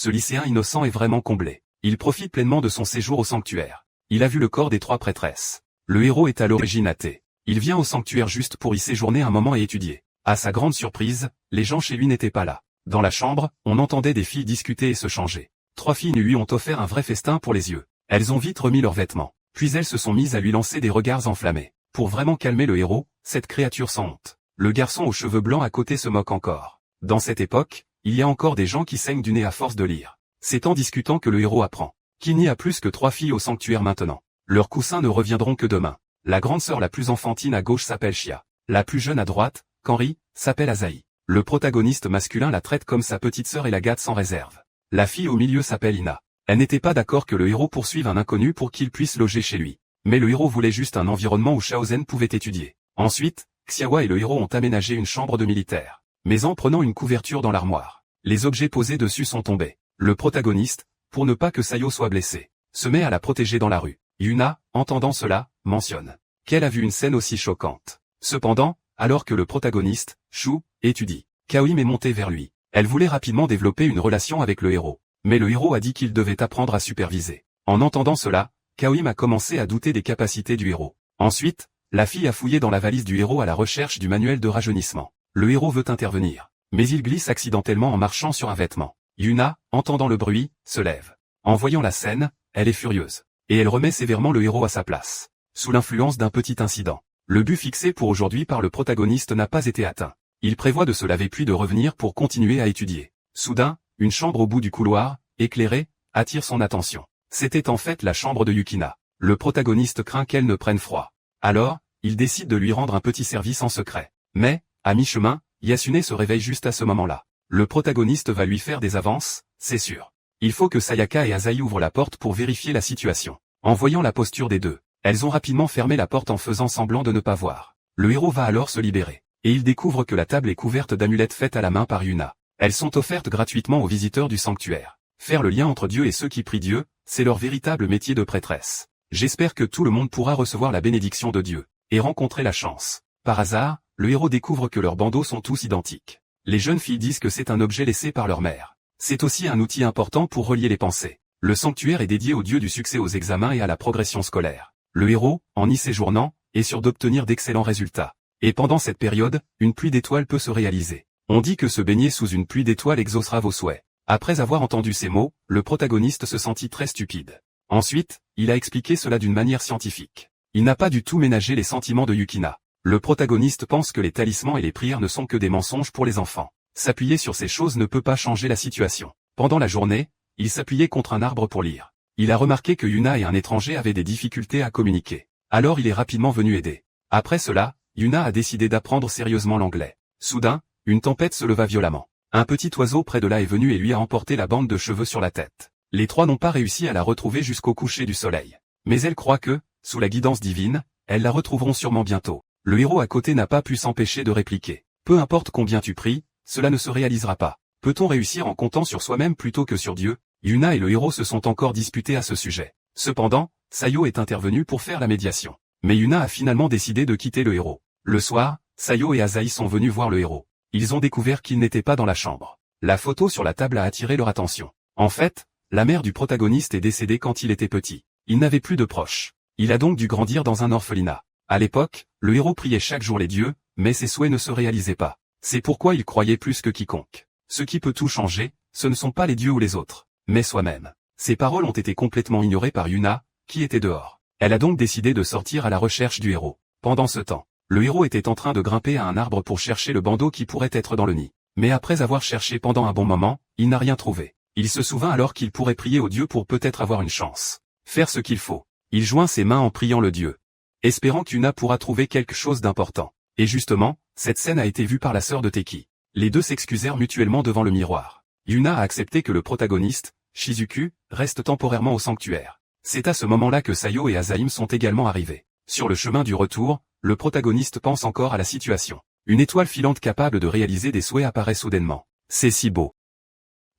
Ce lycéen innocent est vraiment comblé. Il profite pleinement de son séjour au sanctuaire. Il a vu le corps des 3 prêtresses. Le héros est à l'origine athée. Il vient au sanctuaire juste pour y séjourner un moment et étudier. À sa grande surprise, les gens chez lui n'étaient pas là. Dans la chambre, on entendait des filles discuter et se changer. 3 filles lui ont offert un vrai festin pour les yeux. Elles ont vite remis leurs vêtements. Puis elles se sont mises à lui lancer des regards enflammés. Pour vraiment calmer le héros, cette créature sans honte. Le garçon aux cheveux blancs à côté se moque encore. Dans cette époque, il y a encore des gens qui saignent du nez à force de lire. C'est en discutant que le héros apprend qu'il n'y a plus que 3 filles au sanctuaire maintenant. Leurs coussins ne reviendront que demain. La grande sœur la plus enfantine à gauche s'appelle Chia. La plus jeune à droite, Kanri, s'appelle Azaï. Le protagoniste masculin la traite comme sa petite sœur et la gâte sans réserve. La fille au milieu s'appelle Ina. Elle n'était pas d'accord que le héros poursuive un inconnu pour qu'il puisse loger chez lui. Mais le héros voulait juste un environnement où Shaozen pouvait étudier. Ensuite, Xiaowa et le héros ont aménagé une chambre de militaire. Mais en prenant une couverture dans l'armoire, les objets posés dessus sont tombés. Le protagoniste, pour ne pas que Sayo soit blessé, se met à la protéger dans la rue. Yuna, entendant cela, mentionne qu'elle a vu une scène aussi choquante. Cependant, alors que le protagoniste, Shu, étudie, Kaoim est monté vers lui. Elle voulait rapidement développer une relation avec le héros. Mais le héros a dit qu'il devait apprendre à superviser. En entendant cela, Kaoim a commencé à douter des capacités du héros. Ensuite, la fille a fouillé dans la valise du héros à la recherche du manuel de rajeunissement. Le héros veut intervenir, mais il glisse accidentellement en marchant sur un vêtement. Yuna, entendant le bruit, se lève. En voyant la scène, elle est furieuse. Et elle remet sévèrement le héros à sa place. Sous l'influence d'un petit incident, le but fixé pour aujourd'hui par le protagoniste n'a pas été atteint. Il prévoit de se laver puis de revenir pour continuer à étudier. Soudain, une chambre au bout du couloir, éclairée, attire son attention. C'était en fait la chambre de Yukina. Le protagoniste craint qu'elle ne prenne froid. Alors, il décide de lui rendre un petit service en secret. Mais, à mi-chemin, Yasune se réveille juste à ce moment-là. Le protagoniste va lui faire des avances, c'est sûr. Il faut que Sayaka et Azaï ouvrent la porte pour vérifier la situation. En voyant la posture des deux, elles ont rapidement fermé la porte en faisant semblant de ne pas voir. Le héros va alors se libérer. Et il découvre que la table est couverte d'amulettes faites à la main par Yuna. Elles sont offertes gratuitement aux visiteurs du sanctuaire. Faire le lien entre Dieu et ceux qui prient Dieu, c'est leur véritable métier de prêtresse. J'espère que tout le monde pourra recevoir la bénédiction de Dieu, et rencontrer la chance. Par hasard, le héros découvre que leurs bandeaux sont tous identiques. Les jeunes filles disent que c'est un objet laissé par leur mère. C'est aussi un outil important pour relier les pensées. Le sanctuaire est dédié au dieu du succès aux examens et à la progression scolaire. Le héros, en y séjournant, est sûr d'obtenir d'excellents résultats. Et pendant cette période, une pluie d'étoiles peut se réaliser. On dit que se baigner sous une pluie d'étoiles exaucera vos souhaits. Après avoir entendu ces mots, le protagoniste se sentit très stupide. Ensuite, il a expliqué cela d'une manière scientifique. Il n'a pas du tout ménagé les sentiments de Yukina. Le protagoniste pense que les talismans et les prières ne sont que des mensonges pour les enfants. S'appuyer sur ces choses ne peut pas changer la situation. Pendant la journée, il s'appuyait contre un arbre pour lire. Il a remarqué que Yuna et un étranger avaient des difficultés à communiquer. Alors il est rapidement venu aider. Après cela, Yuna a décidé d'apprendre sérieusement l'anglais. Soudain, une tempête se leva violemment. Un petit oiseau près de là est venu et lui a emporté la bande de cheveux sur la tête. Les 3 n'ont pas réussi à la retrouver jusqu'au coucher du soleil. Mais elle croit que, sous la guidance divine, elles la retrouveront sûrement bientôt. Le héros à côté n'a pas pu s'empêcher de répliquer. Peu importe combien tu pries, cela ne se réalisera pas. Peut-on réussir en comptant sur soi-même plutôt que sur Dieu? Yuna et le héros se sont encore disputés à ce sujet. Cependant, Sayo est intervenu pour faire la médiation. Mais Yuna a finalement décidé de quitter le héros. Le soir, Sayo et Azaï sont venus voir le héros. Ils ont découvert qu'il n'était pas dans la chambre. La photo sur la table a attiré leur attention. En fait, la mère du protagoniste est décédée quand il était petit. Il n'avait plus de proches. Il a donc dû grandir dans un orphelinat. À l'époque, le héros priait chaque jour les dieux, mais ses souhaits ne se réalisaient pas. C'est pourquoi il croyait plus que quiconque. Ce qui peut tout changer, ce ne sont pas les dieux ou les autres, mais soi-même. Ces paroles ont été complètement ignorées par Yuna, qui était dehors. Elle a donc décidé de sortir à la recherche du héros. Pendant ce temps, le héros était en train de grimper à un arbre pour chercher le bandeau qui pourrait être dans le nid. Mais après avoir cherché pendant un bon moment, il n'a rien trouvé. Il se souvint alors qu'il pourrait prier au dieu pour peut-être avoir une chance. Faire ce qu'il faut. Il joint ses mains en priant le dieu, espérant qu'Yuna pourra trouver quelque chose d'important. Et justement, cette scène a été vue par la sœur de Teki. Les deux s'excusèrent mutuellement devant le miroir. Yuna a accepté que le protagoniste, Shizuku, reste temporairement au sanctuaire. C'est à ce moment-là que Sayo et Azaïm sont également arrivés. Sur le chemin du retour, le protagoniste pense encore à la situation. Une étoile filante capable de réaliser des souhaits apparaît soudainement. C'est si beau.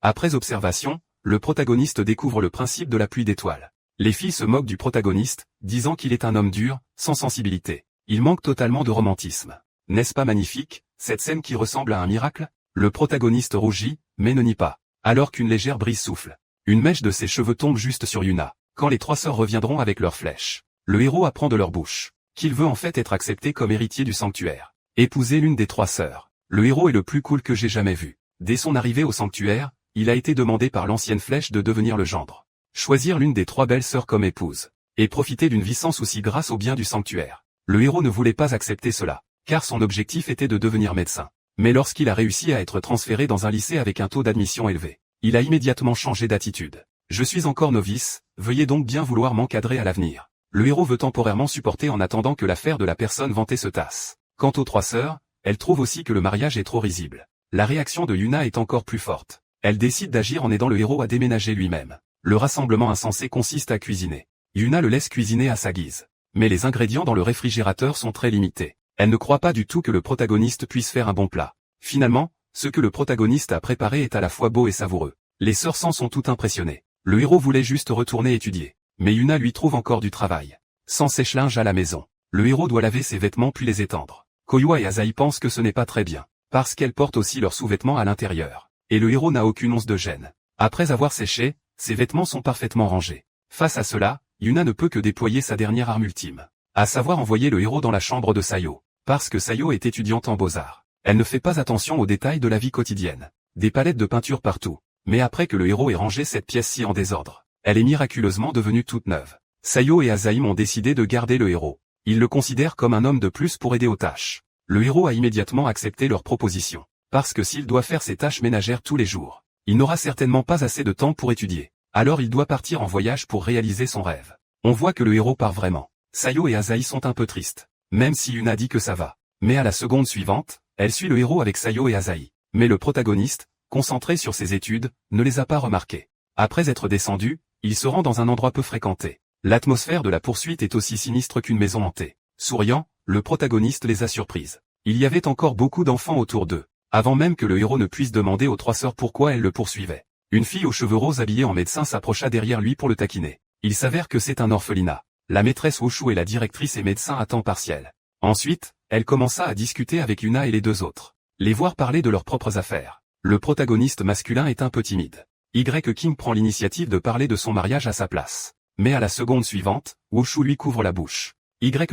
Après observation, le protagoniste découvre le principe de la pluie d'étoiles. Les filles se moquent du protagoniste, disant qu'il est un homme dur, sans sensibilité. Il manque totalement de romantisme. N'est-ce pas magnifique, cette scène qui ressemble à un miracle? Le protagoniste rougit, mais ne nie pas. alors qu'une légère brise souffle. Une mèche de ses cheveux tombe juste sur Yuna. Quand les trois sœurs reviendront avec leurs flèches, le héros apprend de leur bouche qu'il veut en fait être accepté comme héritier du sanctuaire. Épouser l'une des trois sœurs. Le héros est le plus cool que j'ai jamais vu. Dès son arrivée au sanctuaire, il a été demandé par l'ancienne flèche de devenir le gendre. Choisir l'une des trois belles sœurs comme épouse. Et profiter d'une vie sans souci grâce au bien du sanctuaire. Le héros ne voulait pas accepter cela, car son objectif était de devenir médecin. Mais lorsqu'il a réussi à être transféré dans un lycée avec un taux d'admission élevé, il a immédiatement changé d'attitude. Je suis encore novice, veuillez donc bien vouloir m'encadrer à l'avenir. Le héros veut temporairement supporter en attendant que l'affaire de la personne vantée se tasse. Quant aux trois sœurs, elles trouvent aussi que le mariage est trop risible. La réaction de Yuna est encore plus forte. Elle décide d'agir en aidant le héros à déménager lui-même. Le rassemblement insensé consiste à cuisiner. Yuna le laisse cuisiner à sa guise. Mais les ingrédients dans le réfrigérateur sont très limités. Elle ne croit pas du tout que le protagoniste puisse faire un bon plat. Finalement, ce que le protagoniste a préparé est à la fois beau et savoureux. Les sœurs s'en sont toutes impressionnées. Le héros voulait juste retourner étudier. Mais Yuna lui trouve encore du travail. Sans sèche-linge à la maison, le héros doit laver ses vêtements puis les étendre. Koyua et Asahi pensent que ce n'est pas très bien, parce qu'elles portent aussi leurs sous-vêtements à l'intérieur. Et le héros n'a aucune once de gêne. Après avoir séché, ses vêtements sont parfaitement rangés. Face à cela, Yuna ne peut que déployer sa dernière arme ultime, à savoir envoyer le héros dans la chambre de Sayo. Parce que Sayo est étudiante en beaux-arts, elle ne fait pas attention aux détails de la vie quotidienne. Des palettes de peinture partout. Mais après que le héros ait rangé cette pièce-ci en désordre, elle est miraculeusement devenue toute neuve. Sayo et Asahi ont décidé de garder le héros. Ils le considèrent comme un homme de plus pour aider aux tâches. Le héros a immédiatement accepté leur proposition. Parce que s'il doit faire ses tâches ménagères tous les jours, il n'aura certainement pas assez de temps pour étudier. Alors il doit partir en voyage pour réaliser son rêve. On voit que le héros part vraiment. Sayo et Asahi sont un peu tristes. Même si Yuna dit que ça va. Mais à la seconde suivante, elle suit le héros avec Sayo et Asahi. Mais le protagoniste, concentré sur ses études, ne les a pas remarqués. Après être descendu, il se rend dans un endroit peu fréquenté. L'atmosphère de la poursuite est aussi sinistre qu'une maison hantée. Souriant, le protagoniste les a surprises. Il y avait encore beaucoup d'enfants autour d'eux, avant même que le héros ne puisse demander aux trois sœurs pourquoi elles le poursuivaient. Une fille aux cheveux roses habillée en médecin s'approcha derrière lui pour le taquiner. Il s'avère que c'est un orphelinat. La maîtresse Woshu est la directrice et médecin à temps partiel. Ensuite, elle commença à discuter avec Yuna et les deux autres. Les voir parler de leurs propres affaires. Le protagoniste masculin est un peu timide. King prend l'initiative de parler de son mariage à sa place. Mais à la seconde suivante, Woshu lui couvre la bouche.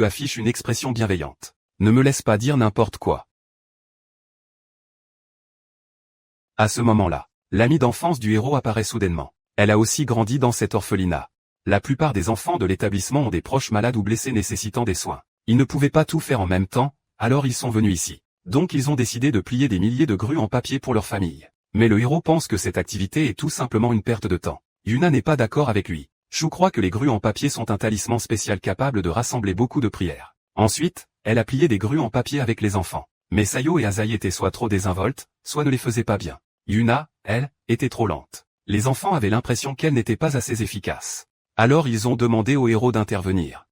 Affiche une expression bienveillante. Ne me laisse pas dire n'importe quoi. À ce moment-là, l'amie d'enfance du héros apparaît soudainement. Elle a aussi grandi dans cet orphelinat. La plupart des enfants de l'établissement ont des proches malades ou blessés nécessitant des soins. Ils ne pouvaient pas tout faire en même temps, alors ils sont venus ici. Donc ils ont décidé de plier des milliers de grues en papier pour leur famille. Mais le héros pense que cette activité est tout simplement une perte de temps. Yuna n'est pas d'accord avec lui. Shu croit que les grues en papier sont un talisman spécial capable de rassembler beaucoup de prières. Ensuite, elle a plié des grues en papier avec les enfants. Mais Sayo et Asahi étaient soit trop désinvoltes, soit ne les faisaient pas bien. Yuna, elle, était trop lente. Les enfants avaient l'impression qu'elle n'était pas assez efficace. Alors ils ont demandé au héros d'intervenir.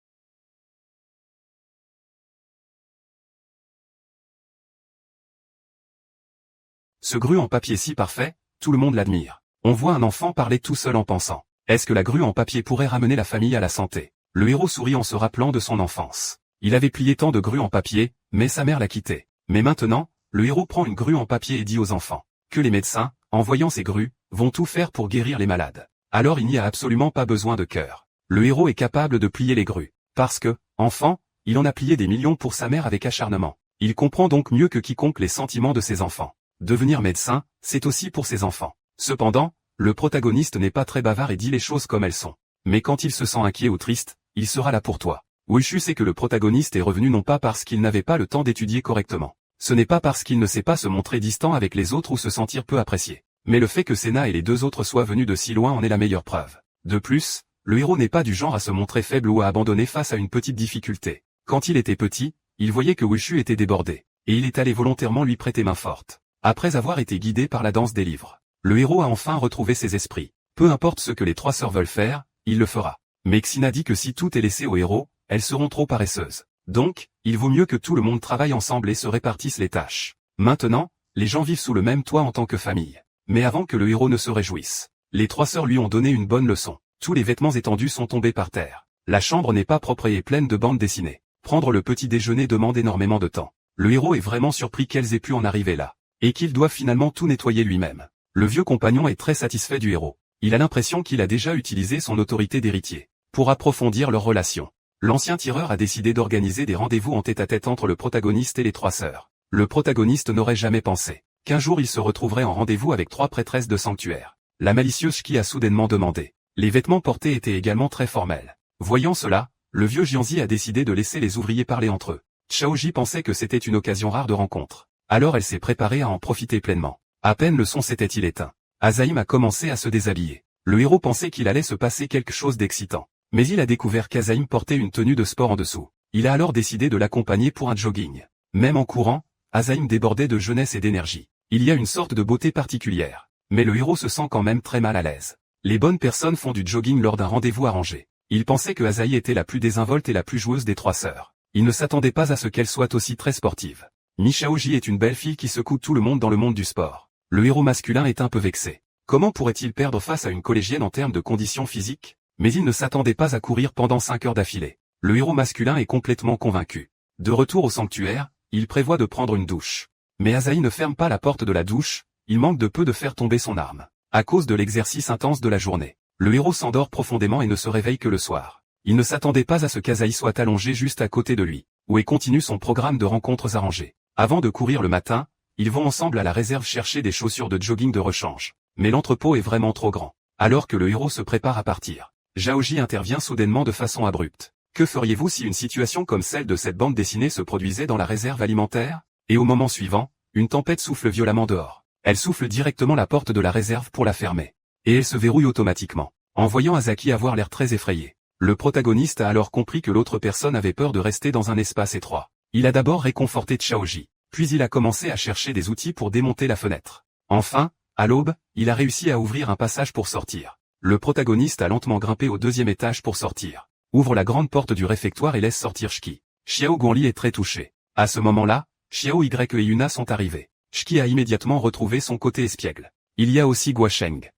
Ce grue en papier si parfait, tout le monde l'admire. On voit un enfant parler tout seul en pensant. Est-ce que la grue en papier pourrait ramener la famille à la santé? Le héros sourit en se rappelant de son enfance. Il avait plié tant de grues en papier, mais sa mère l'a quitté. Mais maintenant, le héros prend une grue en papier et dit aux enfants que les médecins, en voyant ces grues, vont tout faire pour guérir les malades. Alors il n'y a absolument pas besoin de cœur. Le héros est capable de plier les grues. Parce que, enfant, il en a plié des millions pour sa mère avec acharnement. Il comprend donc mieux que quiconque les sentiments de ses enfants. Devenir médecin, c'est aussi pour ses enfants. Cependant, le protagoniste n'est pas très bavard et dit les choses comme elles sont. Mais quand il se sent inquiet ou triste, il sera là pour toi. Wushu sait que le protagoniste est revenu non pas parce qu'il n'avait pas le temps d'étudier correctement. Ce n'est pas parce qu'il ne sait pas se montrer distant avec les autres ou se sentir peu apprécié. Mais le fait que Sena et les deux autres soient venus de si loin en est la meilleure preuve. De plus, le héros n'est pas du genre à se montrer faible ou à abandonner face à une petite difficulté. Quand il était petit, il voyait que Wushu était débordé, et il est allé volontairement lui prêter main forte. Après avoir été guidé par la danse des livres, le héros a enfin retrouvé ses esprits. Peu importe ce que les trois sœurs veulent faire, il le fera. Mais Xina dit que si tout est laissé au héros, elles seront trop paresseuses. Donc, il vaut mieux que tout le monde travaille ensemble et se répartisse les tâches. Maintenant, les gens vivent sous le même toit en tant que famille. Mais avant que le héros ne se réjouisse, les trois sœurs lui ont donné une bonne leçon. Tous les vêtements étendus sont tombés par terre. La chambre n'est pas propre et est pleine de bandes dessinées. Prendre le petit déjeuner demande énormément de temps. Le héros est vraiment surpris qu'elles aient pu en arriver là. Et qu'il doit finalement tout nettoyer lui-même. Le vieux compagnon est très satisfait du héros. Il a l'impression qu'il a déjà utilisé son autorité d'héritier pour approfondir leur relation. L'ancien tireur a décidé d'organiser des rendez-vous en tête-à-tête entre le protagoniste et les trois sœurs. Le protagoniste n'aurait jamais pensé qu'un jour il se retrouverait en rendez-vous avec trois prêtresses de sanctuaire. La malicieuse Shiki a soudainement demandé. Les vêtements portés étaient également très formels. Voyant cela, le vieux Jianzi a décidé de laisser les ouvriers parler entre eux. Xiaoji pensait que c'était une occasion rare de rencontre. Alors elle s'est préparée à en profiter pleinement. À peine le son s'était-il éteint, Azaïm a commencé à se déshabiller. Le héros pensait qu'il allait se passer quelque chose d'excitant. Mais il a découvert qu'Azaïm portait une tenue de sport en dessous. Il a alors décidé de l'accompagner pour un jogging. Même en courant, Azaïm débordait de jeunesse et d'énergie. Il y a une sorte de beauté particulière. Mais le héros se sent quand même très mal à l'aise. Les bonnes personnes font du jogging lors d'un rendez-vous arrangé. Il pensait que Azaï était la plus désinvolte et la plus joueuse des trois sœurs. Il ne s'attendait pas à ce qu'elle soit aussi très sportive. Xiaoji est une belle fille qui secoue tout le monde dans le monde du sport. Le héros masculin est un peu vexé. Comment pourrait-il perdre face à une collégienne en termes de conditions physiques? Mais il ne s'attendait pas à courir pendant 5 heures d'affilée. Le héros masculin est complètement convaincu. De retour au sanctuaire, il prévoit de prendre une douche. Mais Azaï ne ferme pas la porte de la douche, il manque de peu de faire tomber son arme. À cause de l'exercice intense de la journée, le héros s'endort profondément et ne se réveille que le soir. Il ne s'attendait pas à ce qu'Azaï soit allongé juste à côté de lui, où et continue son programme de rencontres arrangées. Avant de courir le matin, ils vont ensemble à la réserve chercher des chaussures de jogging de rechange. Mais l'entrepôt est vraiment trop grand. Alors que le héros se prépare à partir, Xiaoji intervient soudainement de façon abrupte. Que feriez-vous si une situation comme celle de cette bande dessinée se produisait dans la réserve alimentaire? Et au moment suivant, une tempête souffle violemment dehors. Elle souffle directement la porte de la réserve pour la fermer. Et elle se verrouille automatiquement. En voyant Azaki avoir l'air très effrayé, le protagoniste a alors compris que l'autre personne avait peur de rester dans un espace étroit. Il a d'abord réconforté Xiaoji, puis il a commencé à chercher des outils pour démonter la fenêtre. Enfin, à l'aube, il a réussi à ouvrir un passage pour sortir. Le protagoniste a lentement grimpé au 2e étage pour sortir, ouvre la grande porte du réfectoire et laisse sortir Shiki. Xiao Guanli est très touché. À ce moment-là, Xiao Y et Yuna sont arrivés. Shiki a immédiatement retrouvé son côté espiègle. Il y a aussi Guasheng.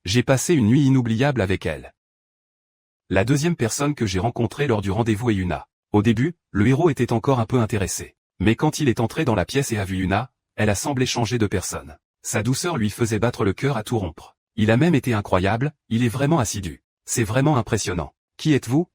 J'ai passé une nuit inoubliable avec elle. La deuxième personne que j'ai rencontrée lors du rendez-vous est Yuna. Au début, le héros était encore un peu intéressé. Mais quand il est entré dans la pièce et a vu Yuna, elle a semblé changer de personne. Sa douceur lui faisait battre le cœur à tout rompre. Il a même été incroyable, il est vraiment assidu. C'est vraiment impressionnant. Qui êtes-vous?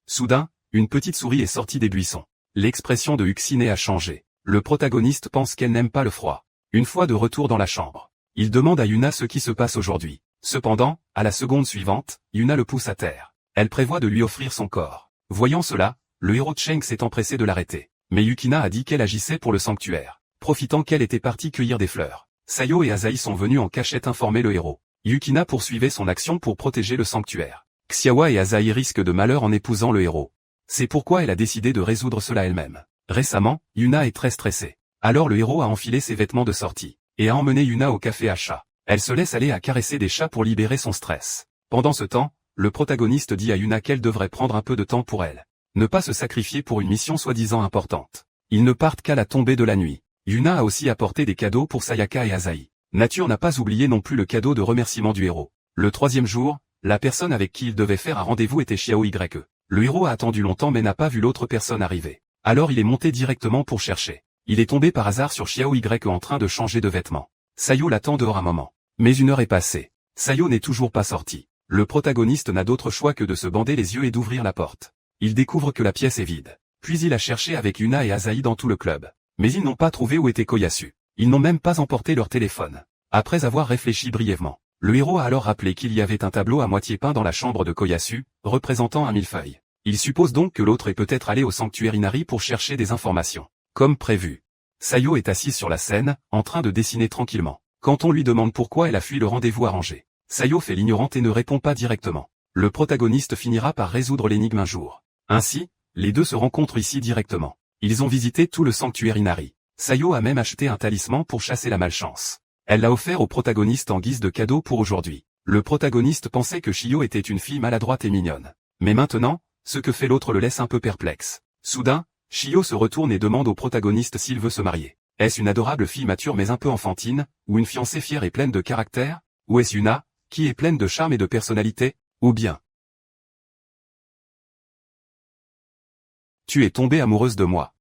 Soudain, une petite souris est sortie des buissons. L'expression de Uxine a changé. Le protagoniste pense qu'elle n'aime pas le froid. Une fois de retour dans la chambre, il demande à Yuna ce qui se passe aujourd'hui. Cependant, à la seconde suivante, Yuna le pousse à terre. Elle prévoit de lui offrir son corps. Voyant cela, le héros Cheng s'est empressé de l'arrêter. Mais Yukina a dit qu'elle agissait pour le sanctuaire, profitant qu'elle était partie cueillir des fleurs. Sayo et Azaï sont venus en cachette informer le héros. Yukina poursuivait son action pour protéger le sanctuaire. Xiaowa et Azaï risquent de malheur en épousant le héros. C'est pourquoi elle a décidé de résoudre cela elle-même. Récemment, Yuna est très stressée. Alors le héros a enfilé ses vêtements de sortie, et a emmené Yuna au café à chat. Elle se laisse aller à caresser des chats pour libérer son stress. Pendant ce temps, le protagoniste dit à Yuna qu'elle devrait prendre un peu de temps pour elle. Ne pas se sacrifier pour une mission soi-disant importante. Ils ne partent qu'à la tombée de la nuit. Yuna a aussi apporté des cadeaux pour Sayaka et Azaï. Nature n'a pas oublié non plus le cadeau de remerciement du héros. Le 3e jour, la personne avec qui il devait faire un rendez-vous était Xiao Y. Le héros a attendu longtemps mais n'a pas vu l'autre personne arriver. Alors il est monté directement pour chercher. Il est tombé par hasard sur Xiao Y en train de changer de vêtements. Sayo l'attend dehors un moment. Mais une heure est passée. Sayo n'est toujours pas sorti. Le protagoniste n'a d'autre choix que de se bander les yeux et d'ouvrir la porte. Il découvre que la pièce est vide. Puis il a cherché avec Yuna et Azaï dans tout le club. Mais ils n'ont pas trouvé où était Koyasu. Ils n'ont même pas emporté leur téléphone. Après avoir réfléchi brièvement, le héros a alors rappelé qu'il y avait un tableau à moitié peint dans la chambre de Koyasu, représentant un millefeuille. Il suppose donc que l'autre est peut-être allé au sanctuaire Inari pour chercher des informations. Comme prévu. Sayo est assise sur la scène, en train de dessiner tranquillement. Quand on lui demande pourquoi elle a fui le rendez-vous arrangé, Sayo fait l'ignorante et ne répond pas directement. Le protagoniste finira par résoudre l'énigme un jour. Ainsi, les deux se rencontrent ici directement. Ils ont visité tout le sanctuaire Inari. Sayo a même acheté un talisman pour chasser la malchance. Elle l'a offert au protagoniste en guise de cadeau pour aujourd'hui. Le protagoniste pensait que Shio était une fille maladroite et mignonne. Mais maintenant, ce que fait l'autre le laisse un peu perplexe. Soudain, Shio se retourne et demande au protagoniste s'il veut se marier. Est-ce une adorable fille mature mais un peu enfantine, ou une fiancée fière et pleine de caractère, ou est-ce Yuna, qui est pleine de charme et de personnalité, ou bien tu es tombée amoureuse de moi.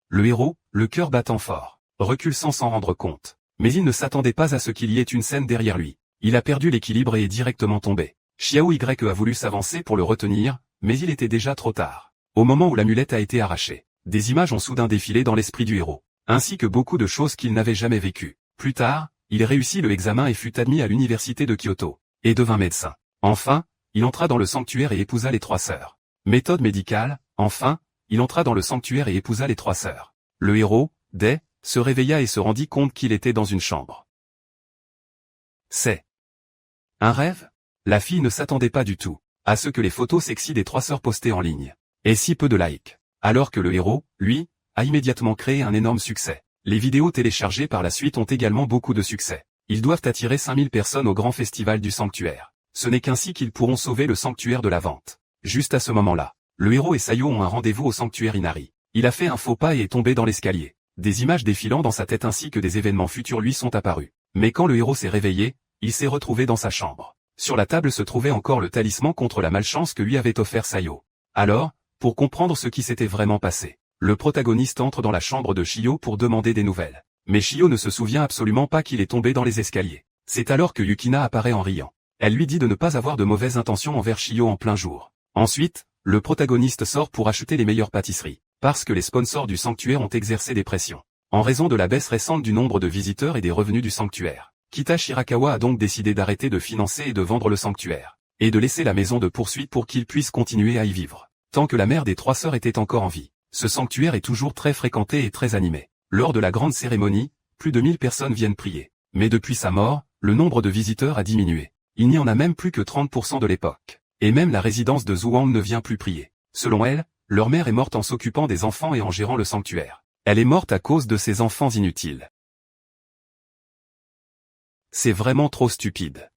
Le héros, le cœur battant fort, recule sans s'en rendre compte. Mais il ne s'attendait pas à ce qu'il y ait une scène derrière lui. Il a perdu l'équilibre et est directement tombé. Xiao Ye a voulu s'avancer pour le retenir, mais il était déjà trop tard. Au moment où l'amulette a été arrachée, des images ont soudain défilé dans l'esprit du héros, ainsi que beaucoup de choses qu'il n'avait jamais vécues. Plus tard, il réussit le examen et fut admis à l'université de Kyoto, et devint médecin. Enfin, il entra dans le sanctuaire et épousa les 3 sœurs. Méthode médicale, enfin, il entra dans le sanctuaire et épousa les 3 sœurs. Le héros, Dai, se réveilla et se rendit compte qu'il était dans une chambre. C'est un rêve? La fille ne s'attendait pas du tout à ce que les photos sexy des 3 sœurs postées en ligne. Et si peu de likes. Alors que le héros, lui, a immédiatement créé un énorme succès. Les vidéos téléchargées par la suite ont également beaucoup de succès. Ils doivent attirer 5000 personnes au grand festival du sanctuaire. Ce n'est qu'ainsi qu'ils pourront sauver le sanctuaire de la vente. Juste à ce moment-là, le héros et Sayo ont un rendez-vous au sanctuaire Inari. Il a fait un faux pas et est tombé dans l'escalier. Des images défilant dans sa tête ainsi que des événements futurs lui sont apparus. Mais quand le héros s'est réveillé, il s'est retrouvé dans sa chambre. Sur la table se trouvait encore le talisman contre la malchance que lui avait offert Sayo. Alors, pour comprendre ce qui s'était vraiment passé, le protagoniste entre dans la chambre de Shio pour demander des nouvelles. Mais Shio ne se souvient absolument pas qu'il est tombé dans les escaliers. C'est alors que Yukina apparaît en riant. Elle lui dit de ne pas avoir de mauvaises intentions envers Shio en plein jour. Ensuite, le protagoniste sort pour acheter les meilleures pâtisseries, parce que les sponsors du sanctuaire ont exercé des pressions. En raison de la baisse récente du nombre de visiteurs et des revenus du sanctuaire, Kita Shirakawa a donc décidé d'arrêter de financer et de vendre le sanctuaire, et de laisser la maison de poursuite pour qu'il puisse continuer à y vivre. Tant que la mère des 3 sœurs était encore en vie, ce sanctuaire est toujours très fréquenté et très animé. Lors de la grande cérémonie, plus de 1000 personnes viennent prier. Mais depuis sa mort, le nombre de visiteurs a diminué. Il n'y en a même plus que 30% de l'époque. Et même la résidence de Zhuang ne vient plus prier. Selon elle, leur mère est morte en s'occupant des enfants et en gérant le sanctuaire. Elle est morte à cause de ses enfants inutiles. C'est vraiment trop stupide.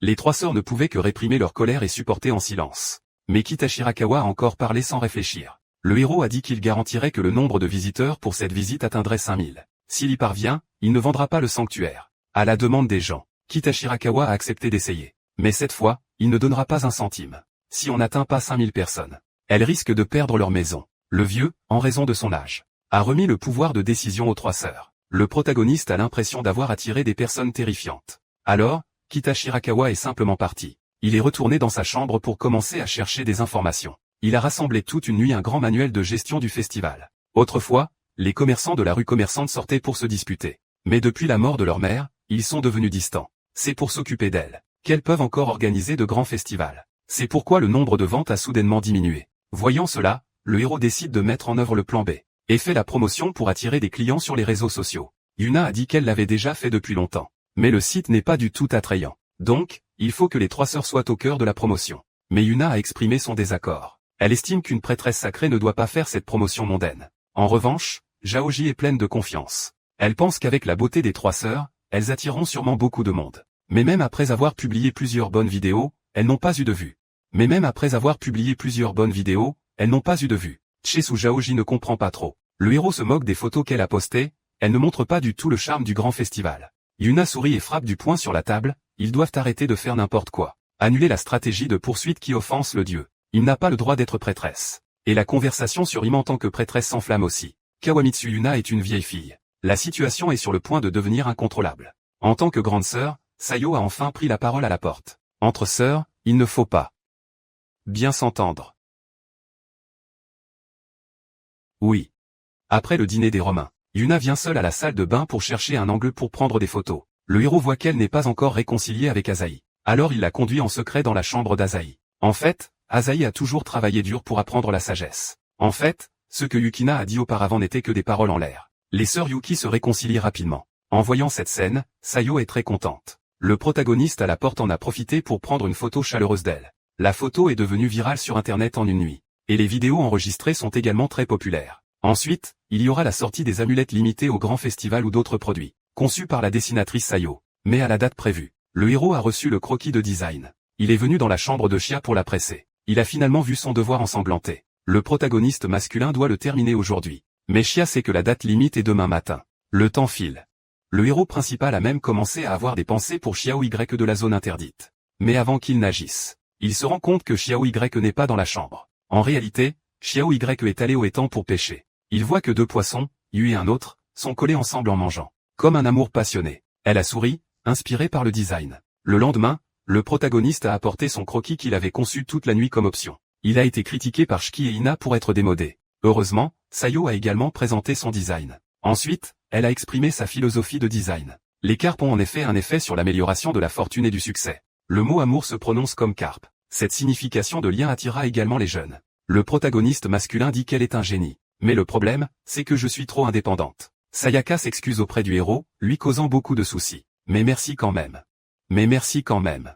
Les 3 sœurs ne pouvaient que réprimer leur colère et supporter en silence. Mais Kita Shirakawa a encore parlé sans réfléchir. Le héros a dit qu'il garantirait que le nombre de visiteurs pour cette visite atteindrait 5000. S'il y parvient, il ne vendra pas le sanctuaire. À la demande des gens, Kita Shirakawa a accepté d'essayer. Mais cette fois, il ne donnera pas un centime. Si on n'atteint pas 5000 personnes, elles risquent de perdre leur maison. Le vieux, en raison de son âge, a remis le pouvoir de décision aux 3 sœurs. Le protagoniste a l'impression d'avoir attiré des personnes terrifiantes. Alors, Kita Shirakawa est simplement parti. Il est retourné dans sa chambre pour commencer à chercher des informations. Il a rassemblé toute une nuit un grand manuel de gestion du festival. Autrefois, les commerçants de la rue commerçante sortaient pour se disputer. Mais depuis la mort de leur mère, ils sont devenus distants. C'est pour s'occuper d'elles qu'elles peuvent encore organiser de grands festivals. C'est pourquoi le nombre de ventes a soudainement diminué. Voyant cela, le héros décide de mettre en œuvre le plan B, et fait la promotion pour attirer des clients sur les réseaux sociaux. Yuna a dit qu'elle l'avait déjà fait depuis longtemps. Mais le site n'est pas du tout attrayant. Donc, il faut que les 3 sœurs soient au cœur de la promotion. Mais Yuna a exprimé son désaccord. Elle estime qu'une prêtresse sacrée ne doit pas faire cette promotion mondaine. En revanche, Zhaoji est pleine de confiance. Elle pense qu'avec la beauté des 3 sœurs, elles attireront sûrement beaucoup de monde. Mais même après avoir publié plusieurs bonnes vidéos, elles n'ont pas eu de vues. Chesu Zhaoji ne comprend pas trop. Le héros se moque des photos qu'elle a postées, elles ne montrent pas du tout le charme du grand festival. Yuna sourit et frappe du poing sur la table, ils doivent arrêter de faire n'importe quoi. Annuler la stratégie de poursuite qui offense le dieu. Il n'a pas le droit d'être prêtresse. Et la conversation sur Im en tant que prêtresse s'enflamme aussi. Kawamitsu Yuna est une vieille fille. La situation est sur le point de devenir incontrôlable. En tant que grande sœur, Sayo a enfin pris la parole à la porte. Entre sœurs, il ne faut pas bien s'entendre. Oui. Après le dîner des Romains, Yuna vient seule à la salle de bain pour chercher un angle pour prendre des photos. Le héros voit qu'elle n'est pas encore réconciliée avec Asahi. Alors il la conduit en secret dans la chambre d'Asahi. En fait, Asahi a toujours travaillé dur pour apprendre la sagesse. En fait, ce que Yukina a dit auparavant n'était que des paroles en l'air. Les sœurs Yuki se réconcilient rapidement. En voyant cette scène, Sayo est très contente. Le protagoniste à la porte en a profité pour prendre une photo chaleureuse d'elle. La photo est devenue virale sur internet en une nuit. Et les vidéos enregistrées sont également très populaires. Ensuite, il y aura la sortie des amulettes limitées au grand festival ou d'autres produits, conçus par la dessinatrice Sayo. Mais à la date prévue, le héros a reçu le croquis de design. Il est venu dans la chambre de Chia pour la presser. Il a finalement vu son devoir ensanglanté. Le protagoniste masculin doit le terminer aujourd'hui. Mais Chia sait que la date limite est demain matin. Le temps file. Le héros principal a même commencé à avoir des pensées pour Xiao Y de la zone interdite. Mais avant qu'il n'agisse, il se rend compte que Xiao Y n'est pas dans la chambre. En réalité, Xiao Y est allé au étang pour pêcher. Il voit que 2 poissons, Yu et un autre, sont collés ensemble en mangeant. Comme un amour passionné. Elle a souri, inspirée par le design. Le lendemain, le protagoniste a apporté son croquis qu'il avait conçu toute la nuit comme option. Il a été critiqué par Shiki et Ina pour être démodé. Heureusement, Sayo a également présenté son design. Ensuite, elle a exprimé sa philosophie de design. Les carpes ont en effet un effet sur l'amélioration de la fortune et du succès. Le mot amour se prononce comme carpe. Cette signification de lien attira également les jeunes. Le protagoniste masculin dit qu'elle est un génie. Mais le problème, c'est que je suis trop indépendante. Sayaka s'excuse auprès du héros, lui causant beaucoup de soucis. Mais merci quand même. Mais merci quand même.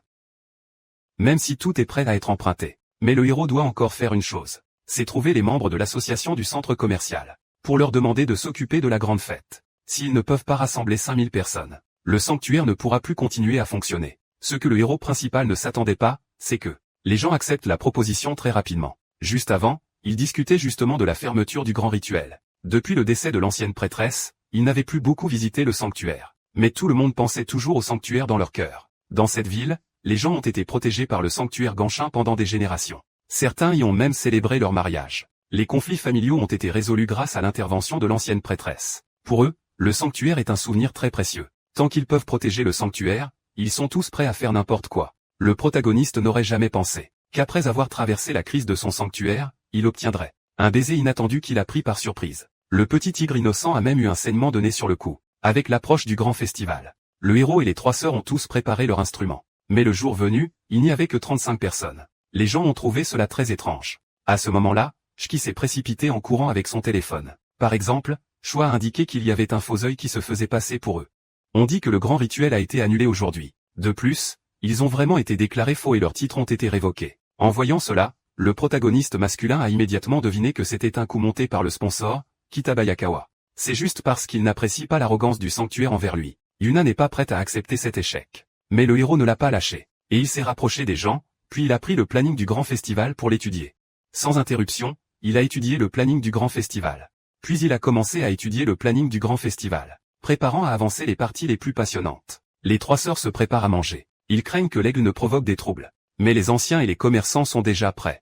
Même si tout est prêt à être emprunté. Mais le héros doit encore faire une chose. C'est trouver les membres de l'association du centre commercial. Pour leur demander de s'occuper de la grande fête. S'ils ne peuvent pas rassembler 5000 personnes, le sanctuaire ne pourra plus continuer à fonctionner. Ce que le héros principal ne s'attendait pas, c'est que les gens acceptent la proposition très rapidement. Juste avant, il discutait justement de la fermeture du grand rituel. Depuis le décès de l'ancienne prêtresse, il n'avait plus beaucoup visité le sanctuaire. Mais tout le monde pensait toujours au sanctuaire dans leur cœur. Dans cette ville, les gens ont été protégés par le sanctuaire Ganshin pendant des générations. Certains y ont même célébré leur mariage. Les conflits familiaux ont été résolus grâce à l'intervention de l'ancienne prêtresse. Pour eux, le sanctuaire est un souvenir très précieux. Tant qu'ils peuvent protéger le sanctuaire, ils sont tous prêts à faire n'importe quoi. Le protagoniste n'aurait jamais pensé qu'après avoir traversé la crise de son sanctuaire, il obtiendrait un baiser inattendu qui l'a pris par surprise. Le petit tigre innocent a même eu un saignement de nez sur le cou. Avec l'approche du grand festival, le héros et les 3 sœurs ont tous préparé leur instrument. Mais le jour venu, il n'y avait que 35 personnes. Les gens ont trouvé cela très étrange. À ce moment-là, Shiki s'est précipité en courant avec son téléphone. Par exemple, Shua a indiqué qu'il y avait un faux œil qui se faisait passer pour eux. On dit que le grand rituel a été annulé aujourd'hui. De plus, ils ont vraiment été déclarés faux et leurs titres ont été révoqués. En voyant cela, le protagoniste masculin a immédiatement deviné que c'était un coup monté par le sponsor, Kitabayakawa. C'est juste parce qu'il n'apprécie pas l'arrogance du sanctuaire envers lui. Yuna n'est pas prête à accepter cet échec. Mais le héros ne l'a pas lâché. Et il s'est rapproché des gens, puis il a pris le planning du grand festival pour l'étudier. Sans interruption, il a étudié le planning du grand festival. Puis il a commencé à étudier le planning du grand festival, préparant à avancer les parties les plus passionnantes. Les 3 sœurs se préparent à manger. Ils craignent que l'aigle ne provoque des troubles. Mais les anciens et les commerçants sont déjà prêts.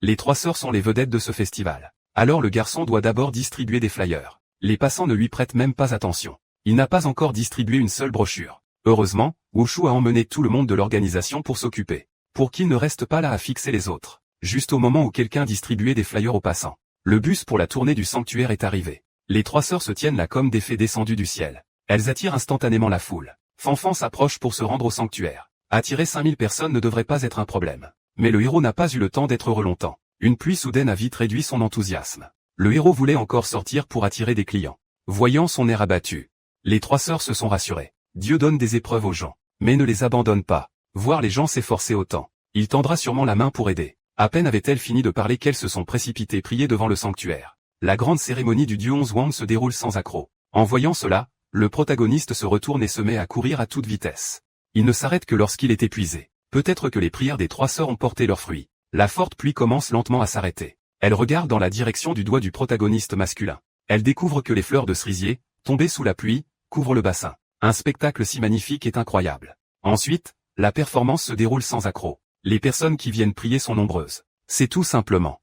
Les 3 sœurs sont les vedettes de ce festival. Alors le garçon doit d'abord distribuer des flyers. Les passants ne lui prêtent même pas attention. Il n'a pas encore distribué une seule brochure. Heureusement, Wushu a emmené tout le monde de l'organisation pour s'occuper. Pour qu'il ne reste pas là à fixer les autres. Juste au moment où quelqu'un distribuait des flyers aux passants. Le bus pour la tournée du sanctuaire est arrivé. Les 3 sœurs se tiennent là comme des fées descendues du ciel. Elles attirent instantanément la foule. Fanfan s'approche pour se rendre au sanctuaire. Attirer 5000 personnes ne devrait pas être un problème. Mais le héros n'a pas eu le temps d'être heureux longtemps. Une pluie soudaine a vite réduit son enthousiasme. Le héros voulait encore sortir pour attirer des clients. Voyant son air abattu, les 3 sœurs se sont rassurées. Dieu donne des épreuves aux gens, mais ne les abandonne pas. Voir les gens s'efforcer autant, il tendra sûrement la main pour aider. À peine avait-elle fini de parler qu'elles se sont précipitées prier devant le sanctuaire. La grande cérémonie du dieu 11 Wang se déroule sans accroc. En voyant cela, le protagoniste se retourne et se met à courir à toute vitesse. Il ne s'arrête que lorsqu'il est épuisé. Peut-être que les prières des 3 sœurs ont porté leurs fruits. La forte pluie commence lentement à s'arrêter. Elle regarde dans la direction du doigt du protagoniste masculin. Elle découvre que les fleurs de cerisier, tombées sous la pluie, couvrent le bassin. Un spectacle si magnifique est incroyable. Ensuite, la performance se déroule sans accroc. Les personnes qui viennent prier sont nombreuses. C'est tout simplement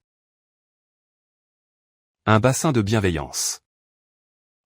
un bassin de bienveillance.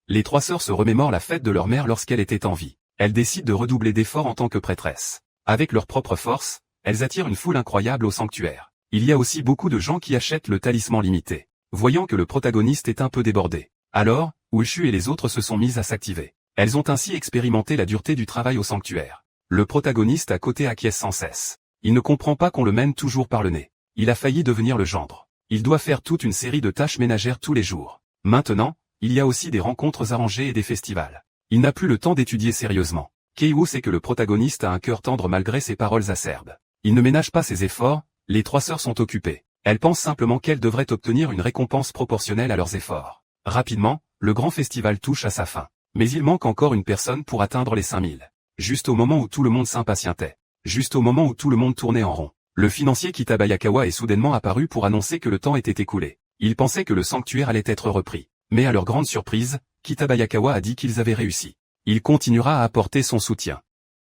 Les 3 sœurs se remémorent la fête de leur mère lorsqu'elle était en vie. Elles décident de redoubler d'efforts en tant que prêtresses. Avec leur propre force, elles attirent une foule incroyable au sanctuaire. Il y a aussi beaucoup de gens qui achètent le talisman limité. Voyant que le protagoniste est un peu débordé. Alors, Wushu et les autres se sont mises à s'activer. Elles ont ainsi expérimenté la dureté du travail au sanctuaire. Le protagoniste à côté acquiesce sans cesse. Il ne comprend pas qu'on le mène toujours par le nez. Il a failli devenir le gendre. Il doit faire toute une série de tâches ménagères tous les jours. Maintenant, il y a aussi des rencontres arrangées et des festivals. Il n'a plus le temps d'étudier sérieusement. Keiwu sait que le protagoniste a un cœur tendre malgré ses paroles acerbes. Il ne ménage pas ses efforts, les 3 sœurs sont occupées. Elles pensent simplement qu'elles devraient obtenir une récompense proportionnelle à leurs efforts. Rapidement, le grand festival touche à sa fin. Mais il manque encore une personne pour atteindre les 5000. Juste au moment où tout le monde s'impatientait. Juste au moment où tout le monde tournait en rond. Le financier Kitabayakawa est soudainement apparu pour annoncer que le temps était écoulé. Il pensait que le sanctuaire allait être repris. Mais à leur grande surprise, Kitabayakawa a dit qu'ils avaient réussi. Il continuera à apporter son soutien.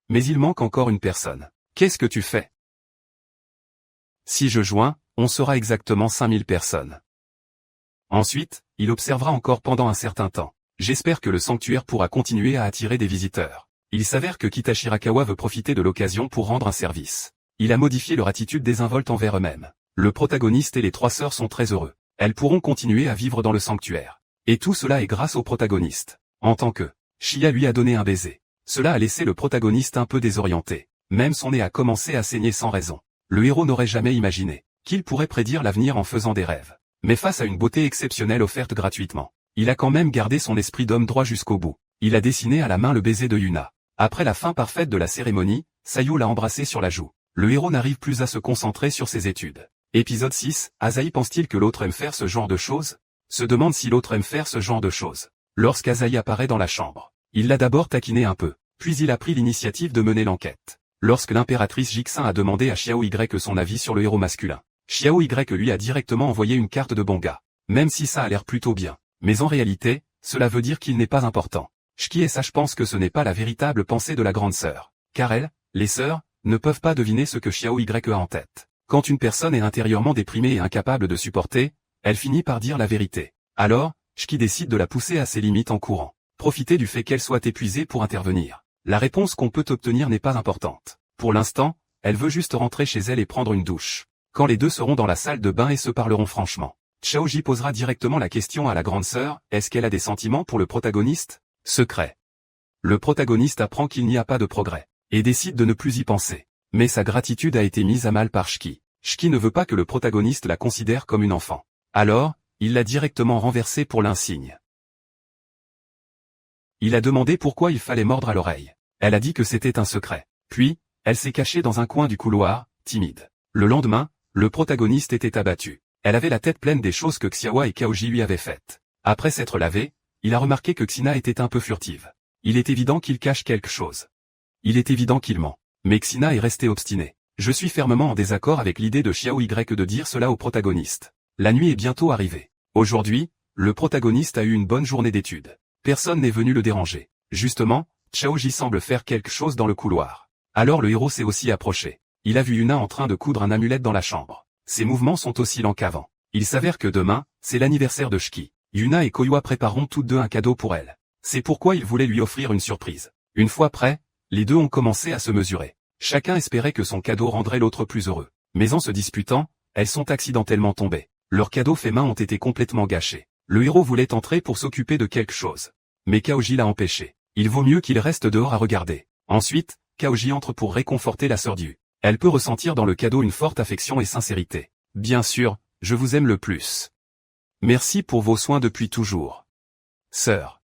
Mais il manque encore une personne. Qu'est-ce que tu fais? Si je joins, on sera exactement 5000 personnes. Ensuite, il observera encore pendant un certain temps. J'espère que le sanctuaire pourra continuer à attirer des visiteurs. Il s'avère que Kita Shirakawa veut profiter de l'occasion pour rendre un service. Il a modifié leur attitude désinvolte envers eux-mêmes. Le protagoniste et les trois sœurs sont très heureux. Elles pourront continuer à vivre dans le sanctuaire. Et tout cela est grâce au protagoniste. En tant que Shia lui a donné un baiser. Cela a laissé le protagoniste un peu désorienté. Même son nez a commencé à saigner sans raison. Le héros n'aurait jamais imaginé qu'il pourrait prédire l'avenir en faisant des rêves. Mais face à une beauté exceptionnelle offerte gratuitement, il a quand même gardé son esprit d'homme droit jusqu'au bout. Il a dessiné à la main le baiser de Yuna. Après la fin parfaite de la cérémonie, Sayu l'a embrassé sur la joue. Le héros n'arrive plus à se concentrer sur ses études. Épisode 6, Asahi pense-t-il que l'autre aime faire ce genre de choses? Se demande si l'autre aime faire ce genre de choses. Lorsqu'Asahi apparaît dans la chambre, il l'a d'abord taquiné un peu, puis il a pris l'initiative de mener l'enquête. Lorsque l'impératrice Jixin a demandé à Xiao Y son avis sur le héros masculin, Xiao Y lui a directement envoyé une carte de bon gars. Même si ça a l'air plutôt bien. Mais en réalité, cela veut dire qu'il n'est pas important. Shiki et Sage pensent que ce n'est pas la véritable pensée de la grande sœur. Car elles, les sœurs, ne peuvent pas deviner ce que Xiao Y a en tête. Quand une personne est intérieurement déprimée et incapable de supporter, elle finit par dire la vérité. Alors, Shiki décide de la pousser à ses limites en courant. Profiter du fait qu'elle soit épuisée pour intervenir. La réponse qu'on peut obtenir n'est pas importante. Pour l'instant, elle veut juste rentrer chez elle et prendre une douche. Quand les deux seront dans la salle de bain et se parleront franchement, Chaoji posera directement la question à la grande sœur, est-ce qu'elle a des sentiments pour le protagoniste? Secret. Le protagoniste apprend qu'il n'y a pas de progrès, et décide de ne plus y penser. Mais sa gratitude a été mise à mal par Shiki. Shiki ne veut pas que le protagoniste la considère comme une enfant. Alors, il l'a directement renversée pour l'insigne. Il a demandé pourquoi il fallait mordre à l'oreille. Elle a dit que c'était un secret. Puis, elle s'est cachée dans un coin du couloir, timide. Le lendemain, le protagoniste était abattu. Elle avait la tête pleine des choses que Xiaowa et Kaoji lui avaient faites. Après s'être lavé, il a remarqué que Xina était un peu furtive. Il est évident qu'il cache quelque chose. Il est évident qu'il ment. Mais Xina est restée obstinée. Je suis fermement en désaccord avec l'idée de Xiao Y de dire cela au protagoniste. La nuit est bientôt arrivée. Aujourd'hui, le protagoniste a eu une bonne journée d'études. Personne n'est venu le déranger. Justement, Chaoji semble faire quelque chose dans le couloir. Alors le héros s'est aussi approché. Il a vu Yuna en train de coudre un amulette dans la chambre. Ses mouvements sont aussi lents qu'avant. Il s'avère que demain, c'est l'anniversaire de Shiki. Yuna et Koiwa prépareront toutes deux un cadeau pour elle. C'est pourquoi il voulait lui offrir une surprise. Une fois prêts, les deux ont commencé à se mesurer. Chacun espérait que son cadeau rendrait l'autre plus heureux. Mais en se disputant, elles sont accidentellement tombées. Leurs cadeaux faits main ont été complètement gâchés. Le héros voulait entrer pour s'occuper de quelque chose. Mais Kaoji l'a empêché. Il vaut mieux qu'il reste dehors à regarder. Ensuite, Kaoji entre pour réconforter la sœur du. Elle peut ressentir dans le cadeau une forte affection et sincérité. Bien sûr, je vous aime le plus. Merci pour vos soins depuis toujours. Sœur.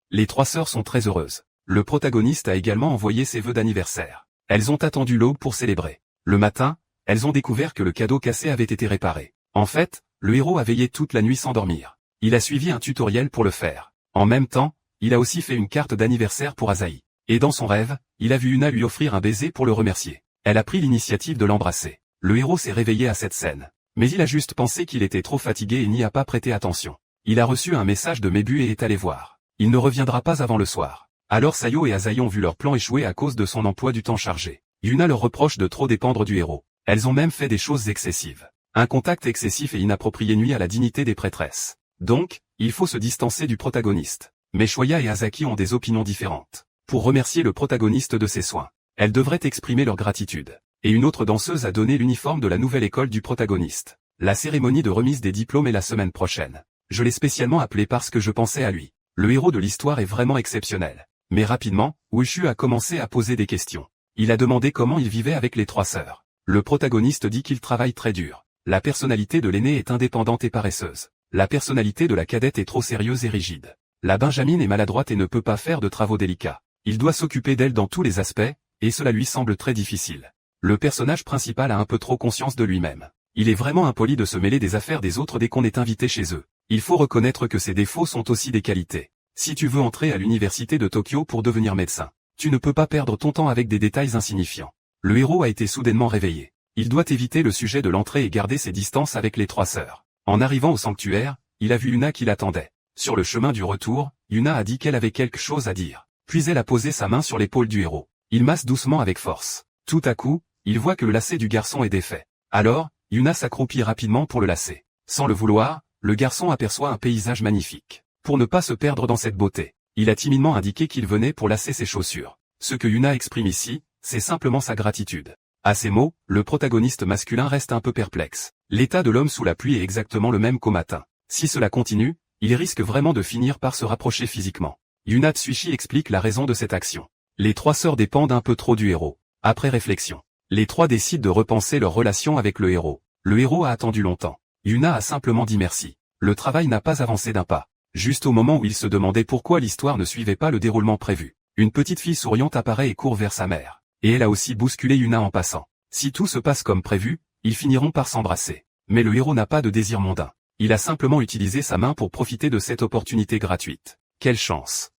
Les trois sœurs sont très heureuses. Le protagoniste a également envoyé ses vœux d'anniversaire. Elles ont attendu l'aube pour célébrer. Le matin, elles ont découvert que le cadeau cassé avait été réparé. En fait, le héros a veillé toute la nuit sans dormir. Il a suivi un tutoriel pour le faire. En même temps, il a aussi fait une carte d'anniversaire pour Asahi. Et dans son rêve, il a vu Yuna lui offrir un baiser pour le remercier. Elle a pris l'initiative de l'embrasser. Le héros s'est réveillé à cette scène. Mais il a juste pensé qu'il était trop fatigué et n'y a pas prêté attention. Il a reçu un message de Mebu et est allé voir. Il ne reviendra pas avant le soir. Alors Sayo et Asahi ont vu leur plan échouer à cause de son emploi du temps chargé. Yuna leur reproche de trop dépendre du héros. Elles ont même fait des choses excessives. Un contact excessif et inapproprié nuit à la dignité des prêtresses. Donc, il faut se distancer du protagoniste. Mais Shoya et Asaki ont des opinions différentes. Pour remercier le protagoniste de ses soins, elles devraient exprimer leur gratitude. Et une autre danseuse a donné l'uniforme de la nouvelle école du protagoniste. La cérémonie de remise des diplômes est la semaine prochaine. Je l'ai spécialement appelé parce que je pensais à lui. Le héros de l'histoire est vraiment exceptionnel. Mais rapidement, Wushu a commencé à poser des questions. Il a demandé comment il vivait avec les trois sœurs. Le protagoniste dit qu'il travaille très dur. La personnalité de l'aînée est indépendante et paresseuse. La personnalité de la cadette est trop sérieuse et rigide. La Benjamine est maladroite et ne peut pas faire de travaux délicats. Il doit s'occuper d'elle dans tous les aspects, et cela lui semble très difficile. Le personnage principal a un peu trop conscience de lui-même. Il est vraiment impoli de se mêler des affaires des autres dès qu'on est invité chez eux. Il faut reconnaître que ses défauts sont aussi des qualités. Si tu veux entrer à l'université de Tokyo pour devenir médecin, tu ne peux pas perdre ton temps avec des détails insignifiants. Le héros a été soudainement réveillé. Il doit éviter le sujet de l'entrée et garder ses distances avec les trois sœurs. En arrivant au sanctuaire, il a vu Yuna qui l'attendait. Sur le chemin du retour, Yuna a dit qu'elle avait quelque chose à dire. Puis elle a posé sa main sur l'épaule du héros. Il masse doucement avec force. Tout à coup, il voit que le lacet du garçon est défait. Alors, Yuna s'accroupit rapidement pour le lasser. Sans le vouloir, le garçon aperçoit un paysage magnifique. pour ne pas se perdre dans cette beauté. Il a timidement indiqué qu'il venait pour lasser ses chaussures. Ce que Yuna exprime ici, c'est simplement sa gratitude. À ces mots, le protagoniste masculin reste un peu perplexe. L'état de l'homme sous la pluie est exactement le même qu'au matin. Si cela continue, il risque vraiment de finir par se rapprocher physiquement. Yuna Tsuishi explique la raison de cette action. Les trois sœurs dépendent un peu trop du héros. Après réflexion, les trois décident de repenser leur relation avec le héros. Le héros a attendu longtemps. Yuna a simplement dit merci. Le travail n'a pas avancé d'un pas. Juste au moment où il se demandait pourquoi l'histoire ne suivait pas le déroulement prévu, une petite fille souriante apparaît et court vers sa mère. Et elle a aussi bousculé Yuna en passant. Si tout se passe comme prévu, ils finiront par s'embrasser. Mais le héros n'a pas de désir mondain. Il a simplement utilisé sa main pour profiter de cette opportunité gratuite. Quelle chance!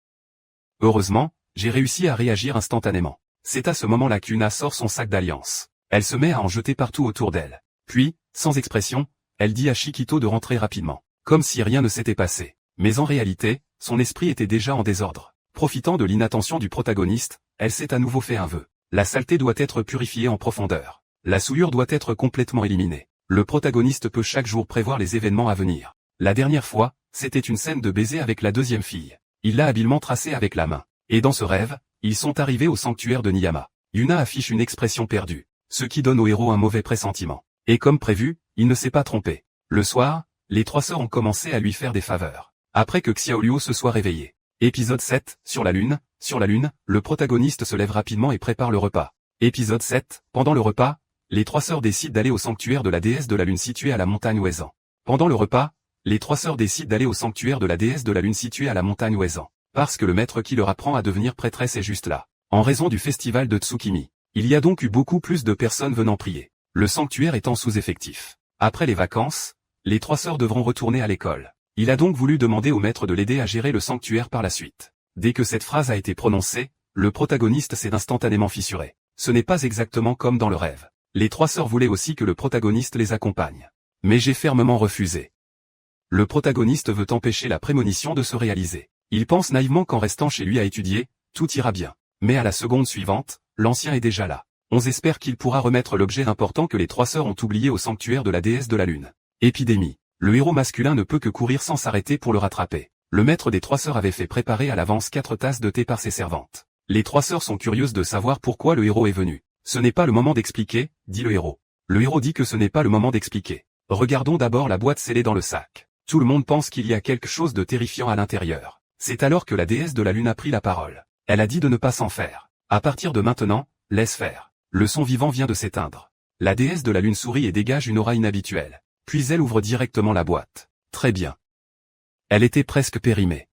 Heureusement, j'ai réussi à réagir instantanément. C'est à ce moment-là qu'Yuna sort son sac d'alliance. Elle se met à en jeter partout autour d'elle. Puis, sans expression, elle dit à Shikito de rentrer rapidement. Comme si rien ne s'était passé. Mais en réalité, son esprit était déjà en désordre. Profitant de l'inattention du protagoniste, elle s'est à nouveau fait un vœu. La saleté doit être purifiée en profondeur. La souillure doit être complètement éliminée. Le protagoniste peut chaque jour prévoir les événements à venir. La dernière fois, c'était une scène de baiser avec la deuxième fille. Il l'a habilement tracée avec la main. Et dans ce rêve, ils sont arrivés au sanctuaire de Niyama. Yuna affiche une expression perdue, ce qui donne au héros un mauvais pressentiment. Et comme prévu, il ne s'est pas trompé. Le soir, les trois sœurs ont commencé à lui faire des faveurs. Après que Xiaoliu se soit réveillé. Épisode 7, sur la lune, le protagoniste se lève rapidement et prépare le repas. Épisode 7, pendant le repas, les trois sœurs décident d'aller au sanctuaire de la déesse de la lune située à la montagne Ouezan. Pendant le repas, les trois sœurs décident d'aller au sanctuaire de la déesse de la lune située à la montagne Ouezan. Parce que le maître qui leur apprend à devenir prêtresse est juste là. En raison du festival de Tsukimi. Il y a donc eu beaucoup plus de personnes venant prier. Le sanctuaire étant sous-effectif. Après les vacances, les trois sœurs devront retourner à l'école. Il a donc voulu demander au maître de l'aider à gérer le sanctuaire par la suite. Dès que cette phrase a été prononcée, le protagoniste s'est instantanément fissuré. Ce n'est pas exactement comme dans le rêve. Les trois sœurs voulaient aussi que le protagoniste les accompagne. Mais j'ai fermement refusé. Le protagoniste veut empêcher la prémonition de se réaliser. Il pense naïvement qu'en restant chez lui à étudier, tout ira bien. Mais à la seconde suivante, l'ancien est déjà là. On espère qu'il pourra remettre l'objet important que les trois sœurs ont oublié au sanctuaire de la déesse de la lune. Épidémie. Le héros masculin ne peut que courir sans s'arrêter pour le rattraper. Le maître des trois sœurs avait fait préparer à l'avance 4 tasses de thé par ses servantes. Les trois sœurs sont curieuses de savoir pourquoi le héros est venu. Ce n'est pas le moment d'expliquer, dit le héros. Le héros dit que ce n'est pas le moment d'expliquer. Regardons d'abord la boîte scellée dans le sac. Tout le monde pense qu'il y a quelque chose de terrifiant à l'intérieur. C'est alors que la déesse de la lune a pris la parole. Elle a dit de ne pas s'en faire. À partir de maintenant, laisse faire. Le son vivant vient de s'éteindre. La déesse de la lune sourit et dégage une aura inhabituelle. Puis elle ouvre directement la boîte. Très bien. Elle était presque périmée.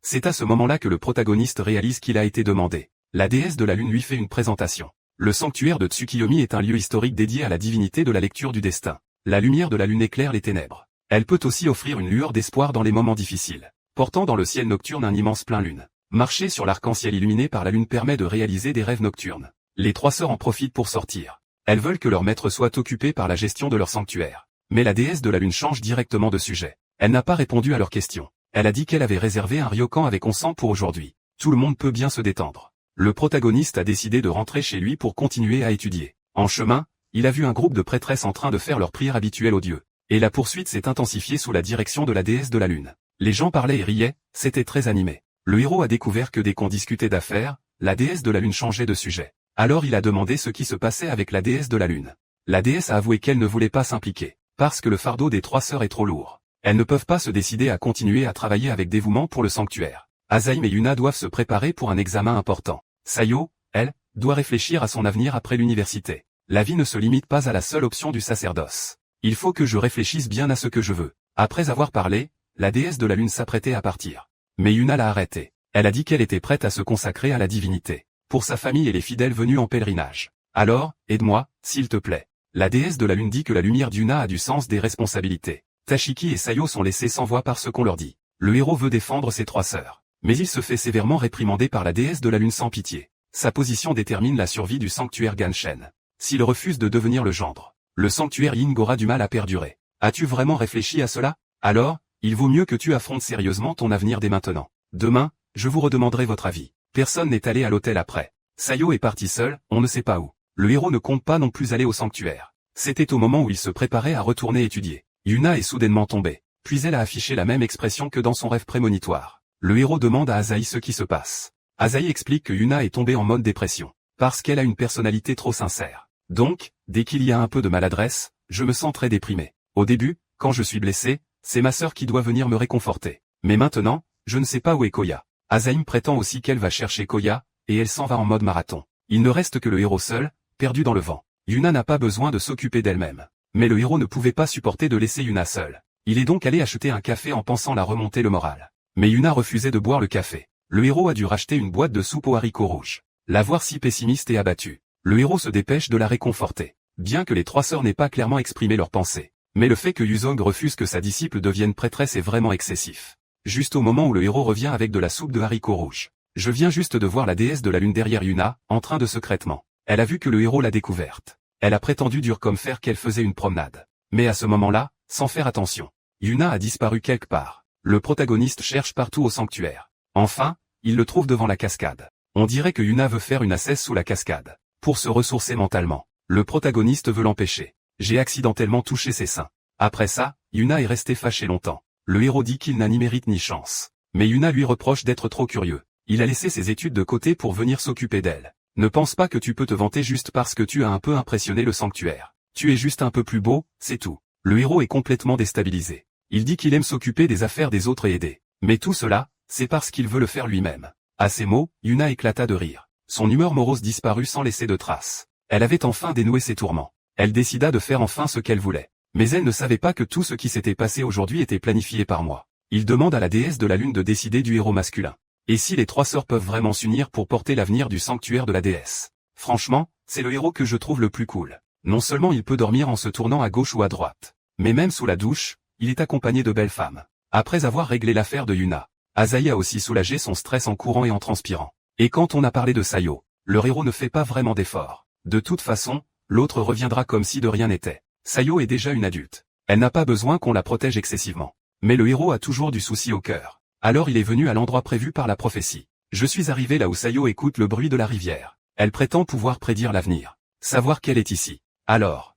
C'est à ce moment-là que le protagoniste réalise qu'il a été demandé. La déesse de la lune lui fait une présentation. Le sanctuaire de Tsukiyomi est un lieu historique dédié à la divinité de la lecture du destin. La lumière de la lune éclaire les ténèbres. Elle peut aussi offrir une lueur d'espoir dans les moments difficiles. Portant dans le ciel nocturne un immense plein lune. Marcher sur l'arc-en-ciel illuminé par la lune permet de réaliser des rêves nocturnes. Les trois sœurs en profitent pour sortir. Elles veulent que leur maître soit occupé par la gestion de leur sanctuaire. Mais la déesse de la lune change directement de sujet. Elle n'a pas répondu à leurs questions. Elle a dit qu'elle avait réservé un ryokan avec onsen pour aujourd'hui. Tout le monde peut bien se détendre. Le protagoniste a décidé de rentrer chez lui pour continuer à étudier. En chemin, il a vu un groupe de prêtresses en train de faire leur prière habituelle aux dieux. Et la poursuite s'est intensifiée sous la direction de la déesse de la lune. Les gens parlaient et riaient, c'était très animé. Le héros a découvert que dès qu'on discutait d'affaires, la déesse de la lune changeait de sujet. Alors il a demandé ce qui se passait avec la déesse de la lune. La déesse a avoué qu'elle ne voulait pas s'impliquer, parce que le fardeau des trois sœurs est trop lourd. Elles ne peuvent pas se décider à continuer à travailler avec dévouement pour le sanctuaire. Azaïm et Yuna doivent se préparer pour un examen important. Sayo, elle, doit réfléchir à son avenir après l'université. La vie ne se limite pas à la seule option du sacerdoce. Il faut que je réfléchisse bien à ce que je veux. Après avoir parlé, la déesse de la lune s'apprêtait à partir. Mais Yuna l'a arrêtée. Elle a dit qu'elle était prête à se consacrer à la divinité. Pour sa famille et les fidèles venus en pèlerinage. Alors, aide-moi, s'il te plaît. La déesse de la lune dit que la lumière d'Yuna a du sens des responsabilités. Tashiki et Sayo sont laissés sans voix par ce qu'on leur dit. Le héros veut défendre ses trois sœurs. Mais il se fait sévèrement réprimander par la déesse de la lune sans pitié. Sa position détermine la survie du sanctuaire Ganshen. S'il refuse de devenir le gendre, le sanctuaire Ying aura du mal à perdurer. As-tu vraiment réfléchi à cela? Alors, il vaut mieux que tu affrontes sérieusement ton avenir dès maintenant. Demain, je vous redemanderai votre avis. Personne n'est allé à l'hôtel après. Sayo est parti seul, on ne sait pas où. Le héros ne compte pas non plus aller au sanctuaire. C'était au moment où il se préparait à retourner étudier. Yuna est soudainement tombée. Puis elle a affiché la même expression que dans son rêve prémonitoire. Le héros demande à Asahi ce qui se passe. Asahi explique que Yuna est tombée en mode dépression. Parce qu'elle a une personnalité trop sincère. Donc, dès qu'il y a un peu de maladresse, je me sens très déprimé. Au début, quand je suis blessé, c'est ma sœur qui doit venir me réconforter. Mais maintenant, je ne sais pas où est Koya. Asahi prétend aussi qu'elle va chercher Koya, et elle s'en va en mode marathon. Il ne reste que le héros seul, perdu dans le vent. Yuna n'a pas besoin de s'occuper d'elle-même. Mais le héros ne pouvait pas supporter de laisser Yuna seule. Il est donc allé acheter un café en pensant la remonter le moral. Mais Yuna refusait de boire le café. Le héros a dû racheter une boîte de soupe aux haricots rouges. La voir si pessimiste et abattue. Le héros se dépêche de la réconforter. Bien que les trois sœurs n'aient pas clairement exprimé leurs pensées. Mais le fait que Yuzong refuse que sa disciple devienne prêtresse est vraiment excessif. Juste au moment où le héros revient avec de la soupe de haricots rouges. Je viens juste de voir la déesse de la lune derrière Yuna, en train de secrètement. Elle a vu que le héros l'a découverte. Elle a prétendu dur comme fer qu'elle faisait une promenade. Mais à ce moment-là, sans faire attention, Yuna a disparu quelque part. Le protagoniste cherche partout au sanctuaire. Enfin, il le trouve devant la cascade. On dirait que Yuna veut faire une ascèse sous la cascade. Pour se ressourcer mentalement. Le protagoniste veut l'empêcher. J'ai accidentellement touché ses seins. Après ça, Yuna est restée fâchée longtemps. Le héros dit qu'il n'a ni mérite ni chance. Mais Yuna lui reproche d'être trop curieux. Il a laissé ses études de côté pour venir s'occuper d'elle. Ne pense pas que tu peux te vanter juste parce que tu as un peu impressionné le sanctuaire. Tu es juste un peu plus beau, c'est tout. Le héros est complètement déstabilisé. Il dit qu'il aime s'occuper des affaires des autres et aider. Mais tout cela, c'est parce qu'il veut le faire lui-même. À ces mots, Yuna éclata de rire. Son humeur morose disparut sans laisser de traces. Elle avait enfin dénoué ses tourments. Elle décida de faire enfin ce qu'elle voulait. Mais elle ne savait pas que tout ce qui s'était passé aujourd'hui était planifié par moi. Il demande à la déesse de la lune de décider du héros masculin. Et si les trois sœurs peuvent vraiment s'unir pour porter l'avenir du sanctuaire de la déesse? Franchement, c'est le héros que je trouve le plus cool. Non seulement il peut dormir en se tournant à gauche ou à droite, mais même sous la douche, il est accompagné de belles femmes. Après avoir réglé l'affaire de Yuna, Asahi a aussi soulagé son stress en courant et en transpirant. Et quand on a parlé de Sayo, le héros ne fait pas vraiment d'efforts. De toute façon, l'autre reviendra comme si de rien n'était. Sayo est déjà une adulte. Elle n'a pas besoin qu'on la protège excessivement. Mais le héros a toujours du souci au cœur. Alors il est venu à l'endroit prévu par la prophétie. Je suis arrivé là où Sayo écoute le bruit de la rivière. Elle prétend pouvoir prédire l'avenir. Savoir qu'elle est ici. Alors.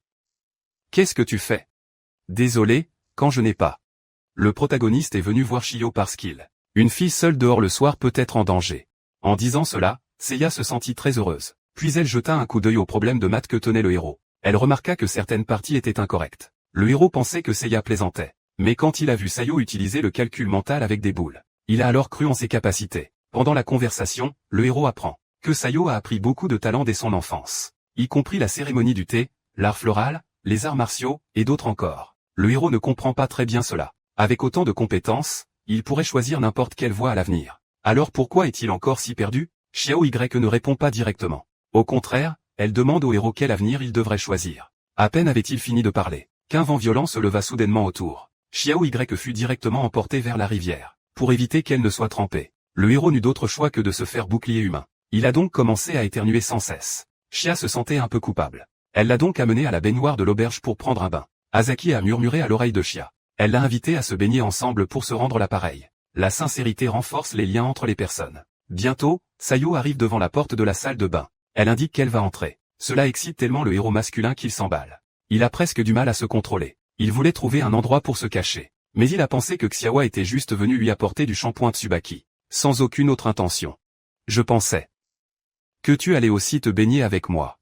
Qu'est-ce que tu fais? Désolé, quand je n'ai pas. Le protagoniste est venu voir Chiyo parce qu'il. Une fille seule dehors le soir peut être en danger. En disant cela, Seiya se sentit très heureuse. Puis elle jeta un coup d'œil au problème de maths que tenait le héros. Elle remarqua que certaines parties étaient incorrectes. Le héros pensait que Seiya plaisantait. Mais quand il a vu Sayo utiliser le calcul mental avec des boules, il a alors cru en ses capacités. Pendant la conversation, le héros apprend que Sayo a appris beaucoup de talents dès son enfance, y compris la cérémonie du thé, l'art floral, les arts martiaux, et d'autres encore. Le héros ne comprend pas très bien cela. Avec autant de compétences, il pourrait choisir n'importe quelle voie à l'avenir. Alors pourquoi est-il encore si perdu? Xiao Y ne répond pas directement. Au contraire, elle demande au héros quel avenir il devrait choisir. À peine avait-il fini de parler, qu'un vent violent se leva soudainement autour. Xiao Y fut directement emporté vers la rivière, pour éviter qu'elle ne soit trempée. Le héros n'eut d'autre choix que de se faire bouclier humain. Il a donc commencé à éternuer sans cesse. Xia se sentait un peu coupable. Elle l'a donc amené à la baignoire de l'auberge pour prendre un bain. Azaki a murmuré à l'oreille de Xia. Elle l'a invité à se baigner ensemble pour se rendre l'appareil. La sincérité renforce les liens entre les personnes. Bientôt, Sayo arrive devant la porte de la salle de bain. Elle indique qu'elle va entrer. Cela excite tellement le héros masculin qu'il s'emballe. Il a presque du mal à se contrôler. Il voulait trouver un endroit pour se cacher. Mais il a pensé que Xiaowa était juste venu lui apporter du shampoing Tsubaki. Sans aucune autre intention. Je pensais que tu allais aussi te baigner avec moi.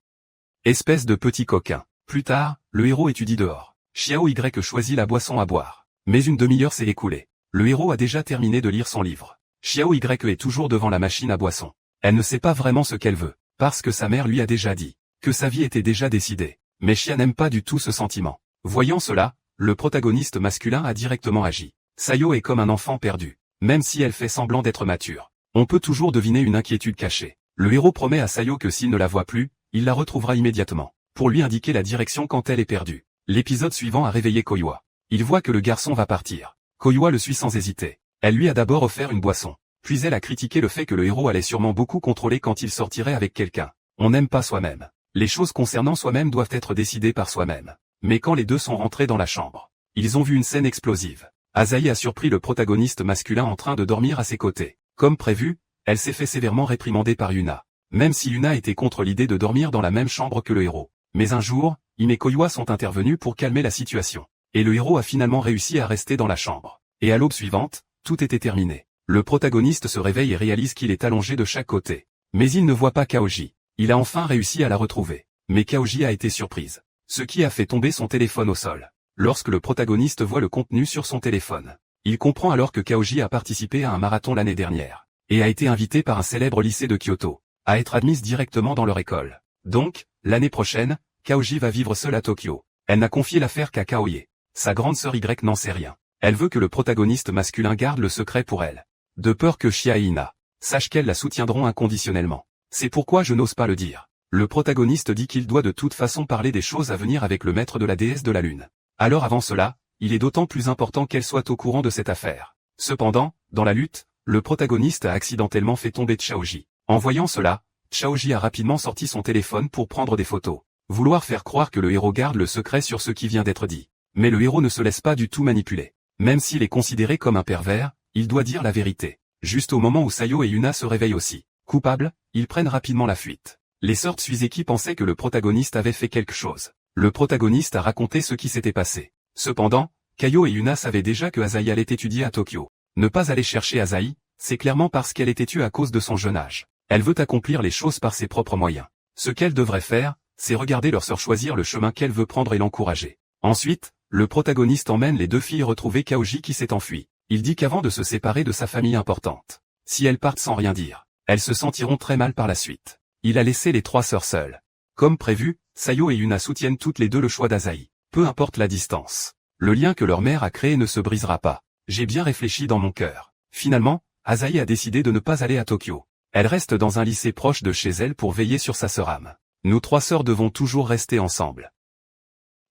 Espèce de petit coquin. Plus tard, le héros étudie dehors. Xiao Y choisit la boisson à boire. Mais une demi-heure s'est écoulée. Le héros a déjà terminé de lire son livre. Xiao Y est toujours devant la machine à boisson. Elle ne sait pas vraiment ce qu'elle veut. Parce que sa mère lui a déjà dit que sa vie était déjà décidée. Mais Xia n'aime pas du tout ce sentiment. Voyant cela, le protagoniste masculin a directement agi. Sayo est comme un enfant perdu. Même si elle fait semblant d'être mature, on peut toujours deviner une inquiétude cachée. Le héros promet à Sayo que s'il ne la voit plus, il la retrouvera immédiatement, pour lui indiquer la direction quand elle est perdue. L'épisode suivant a réveillé Koiwa. Il voit que le garçon va partir. Koiwa le suit sans hésiter. Elle lui a d'abord offert une boisson. Puis elle a critiqué le fait que le héros allait sûrement beaucoup contrôler quand il sortirait avec quelqu'un. On n'aime pas soi-même. Les choses concernant soi-même doivent être décidées par soi-même. Mais quand les deux sont rentrés dans la chambre, ils ont vu une scène explosive. Asahi a surpris le protagoniste masculin en train de dormir à ses côtés. Comme prévu, elle s'est fait sévèrement réprimander par Yuna. Même si Yuna était contre l'idée de dormir dans la même chambre que le héros. Mais un jour, Ime et Koiwa sont intervenus pour calmer la situation. Et le héros a finalement réussi à rester dans la chambre. Et à l'aube suivante, tout était terminé. Le protagoniste se réveille et réalise qu'il est allongé de chaque côté. Mais il ne voit pas Kaoji. Il a enfin réussi à la retrouver. Mais Kaoji a été surprise. Ce qui a fait tomber son téléphone au sol. Lorsque le protagoniste voit le contenu sur son téléphone, il comprend alors que Kaoji a participé à un marathon l'année dernière. Et a été invité par un célèbre lycée de Kyoto. À être admise directement dans leur école. Donc, l'année prochaine, Kaoji va vivre seule à Tokyo. Elle n'a confié l'affaire qu'à Kaoye. Sa grande sœur Y n'en sait rien. Elle veut que le protagoniste masculin garde le secret pour elle. De peur que Shia et Ina sachent qu'elles la soutiendront inconditionnellement. C'est pourquoi je n'ose pas le dire. Le protagoniste dit qu'il doit de toute façon parler des choses à venir avec le maître de la déesse de la lune. Alors avant cela, il est d'autant plus important qu'elle soit au courant de cette affaire. Cependant, dans la lutte, le protagoniste a accidentellement fait tomber Chaoji. En voyant cela, Chaoji a rapidement sorti son téléphone pour prendre des photos. Vouloir faire croire que le héros garde le secret sur ce qui vient d'être dit. Mais le héros ne se laisse pas du tout manipuler. Même s'il est considéré comme un pervers, il doit dire la vérité. Juste au moment où Sayo et Yuna se réveillent aussi. Coupables, ils prennent rapidement la fuite. Les sœurs Suzuki pensaient que le protagoniste avait fait quelque chose. Le protagoniste a raconté ce qui s'était passé. Cependant, Kayo et Yuna savaient déjà que Asahi allait étudier à Tokyo. Ne pas aller chercher Asahi, c'est clairement parce qu'elle était tue à cause de son jeune âge. Elle veut accomplir les choses par ses propres moyens. Ce qu'elle devrait faire, c'est regarder leur sœur choisir le chemin qu'elle veut prendre et l'encourager. Ensuite, le protagoniste emmène les deux filles retrouver Kaoji qui s'est enfui. Il dit qu'avant de se séparer de sa famille importante, si elles partent sans rien dire, elles se sentiront très mal par la suite. Il a laissé les trois sœurs seules. Comme prévu, Sayo et Yuna soutiennent toutes les deux le choix d'Asahi. Peu importe la distance. Le lien que leur mère a créé ne se brisera pas. J'ai bien réfléchi dans mon cœur. Finalement, Asahi a décidé de ne pas aller à Tokyo. Elle reste dans un lycée proche de chez elle pour veiller sur sa sœur âme. Nous trois sœurs devons toujours rester ensemble.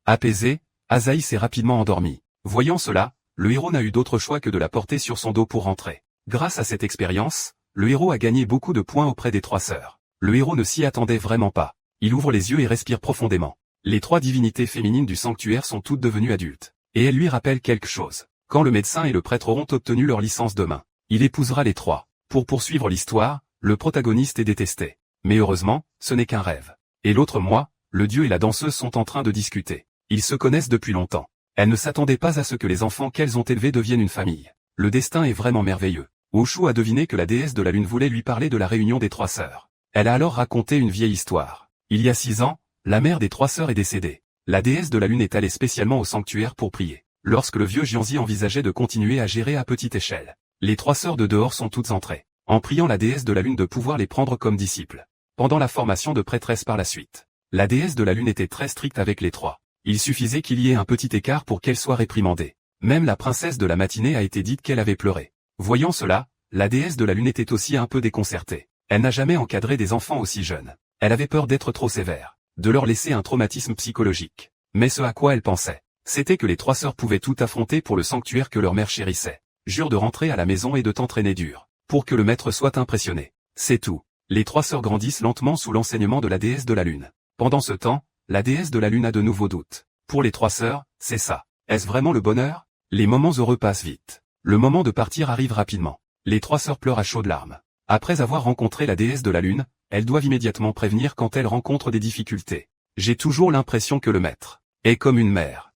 Apaisée, Asahi s'est rapidement endormie. Voyant cela, le héros n'a eu d'autre choix que de la porter sur son dos pour rentrer. Grâce à cette expérience, le héros a gagné beaucoup de points auprès des trois sœurs. Le héros ne s'y attendait vraiment pas. Il ouvre les yeux et respire profondément. Les trois divinités féminines du sanctuaire sont toutes devenues adultes. Et elles lui rappellent quelque chose. Quand le médecin et le prêtre auront obtenu leur licence demain, il épousera les trois. Pour poursuivre l'histoire, le protagoniste est détesté. Mais heureusement, ce n'est qu'un rêve. Et l'autre mois, le dieu et la danseuse sont en train de discuter. Ils se connaissent depuis longtemps. Elles ne s'attendaient pas à ce que les enfants qu'elles ont élevés deviennent une famille. Le destin est vraiment merveilleux. Oshu a deviné que la déesse de la lune voulait lui parler de la réunion des trois sœurs. Elle a alors raconté une vieille histoire. Il y a 6 ans, la mère des trois sœurs est décédée. La déesse de la lune est allée spécialement au sanctuaire pour prier. Lorsque le vieux Jianzi envisageait de continuer à gérer à petite échelle, les trois sœurs de dehors sont toutes entrées, en priant la déesse de la lune de pouvoir les prendre comme disciples. Pendant la formation de prêtresse par la suite, la déesse de la lune était très stricte avec les trois. Il suffisait qu'il y ait un petit écart pour qu'elle soit réprimandée. Même la princesse de la matinée a été dite qu'elle avait pleuré. Voyant cela, la déesse de la lune était aussi un peu déconcertée. Elle n'a jamais encadré des enfants aussi jeunes. Elle avait peur d'être trop sévère, de leur laisser un traumatisme psychologique. Mais ce à quoi elle pensait, c'était que les trois sœurs pouvaient tout affronter pour le sanctuaire que leur mère chérissait. Jure de rentrer à la maison et de t'entraîner dur, pour que le maître soit impressionné. C'est tout. Les trois sœurs grandissent lentement sous l'enseignement de la déesse de la lune. Pendant ce temps, la déesse de la lune a de nouveaux doutes. Pour les trois sœurs, c'est ça. Est-ce vraiment le bonheur? Les moments heureux passent vite. Le moment de partir arrive rapidement. Les trois sœurs pleurent à chaudes larmes. Après avoir rencontré la déesse de la lune, elles doivent immédiatement prévenir quand elles rencontrent des difficultés. J'ai toujours l'impression que le maître est comme une mère.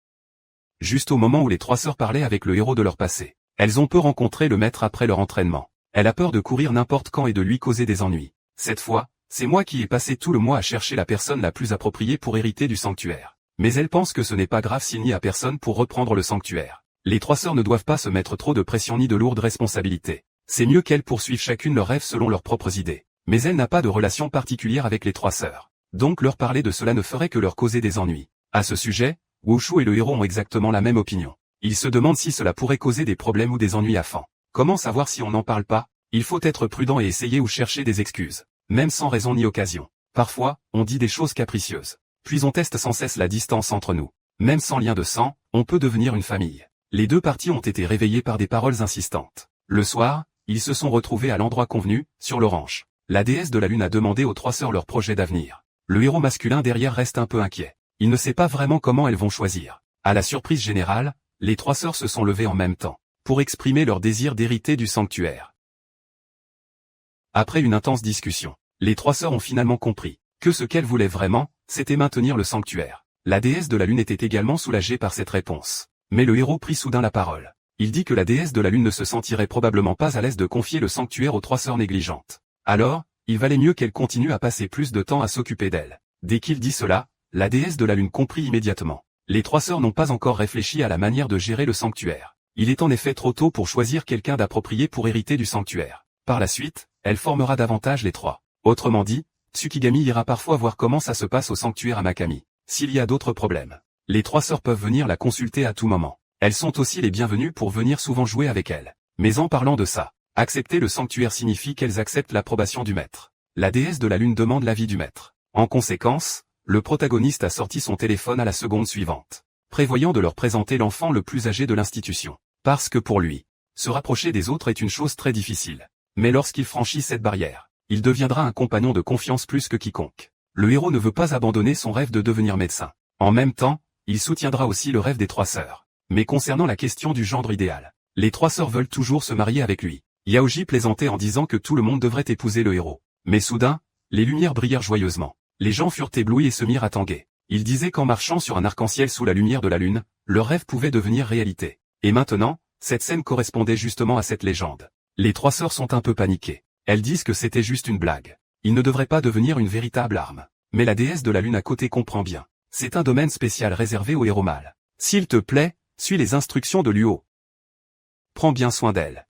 Juste au moment où les trois sœurs parlaient avec le héros de leur passé, elles ont peu rencontré le maître après leur entraînement. Elle a peur de courir n'importe quand et de lui causer des ennuis. Cette fois, c'est moi qui ai passé tout le mois à chercher la personne la plus appropriée pour hériter du sanctuaire. Mais elle pense que ce n'est pas grave s'il n'y a personne pour reprendre le sanctuaire. Les trois sœurs ne doivent pas se mettre trop de pression ni de lourdes responsabilités. C'est mieux qu'elles poursuivent chacune leurs rêves selon leurs propres idées. Mais elle n'a pas de relation particulière avec les trois sœurs. Donc leur parler de cela ne ferait que leur causer des ennuis. À ce sujet, Wushu et le héros ont exactement la même opinion. Ils se demandent si cela pourrait causer des problèmes ou des ennuis à Fan. Comment savoir si on n'en parle pas? Il faut être prudent et essayer ou chercher des excuses. Même sans raison ni occasion. Parfois, on dit des choses capricieuses. Puis on teste sans cesse la distance entre nous. Même sans lien de sang, on peut devenir une famille. Les deux parties ont été réveillées par des paroles insistantes. Le soir, ils se sont retrouvés à l'endroit convenu, sur l'orange. La déesse de la lune a demandé aux trois sœurs leur projet d'avenir. Le héros masculin derrière reste un peu inquiet. Il ne sait pas vraiment comment elles vont choisir. À la surprise générale, les trois sœurs se sont levées en même temps, pour exprimer leur désir d'hériter du sanctuaire. Après une intense discussion, les trois sœurs ont finalement compris que ce qu'elles voulaient vraiment, c'était maintenir le sanctuaire. La déesse de la lune était également soulagée par cette réponse. Mais le héros prit soudain la parole. Il dit que la déesse de la lune ne se sentirait probablement pas à l'aise de confier le sanctuaire aux 3 sœurs négligentes. Alors, il valait mieux qu'elle continue à passer plus de temps à s'occuper d'elle. Dès qu'il dit cela, la déesse de la lune comprit immédiatement. Les 3 sœurs n'ont pas encore réfléchi à la manière de gérer le sanctuaire. Il est en effet trop tôt pour choisir quelqu'un d'approprié pour hériter du sanctuaire. Par la suite, elle formera davantage les 3. Autrement dit, Tsukigami ira parfois voir comment ça se passe au sanctuaire Amakami. S'il y a d'autres problèmes, les 3 sœurs peuvent venir la consulter à tout moment. Elles sont aussi les bienvenues pour venir souvent jouer avec elle. Mais en parlant de ça, accepter le sanctuaire signifie qu'elles acceptent l'approbation du maître. La déesse de la lune demande l'avis du maître. En conséquence, le protagoniste a sorti son téléphone à la seconde suivante, prévoyant de leur présenter l'enfant le plus âgé de l'institution. Parce que pour lui, se rapprocher des autres est une chose très difficile. Mais lorsqu'il franchit cette barrière, il deviendra un compagnon de confiance plus que quiconque. Le héros ne veut pas abandonner son rêve de devenir médecin. En même temps, il soutiendra aussi le rêve des 3 sœurs. Mais concernant la question du gendre idéal, les 3 sœurs veulent toujours se marier avec lui. Yaoji plaisantait en disant que tout le monde devrait épouser le héros. Mais soudain, les lumières brillèrent joyeusement. Les gens furent éblouis et se mirent à tanguer. Il disait qu'en marchant sur un arc-en-ciel sous la lumière de la lune, leur rêve pouvait devenir réalité. Et maintenant, cette scène correspondait justement à cette légende. Les 3 sœurs sont un peu paniquées. Elles disent que c'était juste une blague. Il ne devrait pas devenir une véritable arme. Mais la déesse de la lune à côté comprend bien. C'est un domaine spécial réservé aux héros mâles. S'il te plaît, suis les instructions de Luo. Prends bien soin d'elle.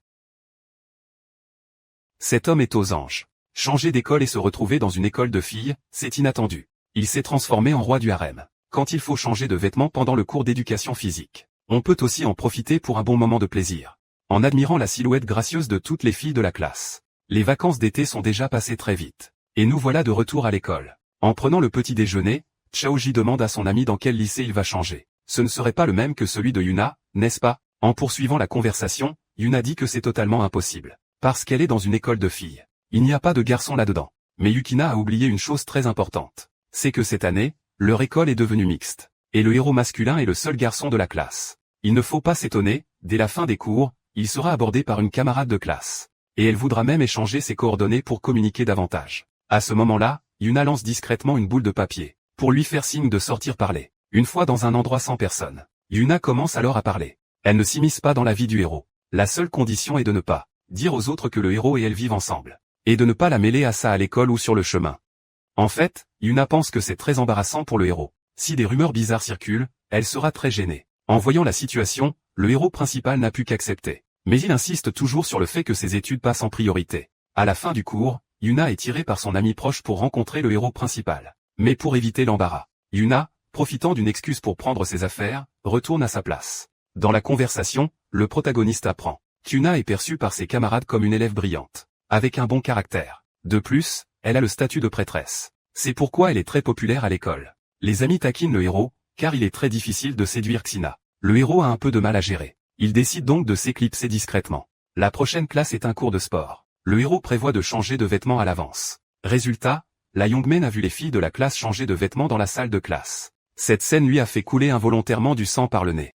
Cet homme est aux anges. Changer d'école et se retrouver dans une école de filles, c'est inattendu. Il s'est transformé en roi du harem. Quand il faut changer de vêtements pendant le cours d'éducation physique, on peut aussi en profiter pour un bon moment de plaisir, en admirant la silhouette gracieuse de toutes les filles de la classe. Les vacances d'été sont déjà passées très vite. Et nous voilà de retour à l'école. En prenant le petit déjeuner, Chaoji demande à son ami dans quel lycée il va changer. Ce ne serait pas le même que celui de Yuna, n'est-ce pas? En poursuivant la conversation, Yuna dit que c'est totalement impossible. Parce qu'elle est dans une école de filles. Il n'y a pas de garçons là-dedans. Mais Yukina a oublié une chose très importante. C'est que cette année, leur école est devenue mixte. Et le héros masculin est le seul garçon de la classe. Il ne faut pas s'étonner, dès la fin des cours, il sera abordé par une camarade de classe. Et elle voudra même échanger ses coordonnées pour communiquer davantage. À ce moment-là, Yuna lance discrètement une boule de papier, pour lui faire signe de sortir parler. Une fois dans un endroit sans personne, Yuna commence alors à parler. Elle ne s'immisce pas dans la vie du héros. La seule condition est de ne pas dire aux autres que le héros et elle vivent ensemble. Et de ne pas la mêler à ça à l'école ou sur le chemin. En fait, Yuna pense que c'est très embarrassant pour le héros. Si des rumeurs bizarres circulent, elle sera très gênée. En voyant la situation, le héros principal n'a pu qu'accepter. Mais il insiste toujours sur le fait que ses études passent en priorité. À la fin du cours, Yuna est tirée par son ami proche pour rencontrer le héros principal. Mais pour éviter l'embarras, Yuna, profitant d'une excuse pour prendre ses affaires, retourne à sa place. Dans la conversation, le protagoniste apprend qu'Yuna est perçue par ses camarades comme une élève brillante, avec un bon caractère. De plus, elle a le statut de prêtresse. C'est pourquoi elle est très populaire à l'école. Les amis taquinent le héros, car il est très difficile de séduire Xina. Le héros a un peu de mal à gérer. Il décide donc de s'éclipser discrètement. La prochaine classe est un cours de sport. Le héros prévoit de changer de vêtements à l'avance. Résultat, la Youngmen a vu les filles de la classe changer de vêtements dans la salle de classe. Cette scène lui a fait couler involontairement du sang par le nez.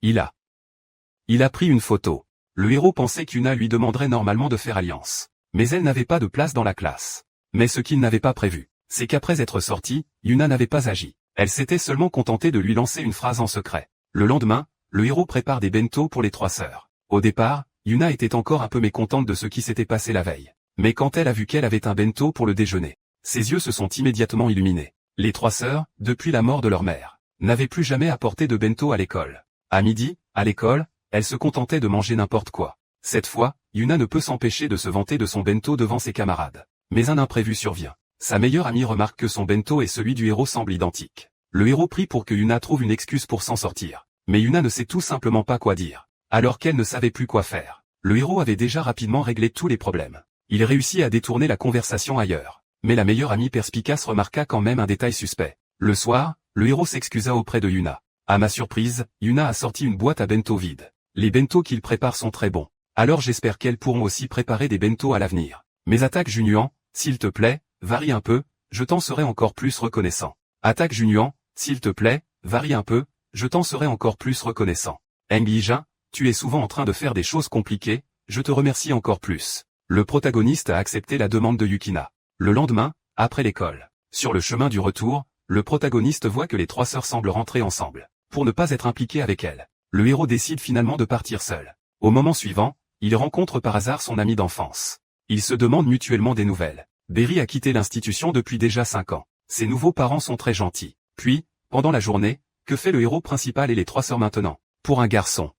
Il a pris une photo. Le héros pensait qu'Yuna lui demanderait normalement de faire alliance. Mais elle n'avait pas de place dans la classe. Mais ce qu'il n'avait pas prévu, c'est qu'après être sortie, Yuna n'avait pas agi. Elle s'était seulement contentée de lui lancer une phrase en secret. Le lendemain, le héros prépare des bento pour les 3 sœurs. Au départ, Yuna était encore un peu mécontente de ce qui s'était passé la veille. Mais quand elle a vu qu'elle avait un bento pour le déjeuner, ses yeux se sont immédiatement illuminés. Les 3 sœurs, depuis la mort de leur mère, n'avaient plus jamais apporté de bento à l'école. À midi, à l'école, elles se contentaient de manger n'importe quoi. Cette fois, Yuna ne peut s'empêcher de se vanter de son bento devant ses camarades. Mais un imprévu survient. Sa meilleure amie remarque que son bento et celui du héros semblent identiques. Le héros prie pour que Yuna trouve une excuse pour s'en sortir. Mais Yuna ne sait tout simplement pas quoi dire. Alors qu'elle ne savait plus quoi faire. Le héros avait déjà rapidement réglé tous les problèmes. Il réussit à détourner la conversation ailleurs. Mais la meilleure amie perspicace remarqua quand même un détail suspect. Le soir, le héros s'excusa auprès de Yuna. À ma surprise, Yuna a sorti une boîte à bento vide. Les bento qu'il prépare sont très bons. Alors j'espère qu'elles pourront aussi préparer des bento à l'avenir. Mais attaque Junuan, s'il te plaît, varie un peu, je t'en serai encore plus reconnaissant. Attaque Junuan, s'il te plaît, varie un peu, je t'en serai encore plus reconnaissant. Eng Yijin, tu es souvent en train de faire des choses compliquées, je te remercie encore plus. Le protagoniste a accepté la demande de Yukina. Le lendemain, après l'école, sur le chemin du retour, le protagoniste voit que les 3 sœurs semblent rentrer ensemble. pour ne pas être impliqué avec elle. Le héros décide finalement de partir seul. Au moment suivant, il rencontre par hasard son ami d'enfance. Ils se demandent mutuellement des nouvelles. Berry a quitté l'institution depuis déjà 5 ans. Ses nouveaux parents sont très gentils. Puis, pendant la journée, que fait le héros principal et les 3 sœurs maintenant? Pour un garçon,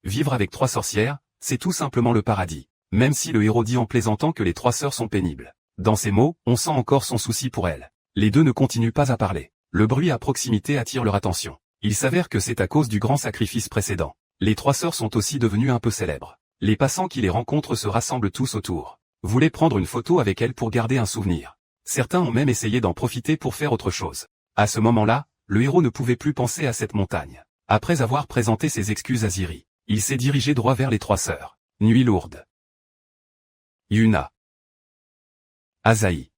vivre avec 3 sorcières, c'est tout simplement le paradis. Même si le héros dit en plaisantant que les 3 sœurs sont pénibles. Dans ses mots, on sent encore son souci pour elles. Les deux ne continuent pas à parler. Le bruit à proximité attire leur attention. Il s'avère que c'est à cause du grand sacrifice précédent. Les 3 sœurs sont aussi devenues un peu célèbres. Les passants qui les rencontrent se rassemblent tous autour. Voulaient prendre une photo avec elles pour garder un souvenir. Certains ont même essayé d'en profiter pour faire autre chose. À ce moment-là, le héros ne pouvait plus penser à cette montagne. Après avoir présenté ses excuses à Ziri, il s'est dirigé droit vers les 3 sœurs. Nuit lourde. Yuna. Asahi.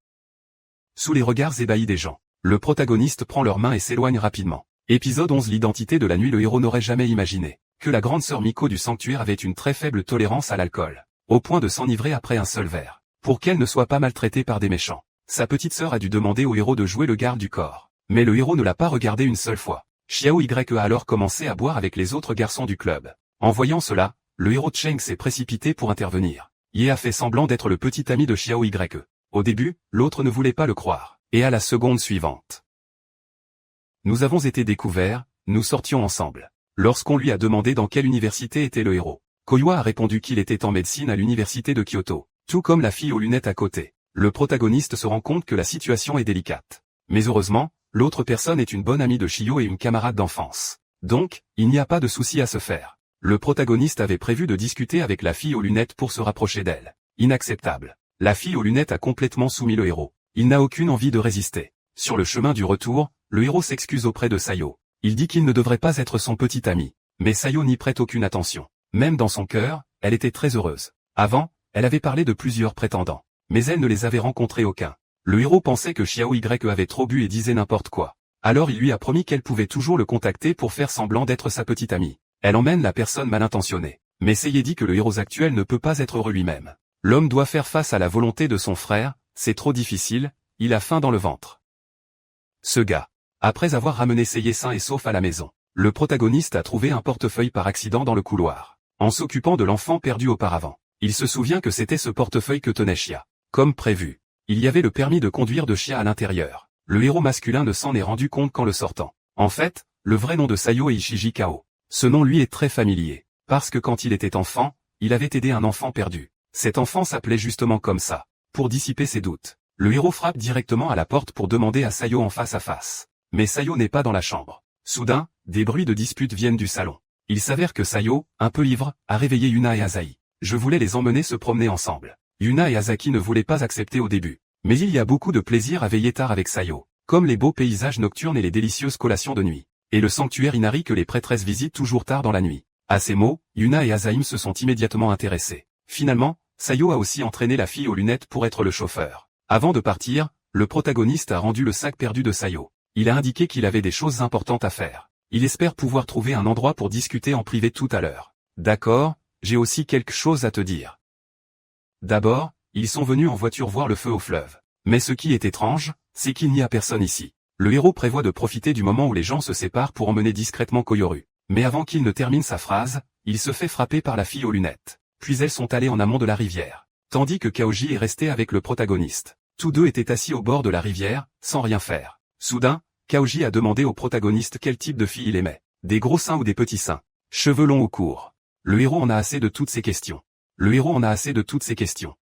Sous les regards ébahis des gens, le protagoniste prend leurs mains et s'éloigne rapidement. Épisode 11. L'identité de la nuit. Le héros n'aurait jamais imaginé que la grande sœur Miko du sanctuaire avait une très faible tolérance à l'alcool, au point de s'enivrer après un seul verre, pour qu'elle ne soit pas maltraitée par des méchants. Sa petite sœur a dû demander au héros de jouer le garde du corps, mais le héros ne l'a pas regardé une seule fois. Xiao Ye a alors commencé à boire avec les autres garçons du club. En voyant cela, le héros Cheng s'est précipité pour intervenir. Ye a fait semblant d'être le petit ami de Xiao Ye. Au début, l'autre ne voulait pas le croire, et à la seconde suivante. Nous avons été découverts, nous sortions ensemble. Lorsqu'on lui a demandé dans quelle université était le héros, Koyua a répondu qu'il était en médecine à l'université de Kyoto, tout comme la fille aux lunettes à côté. Le protagoniste se rend compte que la situation est délicate. Mais heureusement, l'autre personne est une bonne amie de Shio et une camarade d'enfance. Donc, il n'y a pas de souci à se faire. Le protagoniste avait prévu de discuter avec la fille aux lunettes pour se rapprocher d'elle. Inacceptable. La fille aux lunettes a complètement soumis le héros. Il n'a aucune envie de résister. Sur le chemin du retour, le héros s'excuse auprès de Sayo. Il dit qu'il ne devrait pas être son petit ami. Mais Sayo n'y prête aucune attention. Même dans son cœur, elle était très heureuse. Avant, elle avait parlé de plusieurs prétendants. Mais elle ne les avait rencontrés aucun. Le héros pensait que Xiao Ye avait trop bu et disait n'importe quoi. Alors il lui a promis qu'elle pouvait toujours le contacter pour faire semblant d'être sa petite amie. Elle emmène la personne mal intentionnée. Mais Seiye dit que le héros actuel ne peut pas être heureux lui-même. L'homme doit faire face à la volonté de son frère, c'est trop difficile, il a faim dans le ventre. Ce gars. Après avoir ramené Seiye sain et sauf à la maison, le protagoniste a trouvé un portefeuille par accident dans le couloir. En s'occupant de l'enfant perdu auparavant, il se souvient que c'était ce portefeuille que tenait Chia. Comme prévu, il y avait le permis de conduire de Chia à l'intérieur. Le héros masculin ne s'en est rendu compte qu'en le sortant. En fait, le vrai nom de Sayo est Ishiji Kao. Ce nom lui est très familier, parce que quand il était enfant, il avait aidé un enfant perdu. Cet enfant s'appelait justement comme ça. Pour dissiper ses doutes, le héros frappe directement à la porte pour demander à Sayo en face à face. Mais Sayo n'est pas dans la chambre. Soudain, des bruits de dispute viennent du salon. Il s'avère que Sayo, un peu ivre, a réveillé Yuna et Asahi. Je voulais les emmener se promener ensemble. Yuna et Asaki ne voulaient pas accepter au début. Mais il y a beaucoup de plaisir à veiller tard avec Sayo, comme les beaux paysages nocturnes et les délicieuses collations de nuit. Et le sanctuaire Inari que les prêtresses visitent toujours tard dans la nuit. À ces mots, Yuna et Asahi se sont immédiatement intéressés. Finalement, Sayo a aussi entraîné la fille aux lunettes pour être le chauffeur. Avant de partir, le protagoniste a rendu le sac perdu de Sayo. Il a indiqué qu'il avait des choses importantes à faire. Il espère pouvoir trouver un endroit pour discuter en privé tout à l'heure. D'accord, j'ai aussi quelque chose à te dire. D'abord, ils sont venus en voiture voir le feu au fleuve. Mais ce qui est étrange, c'est qu'il n'y a personne ici. Le héros prévoit de profiter du moment où les gens se séparent pour emmener discrètement Koyoru. Mais avant qu'il ne termine sa phrase, il se fait frapper par la fille aux lunettes. Puis elles sont allées en amont de la rivière. Tandis que Kaoji est resté avec le protagoniste. Tous deux étaient assis au bord de la rivière, sans rien faire. Soudain, Kaoji a demandé au protagoniste quel type de fille il aimait. Des gros seins ou des petits seins. Cheveux longs ou courts. Le héros en a assez de toutes ces questions.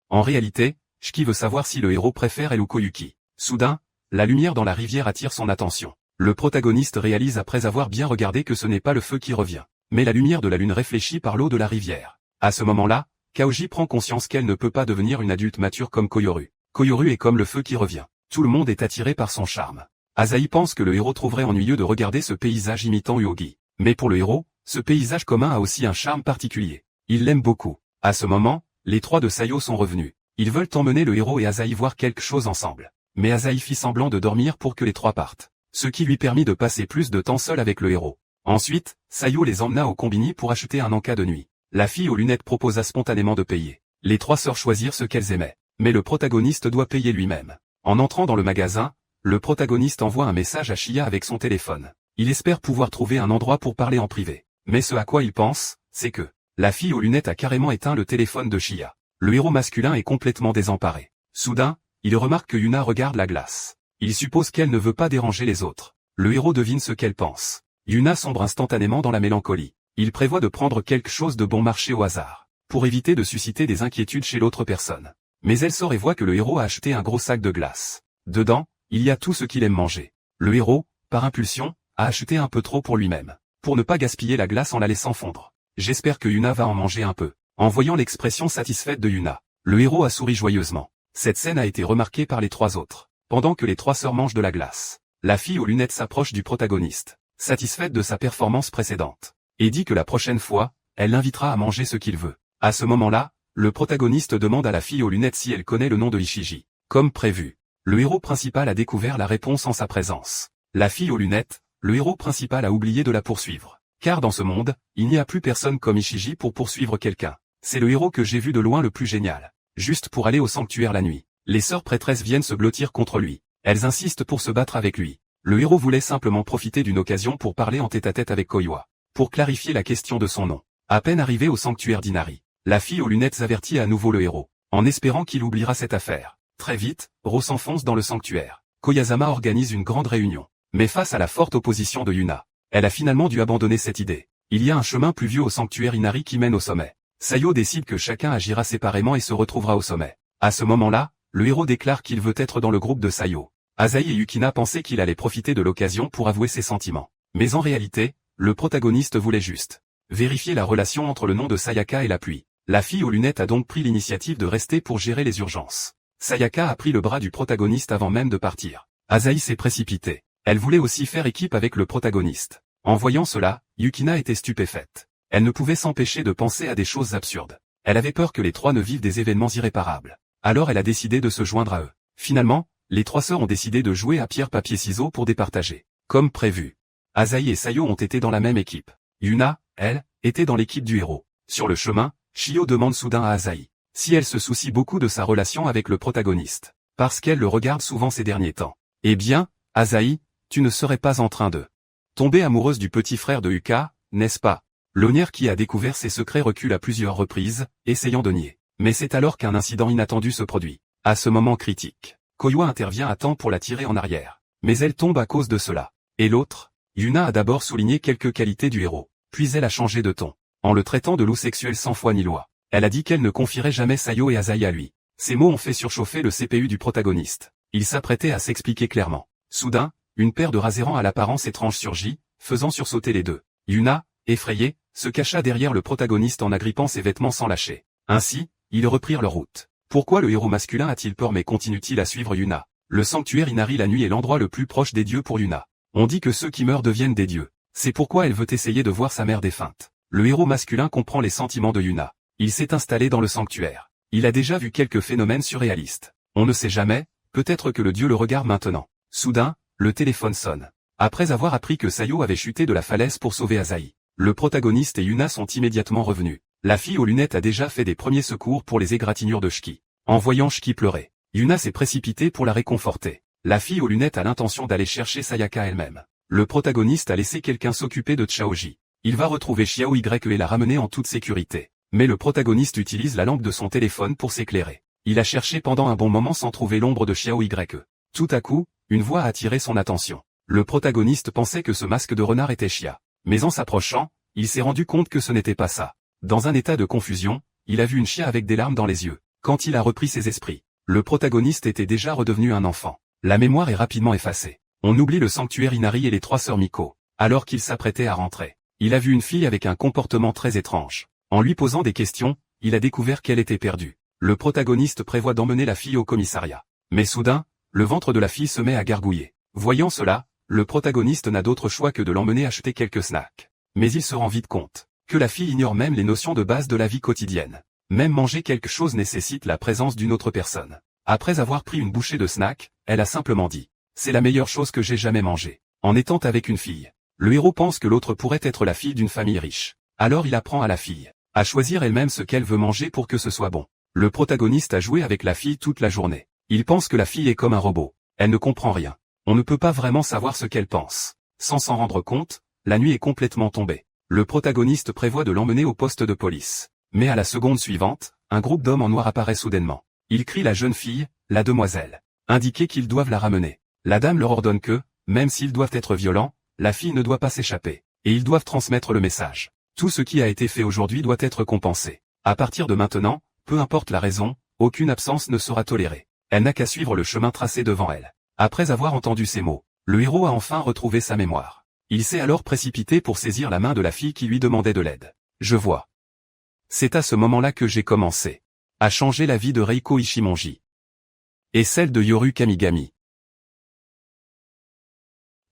En réalité, Shiki veut savoir si le héros préfère elle ou Koyuki. Soudain, la lumière dans la rivière attire son attention. Le protagoniste réalise après avoir bien regardé que ce n'est pas le feu qui revient, mais la lumière de la lune réfléchie par l'eau de la rivière. À ce moment-là, Kaoji prend conscience qu'elle ne peut pas devenir une adulte mature comme Koyoru. Koyoru est comme le feu qui revient. Tout le monde est attiré par son charme. Asahi pense que le héros trouverait ennuyeux de regarder ce paysage imitant Uogi. Mais pour le héros, ce paysage commun a aussi un charme particulier. Il l'aime beaucoup. À ce moment, les 3 de Sayo sont revenus. Ils veulent emmener le héros et Asahi voir quelque chose ensemble. Mais Asahi fit semblant de dormir pour que les 3 partent. Ce qui lui permit de passer plus de temps seul avec le héros. Ensuite, Sayo les emmena au combini pour acheter un encas de nuit. La fille aux lunettes proposa spontanément de payer. Les 3 sœurs choisirent ce qu'elles aimaient. Mais le protagoniste doit payer lui-même. En entrant dans le magasin, le protagoniste envoie un message à Shia avec son téléphone. Il espère pouvoir trouver un endroit pour parler en privé. Mais ce à quoi il pense, c'est que la fille aux lunettes a carrément éteint le téléphone de Shia. Le héros masculin est complètement désemparé. Soudain, il remarque que Yuna regarde la glace. Il suppose qu'elle ne veut pas déranger les autres. Le héros devine ce qu'elle pense. Yuna sombre instantanément dans la mélancolie. Il prévoit de prendre quelque chose de bon marché au hasard, pour éviter de susciter des inquiétudes chez l'autre personne. Mais elle sort et voit que le héros a acheté un gros sac de glace. Dedans, il y a tout ce qu'il aime manger. Le héros, par impulsion, a acheté un peu trop pour lui-même, pour ne pas gaspiller la glace en la laissant fondre. J'espère que Yuna va en manger un peu. En voyant l'expression satisfaite de Yuna, le héros a souri joyeusement. Cette scène a été remarquée par les trois autres. Pendant que les trois sœurs mangent de la glace, la fille aux lunettes s'approche du protagoniste, satisfaite de sa performance précédente, et dit que la prochaine fois, elle l'invitera à manger ce qu'il veut. À ce moment-là, le protagoniste demande à la fille aux lunettes si elle connaît le nom de Ishiji. Comme prévu, le héros principal a découvert la réponse en sa présence. La fille aux lunettes, le héros principal a oublié de la poursuivre. Car dans ce monde, il n'y a plus personne comme Ishiji pour poursuivre quelqu'un. C'est le héros que j'ai vu de loin le plus génial. Juste pour aller au sanctuaire la nuit. Les sœurs prêtresses viennent se blottir contre lui. Elles insistent pour se battre avec lui. Le héros voulait simplement profiter d'une occasion pour parler en tête-à-tête avec Koiwa, pour clarifier la question de son nom. À peine arrivé au sanctuaire d'Inari, la fille aux lunettes avertit à nouveau le héros, en espérant qu'il oubliera cette affaire. Très vite, Ro s'enfonce dans le sanctuaire. Koyazama organise une grande réunion. Mais face à la forte opposition de Yuna, elle a finalement dû abandonner cette idée. Il y a un chemin pluvieux au sanctuaire Inari qui mène au sommet. Sayo décide que chacun agira séparément et se retrouvera au sommet. À ce moment-là, le héros déclare qu'il veut être dans le groupe de Sayo. Asahi et Yukina pensaient qu'il allait profiter de l'occasion pour avouer ses sentiments. Mais en réalité, le protagoniste voulait juste vérifier la relation entre le nom de Sayaka et la pluie. La fille aux lunettes a donc pris l'initiative de rester pour gérer les urgences. Sayaka a pris le bras du protagoniste avant même de partir. Asahi s'est précipitée. Elle voulait aussi faire équipe avec le protagoniste. En voyant cela, Yukina était stupéfaite. Elle ne pouvait s'empêcher de penser à des choses absurdes. Elle avait peur que les trois ne vivent des événements irréparables. Alors elle a décidé de se joindre à eux. Finalement, les trois sœurs ont décidé de jouer à pierre-papier-ciseaux pour départager. Comme prévu. Asahi et Sayo ont été dans la même équipe. Yuna, elle, était dans l'équipe du héros. Sur le chemin, Shio demande soudain à Asahi si elle se soucie beaucoup de sa relation avec le protagoniste, parce qu'elle le regarde souvent ces derniers temps. Eh bien, Asahi, tu ne serais pas en train de tomber amoureuse du petit frère de Yuka, n'est-ce pas? L'aunière qui a découvert ses secrets recule à plusieurs reprises, essayant de nier. Mais c'est alors qu'un incident inattendu se produit. À ce moment critique, Koiwa intervient à temps pour la tirer en arrière. Mais elle tombe à cause de cela. Et l'autre? Yuna a d'abord souligné quelques qualités du héros. Puis elle a changé de ton. En le traitant de loup sexuel sans foi ni loi. Elle a dit qu'elle ne confierait jamais Sayo et Asahi à lui. Ces mots ont fait surchauffer le CPU du protagoniste. Il s'apprêtait à s'expliquer clairement. Soudain, une paire de rasérans à l'apparence étrange surgit, faisant sursauter les deux. Yuna, effrayée, se cacha derrière le protagoniste en agrippant ses vêtements sans lâcher. Ainsi, ils reprirent leur route. Pourquoi le héros masculin a-t-il peur mais continue-t-il à suivre Yuna? Le sanctuaire Inari la nuit est l'endroit le plus proche des dieux pour Yuna. On dit que ceux qui meurent deviennent des dieux. C'est pourquoi elle veut essayer de voir sa mère défunte. Le héros masculin comprend les sentiments de Yuna. Il s'est installé dans le sanctuaire. Il a déjà vu quelques phénomènes surréalistes. On ne sait jamais, peut-être que le dieu le regarde maintenant. Soudain, le téléphone sonne. Après avoir appris que Sayo avait chuté de la falaise pour sauver Asahi, le protagoniste et Yuna sont immédiatement revenus. La fille aux lunettes a déjà fait des premiers secours pour les égratignures de Shiki. En voyant Shiki pleurer, Yuna s'est précipitée pour la réconforter. La fille aux lunettes a l'intention d'aller chercher Sayaka elle-même. Le protagoniste a laissé quelqu'un s'occuper de Chaoji. Il va retrouver Xiao Y et la ramener en toute sécurité. Mais le protagoniste utilise la lampe de son téléphone pour s'éclairer. Il a cherché pendant un bon moment sans trouver l'ombre de Xiao Y. Tout à coup, une voix a attiré son attention. Le protagoniste pensait que ce masque de renard était Xia. Mais en s'approchant, il s'est rendu compte que ce n'était pas ça. Dans un état de confusion, il a vu une Xia avec des larmes dans les yeux. Quand il a repris ses esprits, le protagoniste était déjà redevenu un enfant. La mémoire est rapidement effacée. On oublie le sanctuaire Inari et les trois sœurs Miko. Alors qu'il s'apprêtait à rentrer, il a vu une fille avec un comportement très étrange. En lui posant des questions, il a découvert qu'elle était perdue. Le protagoniste prévoit d'emmener la fille au commissariat. Mais soudain, le ventre de la fille se met à gargouiller. Voyant cela, le protagoniste n'a d'autre choix que de l'emmener acheter quelques snacks. Mais il se rend vite compte que la fille ignore même les notions de base de la vie quotidienne. Même manger quelque chose nécessite la présence d'une autre personne. Après avoir pris une bouchée de snack, elle a simplement dit « C'est la meilleure chose que j'ai jamais mangée ». En étant avec une fille, le héros pense que l'autre pourrait être la fille d'une famille riche. Alors il apprend à la fille à choisir elle-même ce qu'elle veut manger pour que ce soit bon. Le protagoniste a joué avec la fille toute la journée. Il pense que la fille est comme un robot. Elle ne comprend rien. On ne peut pas vraiment savoir ce qu'elle pense. Sans s'en rendre compte, la nuit est complètement tombée. Le protagoniste prévoit de l'emmener au poste de police. Mais à la seconde suivante, un groupe d'hommes en noir apparaît soudainement. Ils crient la jeune fille, la demoiselle. Indiquer qu'ils doivent la ramener. La dame leur ordonne que, même s'ils doivent être violents, la fille ne doit pas s'échapper. Et ils doivent transmettre le message. Tout ce qui a été fait aujourd'hui doit être compensé. À partir de maintenant, peu importe la raison, aucune absence ne sera tolérée. Elle n'a qu'à suivre le chemin tracé devant elle. Après avoir entendu ces mots, le héros a enfin retrouvé sa mémoire. Il s'est alors précipité pour saisir la main de la fille qui lui demandait de l'aide. Je vois. C'est à ce moment-là que j'ai commencé à changer la vie de Reiko Ishimonji. Et celle de Yoru Kamigami.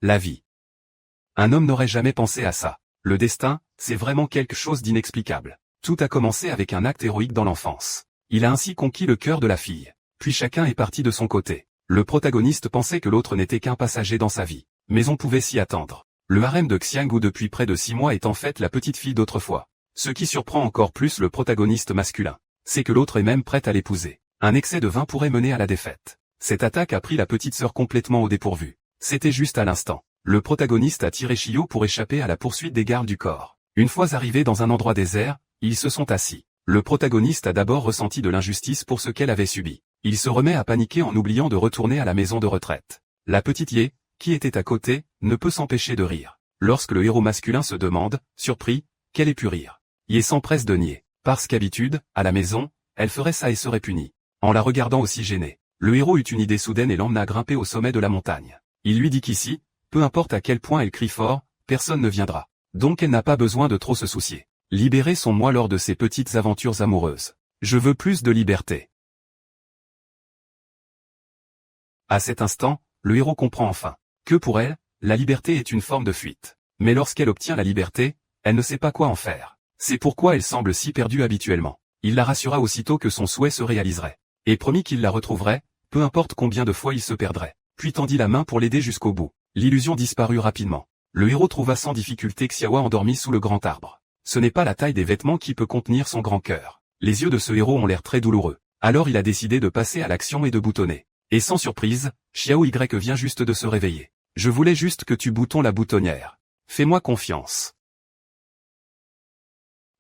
La vie. Un homme n'aurait jamais pensé à ça. Le destin, c'est vraiment quelque chose d'inexplicable. Tout a commencé avec un acte héroïque dans l'enfance. Il a ainsi conquis le cœur de la fille. Puis chacun est parti de son côté. Le protagoniste pensait que l'autre n'était qu'un passager dans sa vie. Mais on pouvait s'y attendre. Le harem de Xianggu depuis près de 6 mois est en fait la petite fille d'autrefois. Ce qui surprend encore plus le protagoniste masculin, c'est que l'autre est même prêt à l'épouser. Un excès de vin pourrait mener à la défaite. Cette attaque a pris la petite sœur complètement au dépourvu. C'était juste à l'instant. Le protagoniste a tiré Chiyo pour échapper à la poursuite des gardes du corps. Une fois arrivés dans un endroit désert, ils se sont assis. Le protagoniste a d'abord ressenti de l'injustice pour ce qu'elle avait subi. Il se remet à paniquer en oubliant de retourner à la maison de retraite. La petite Ye, qui était à côté, ne peut s'empêcher de rire. Lorsque le héros masculin se demande, surpris, qu'elle ait pu rire. Ye s'empresse de nier. Parce qu'habitude, à la maison, elle ferait ça et serait punie. En la regardant aussi gênée, le héros eut une idée soudaine et l'emmena grimper au sommet de la montagne. Il lui dit qu'ici, peu importe à quel point elle crie fort, personne ne viendra. Donc elle n'a pas besoin de trop se soucier. Libérer son moi lors de ses petites aventures amoureuses. Je veux plus de liberté. À cet instant, le héros comprend enfin que pour elle, la liberté est une forme de fuite. Mais lorsqu'elle obtient la liberté, elle ne sait pas quoi en faire. C'est pourquoi elle semble si perdue habituellement. Il la rassura aussitôt que son souhait se réaliserait. Et promit qu'il la retrouverait, peu importe combien de fois il se perdrait. Puis tendit la main pour l'aider jusqu'au bout. L'illusion disparut rapidement. Le héros trouva sans difficulté Xiaowa endormi sous le grand arbre. Ce n'est pas la taille des vêtements qui peut contenir son grand cœur. Les yeux de ce héros ont l'air très douloureux. Alors il a décidé de passer à l'action et de boutonner. Et sans surprise, Xiao Y vient juste de se réveiller. Je voulais juste que tu boutonnes la boutonnière. Fais-moi confiance.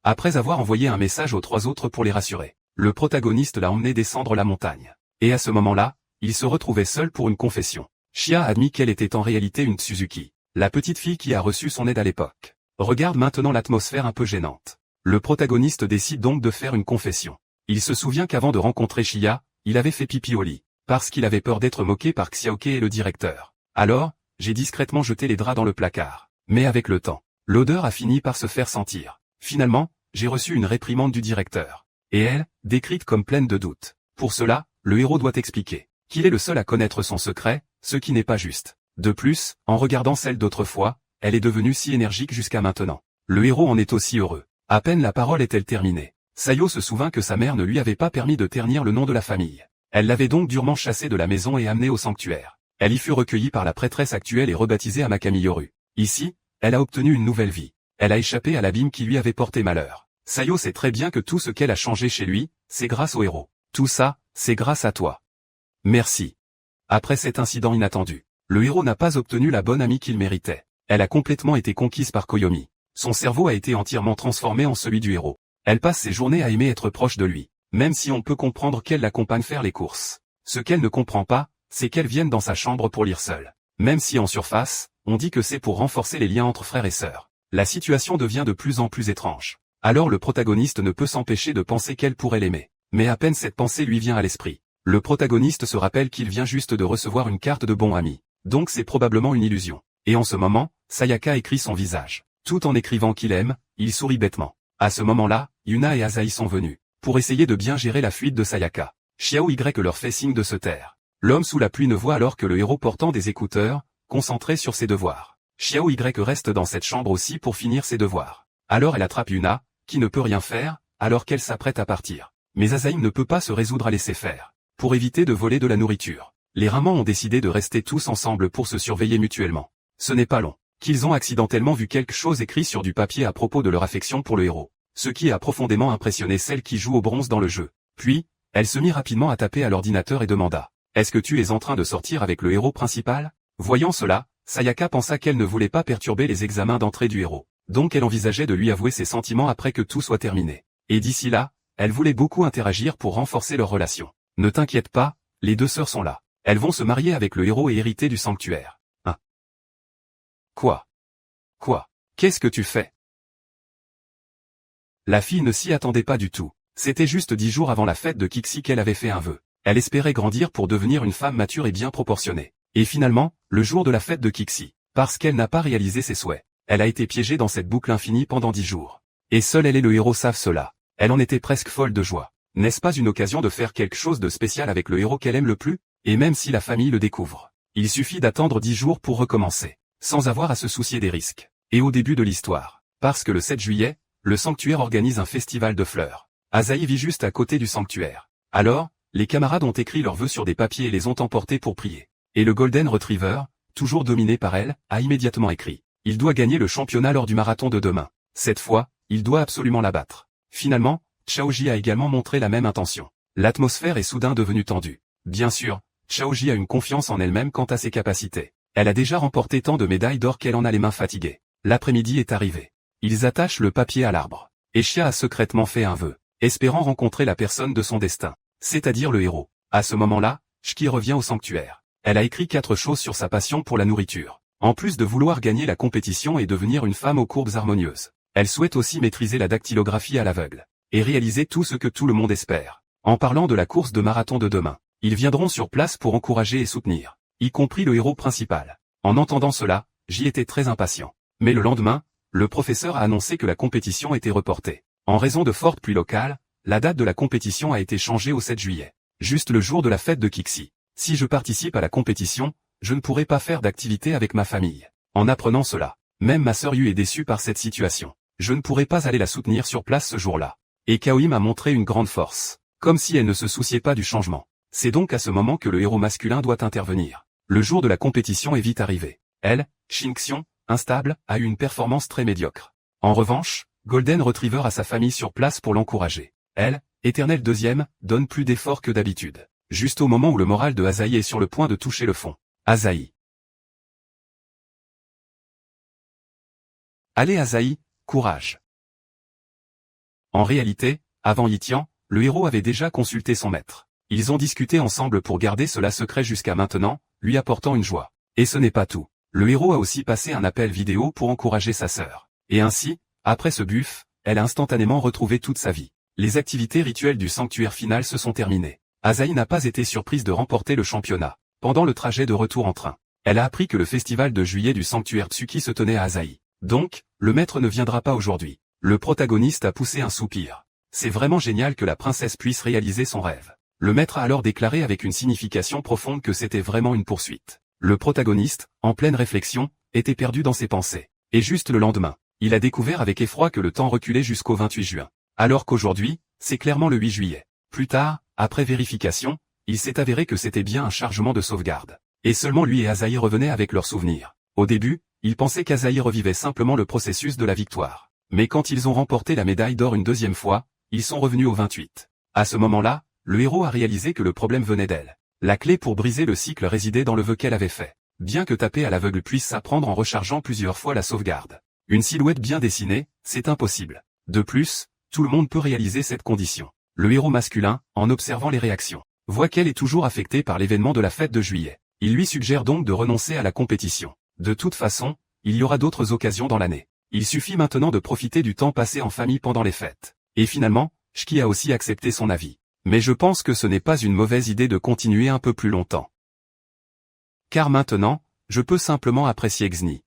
Après avoir envoyé un message aux 3 autres pour les rassurer, le protagoniste l'a emmené descendre la montagne. Et à ce moment-là, il se retrouvait seul pour une confession. Chia a admis qu'elle était en réalité une Tsuzuki, la petite fille qui a reçu son aide à l'époque. Regarde maintenant l'atmosphère un peu gênante. Le protagoniste décide donc de faire une confession. Il se souvient qu'avant de rencontrer Chia, il avait fait pipi au lit, parce qu'il avait peur d'être moqué par Xiaoke et le directeur. Alors, j'ai discrètement jeté les draps dans le placard. Mais avec le temps, l'odeur a fini par se faire sentir. Finalement, j'ai reçu une réprimande du directeur. Et elle, décrite comme pleine de doutes. Pour cela, le héros doit expliquer qu'il est le seul à connaître son secret, ce qui n'est pas juste. De plus, en regardant celle d'autrefois, elle est devenue si énergique jusqu'à maintenant. Le héros en est aussi heureux. À peine la parole est-elle terminée, Sayo se souvint que sa mère ne lui avait pas permis de ternir le nom de la famille. Elle l'avait donc durement chassé de la maison et amené au sanctuaire. Elle y fut recueillie par la prêtresse actuelle et rebaptisée Amakami Yoru. Ici, elle a obtenu une nouvelle vie. Elle a échappé à l'abîme qui lui avait porté malheur. Sayo sait très bien que tout ce qu'elle a changé chez lui, c'est grâce au héros. Tout ça, c'est grâce à toi. Merci. Après cet incident inattendu, le héros n'a pas obtenu la bonne amie qu'il méritait. Elle a complètement été conquise par Koyomi. Son cerveau a été entièrement transformé en celui du héros. Elle passe ses journées à aimer être proche de lui, même si on peut comprendre qu'elle l'accompagne faire les courses. Ce qu'elle ne comprend pas, c'est qu'elle vienne dans sa chambre pour lire seule. Même si en surface, on dit que c'est pour renforcer les liens entre frères et sœurs. La situation devient de plus en plus étrange. Alors le protagoniste ne peut s'empêcher de penser qu'elle pourrait l'aimer. Mais à peine cette pensée lui vient à l'esprit, le protagoniste se rappelle qu'il vient juste de recevoir une carte de bon ami. Donc c'est probablement une illusion. Et en ce moment, Sayaka écrit son visage. Tout en écrivant qu'il aime, il sourit bêtement. À ce moment-là, Yuna et Asahi sont venus, pour essayer de bien gérer la fuite de Sayaka. Xiao Y leur fait signe de se taire. L'homme sous la pluie ne voit alors que le héros portant des écouteurs, concentré sur ses devoirs. Xiao Y reste dans cette chambre aussi pour finir ses devoirs. Alors elle attrape Yuna, qui ne peut rien faire, alors qu'elle s'apprête à partir. Mais Asahi ne peut pas se résoudre à laisser faire. Pour éviter de voler de la nourriture, les Ramans ont décidé de rester tous ensemble pour se surveiller mutuellement. Ce n'est pas long qu'ils ont accidentellement vu quelque chose écrit sur du papier à propos de leur affection pour le héros, ce qui a profondément impressionné celle qui joue au bronze dans le jeu. Puis, elle se mit rapidement à taper à l'ordinateur et demanda « Est-ce que tu es en train de sortir avec le héros principal ?» Voyant cela, Sayaka pensa qu'elle ne voulait pas perturber les examens d'entrée du héros, donc elle envisageait de lui avouer ses sentiments après que tout soit terminé. Et d'ici là, elle voulait beaucoup interagir pour renforcer leur relation. Ne t'inquiète pas, les deux sœurs sont là. Elles vont se marier avec le héros et hériter du sanctuaire. Hein? Quoi? Qu'est-ce que tu fais? La fille ne s'y attendait pas du tout. C'était juste 10 jours avant la fête de Kixi qu'elle avait fait un vœu. Elle espérait grandir pour devenir une femme mature et bien proportionnée. Et finalement, le jour de la fête de Kixi, parce qu'elle n'a pas réalisé ses souhaits, elle a été piégée dans cette boucle infinie pendant 10 jours. Et seule elle et le héros savent cela. Elle en était presque folle de joie. N'est-ce pas une occasion de faire quelque chose de spécial avec le héros qu'elle aime le plus? Et même si la famille le découvre, il suffit d'attendre 10 jours pour recommencer, sans avoir à se soucier des risques. Et au début de l'histoire, parce que le 7 juillet, le sanctuaire organise un festival de fleurs. Asahi vit juste à côté du sanctuaire. Alors, les camarades ont écrit leurs vœux sur des papiers et les ont emportés pour prier. Et le Golden Retriever, toujours dominé par elle, a immédiatement écrit. Il doit gagner le championnat lors du marathon de demain. Cette fois, il doit absolument la battre. Finalement, Chaoji a également montré la même intention. L'atmosphère est soudain devenue tendue. Bien sûr, Chaoji a une confiance en elle-même quant à ses capacités. Elle a déjà remporté tant de médailles d'or qu'elle en a les mains fatiguées. L'après-midi est arrivé. Ils attachent le papier à l'arbre. Et Chia a secrètement fait un vœu, espérant rencontrer la personne de son destin, c'est-à-dire le héros. À ce moment-là, Shiki revient au sanctuaire. Elle a écrit 4 choses sur sa passion pour la nourriture. En plus de vouloir gagner la compétition et devenir une femme aux courbes harmonieuses, elle souhaite aussi maîtriser la dactylographie à l'aveugle, et réaliser tout ce que tout le monde espère. En parlant de la course de marathon de demain, ils viendront sur place pour encourager et soutenir, y compris le héros principal. En entendant cela, j'y étais très impatient. Mais le lendemain, le professeur a annoncé que la compétition était reportée. En raison de fortes pluies locales, la date de la compétition a été changée au 7 juillet, juste le jour de la fête de Kixi. Si je participe à la compétition, je ne pourrai pas faire d'activité avec ma famille. En apprenant cela, même ma sœur Yu est déçue par cette situation. Je ne pourrai pas aller la soutenir sur place ce jour-là. Et Kaoim a montré une grande force, comme si elle ne se souciait pas du changement. C'est donc à ce moment que le héros masculin doit intervenir. Le jour de la compétition est vite arrivé. Elle, Shinxion, instable, a eu une performance très médiocre. En revanche, Golden Retriever a sa famille sur place pour l'encourager. Elle, éternelle deuxième, donne plus d'efforts que d'habitude. Juste au moment où le moral de Asahi est sur le point de toucher le fond. Asahi. Allez Asahi, courage. En réalité, avant Yitian, le héros avait déjà consulté son maître. Ils ont discuté ensemble pour garder cela secret jusqu'à maintenant, lui apportant une joie. Et ce n'est pas tout. Le héros a aussi passé un appel vidéo pour encourager sa sœur. Et ainsi, après ce buff, elle a instantanément retrouvé toute sa vie. Les activités rituelles du sanctuaire final se sont terminées. Asahi n'a pas été surprise de remporter le championnat. Pendant le trajet de retour en train, elle a appris que le festival de juillet du sanctuaire Tsuki se tenait à Asahi. Donc, le maître ne viendra pas aujourd'hui. Le protagoniste a poussé un soupir. C'est vraiment génial que la princesse puisse réaliser son rêve. Le maître a alors déclaré avec une signification profonde que c'était vraiment une poursuite. Le protagoniste, en pleine réflexion, était perdu dans ses pensées. Et juste le lendemain, il a découvert avec effroi que le temps reculait jusqu'au 28 juin. Alors qu'aujourd'hui, c'est clairement le 8 juillet. Plus tard, après vérification, il s'est avéré que c'était bien un chargement de sauvegarde. Et seulement lui et Asahi revenaient avec leurs souvenirs. Au début, il pensait qu'Asahi revivait simplement le processus de la victoire. Mais quand ils ont remporté la médaille d'or une deuxième fois, ils sont revenus au 28. À ce moment-là, le héros a réalisé que le problème venait d'elle. La clé pour briser le cycle résidait dans le vœu qu'elle avait fait. Bien que taper à l'aveugle puisse s'apprendre en rechargeant plusieurs fois la sauvegarde. Une silhouette bien dessinée, c'est impossible. De plus, tout le monde peut réaliser cette condition. Le héros masculin, en observant les réactions, voit qu'elle est toujours affectée par l'événement de la fête de juillet. Il lui suggère donc de renoncer à la compétition. De toute façon, il y aura d'autres occasions dans l'année. Il suffit maintenant de profiter du temps passé en famille pendant les fêtes. Et finalement, Shiki a aussi accepté son avis. Mais je pense que ce n'est pas une mauvaise idée de continuer un peu plus longtemps. Car maintenant, je peux simplement apprécier Xni.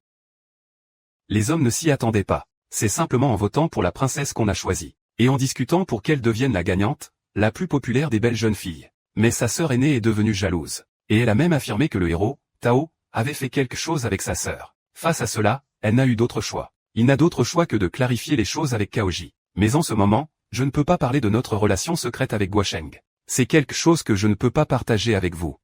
Les hommes ne s'y attendaient pas. C'est simplement en votant pour la princesse qu'on a choisi. Et en discutant pour qu'elle devienne la gagnante, la plus populaire des belles jeunes filles. Mais sa sœur aînée est devenue jalouse. Et elle a même affirmé que le héros, Tao, avait fait quelque chose avec sa sœur. Face à cela, elle n'a eu d'autre choix. Il n'a d'autre choix que de clarifier les choses avec Kaoji. Mais en ce moment, je ne peux pas parler de notre relation secrète avec Guosheng. C'est quelque chose que je ne peux pas partager avec vous.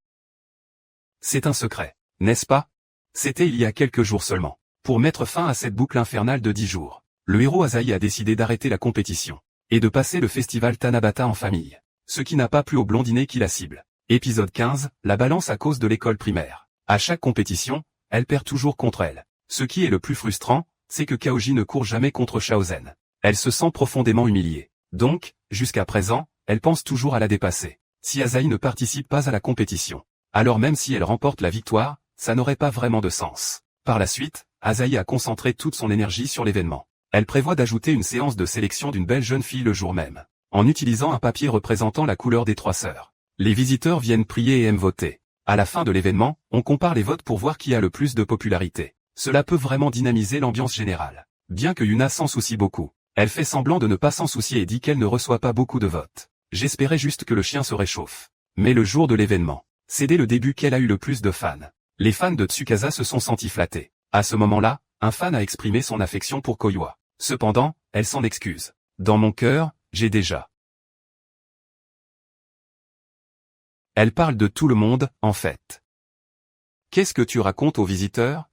C'est un secret, n'est-ce pas? C'était il y a quelques jours seulement. Pour mettre fin à cette boucle infernale de 10 jours, le héros Asahi a décidé d'arrêter la compétition et de passer le festival Tanabata en famille. Ce qui n'a pas plu au blondinet qui la cible. Épisode 15, la balance à cause de l'école primaire. À chaque compétition, elle perd toujours contre elle. Ce qui est le plus frustrant, c'est que Kaoji ne court jamais contre Shaozen. Elle se sent profondément humiliée. Donc, jusqu'à présent, elle pense toujours à la dépasser. Si Asahi ne participe pas à la compétition, alors même si elle remporte la victoire, ça n'aurait pas vraiment de sens. Par la suite, Asahi a concentré toute son énergie sur l'événement. Elle prévoit d'ajouter une séance de sélection d'une belle jeune fille le jour même, en utilisant un papier représentant la couleur des 3 sœurs. Les visiteurs viennent prier et aiment voter. À la fin de l'événement, on compare les votes pour voir qui a le plus de popularité. Cela peut vraiment dynamiser l'ambiance générale. Bien que Yuna s'en soucie beaucoup, elle fait semblant de ne pas s'en soucier et dit qu'elle ne reçoit pas beaucoup de votes. J'espérais juste que le chien se réchauffe. Mais le jour de l'événement, c'est dès le début qu'elle a eu le plus de fans. Les fans de Tsukasa se sont sentis flattés. À ce moment-là, un fan a exprimé son affection pour Koiwa. Cependant, elle s'en excuse. Dans mon cœur, j'ai déjà. Elle parle de tout le monde, en fait. Qu'est-ce que tu racontes aux visiteurs?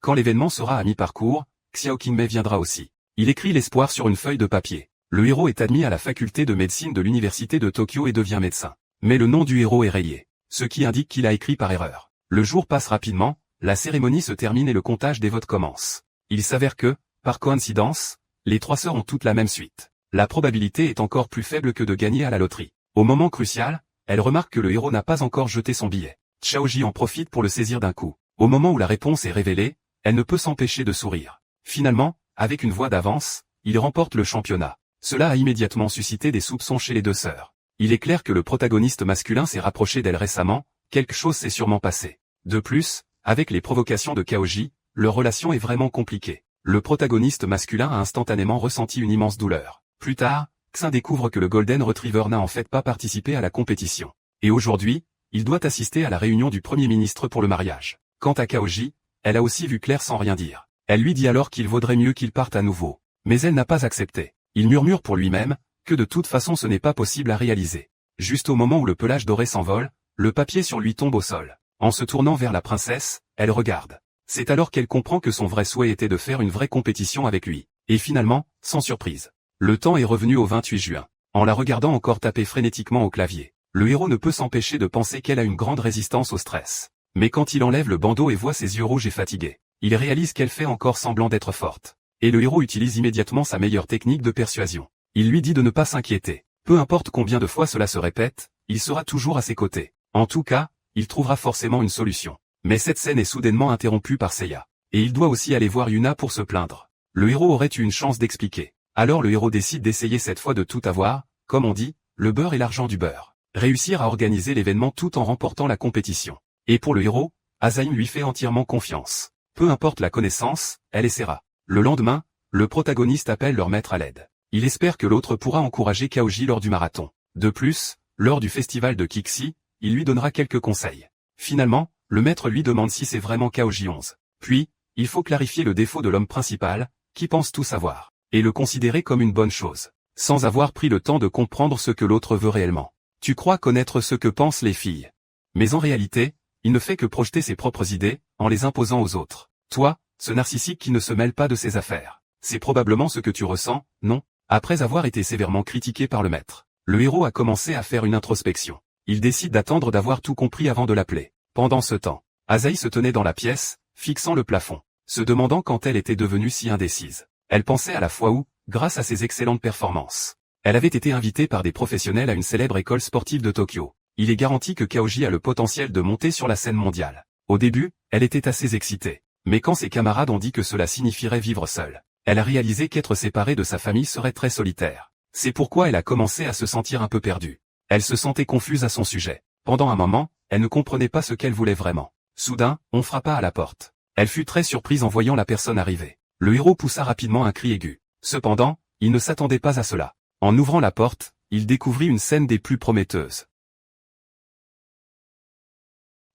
Quand l'événement sera à mi-parcours, Xiao Qingmei viendra aussi. Il écrit l'espoir sur une feuille de papier. Le héros est admis à la faculté de médecine de l'université de Tokyo et devient médecin. Mais le nom du héros est rayé, ce qui indique qu'il a écrit par erreur. Le jour passe rapidement, la cérémonie se termine et le comptage des votes commence. Il s'avère que, par coïncidence, les 3 sœurs ont toutes la même suite. La probabilité est encore plus faible que de gagner à la loterie. Au moment crucial, elle remarque que le héros n'a pas encore jeté son billet. Xiaoji en profite pour le saisir d'un coup. Au moment où la réponse est révélée, elle ne peut s'empêcher de sourire. Finalement, avec une voix d'avance, il remporte le championnat. Cela a immédiatement suscité des soupçons chez les 2 sœurs. Il est clair que le protagoniste masculin s'est rapproché d'elle récemment, quelque chose s'est sûrement passé. De plus, avec les provocations de Kaoji, leur relation est vraiment compliquée. Le protagoniste masculin a instantanément ressenti une immense douleur. Plus tard, Xin découvre que le Golden Retriever n'a en fait pas participé à la compétition. Et aujourd'hui, il doit assister à la réunion du Premier ministre pour le mariage. Quant à Kaoji, elle a aussi vu clair sans rien dire. Elle lui dit alors qu'il vaudrait mieux qu'il parte à nouveau. Mais elle n'a pas accepté. Il murmure pour lui-même, que de toute façon ce n'est pas possible à réaliser. Juste au moment où le pelage doré s'envole, le papier sur lui tombe au sol. En se tournant vers la princesse, elle regarde. C'est alors qu'elle comprend que son vrai souhait était de faire une vraie compétition avec lui. Et finalement, sans surprise, le temps est revenu au 28 juin. En la regardant encore taper frénétiquement au clavier, le héros ne peut s'empêcher de penser qu'elle a une grande résistance au stress. Mais quand il enlève le bandeau et voit ses yeux rouges et fatigués, il réalise qu'elle fait encore semblant d'être forte. Et le héros utilise immédiatement sa meilleure technique de persuasion. Il lui dit de ne pas s'inquiéter. Peu importe combien de fois cela se répète, il sera toujours à ses côtés. En tout cas, il trouvera forcément une solution. Mais cette scène est soudainement interrompue par Seiya. Et il doit aussi aller voir Yuna pour se plaindre. Le héros aurait eu une chance d'expliquer. Alors le héros décide d'essayer cette fois de tout avoir, comme on dit, le beurre et l'argent du beurre. Réussir à organiser l'événement tout en remportant la compétition. Et pour le héros, Asahi lui fait entièrement confiance. Peu importe la connaissance, elle essaiera. Le lendemain, le protagoniste appelle leur maître à l'aide. Il espère que l'autre pourra encourager Kaoji lors du marathon. De plus, lors du festival de Kixi, il lui donnera quelques conseils. Finalement, le maître lui demande si c'est vraiment Kaoji 11. Puis, il faut clarifier le défaut de l'homme principal, qui pense tout savoir, et le considérer comme une bonne chose, sans avoir pris le temps de comprendre ce que l'autre veut réellement. Tu crois connaître ce que pensent les filles. Mais en réalité, il ne fait que projeter ses propres idées, en les imposant aux autres. Toi, ce narcissique qui ne se mêle pas de ses affaires. C'est probablement ce que tu ressens, non? Après avoir été sévèrement critiqué par le maître, le héros a commencé à faire une introspection. Il décide d'attendre d'avoir tout compris avant de l'appeler. Pendant ce temps, Asahi se tenait dans la pièce, fixant le plafond, se demandant quand elle était devenue si indécise. Elle pensait à la fois où, grâce à ses excellentes performances, elle avait été invitée par des professionnels à une célèbre école sportive de Tokyo. Il est garanti que Kaoji a le potentiel de monter sur la scène mondiale. Au début, elle était assez excitée. Mais quand ses camarades ont dit que cela signifierait vivre seule, elle a réalisé qu'être séparée de sa famille serait très solitaire. C'est pourquoi elle a commencé à se sentir un peu perdue. Elle se sentait confuse à son sujet. Pendant un moment, elle ne comprenait pas ce qu'elle voulait vraiment. Soudain, on frappa à la porte. Elle fut très surprise en voyant la personne arriver. Le héros poussa rapidement un cri aigu. Cependant, il ne s'attendait pas à cela. En ouvrant la porte, il découvrit une scène des plus prometteuses.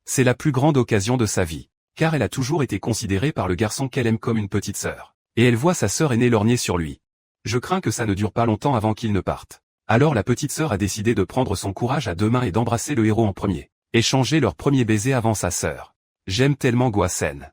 C'est la plus grande occasion de sa vie, car elle a toujours été considérée par le garçon qu'elle aime comme une petite sœur. Et elle voit sa sœur aînée lorgner sur lui. Je crains que ça ne dure pas longtemps avant qu'il ne parte. Alors la petite sœur a décidé de prendre son courage à 2 mains et d'embrasser le héros en premier. Échanger leur premier baiser avant sa sœur. J'aime tellement Goasen.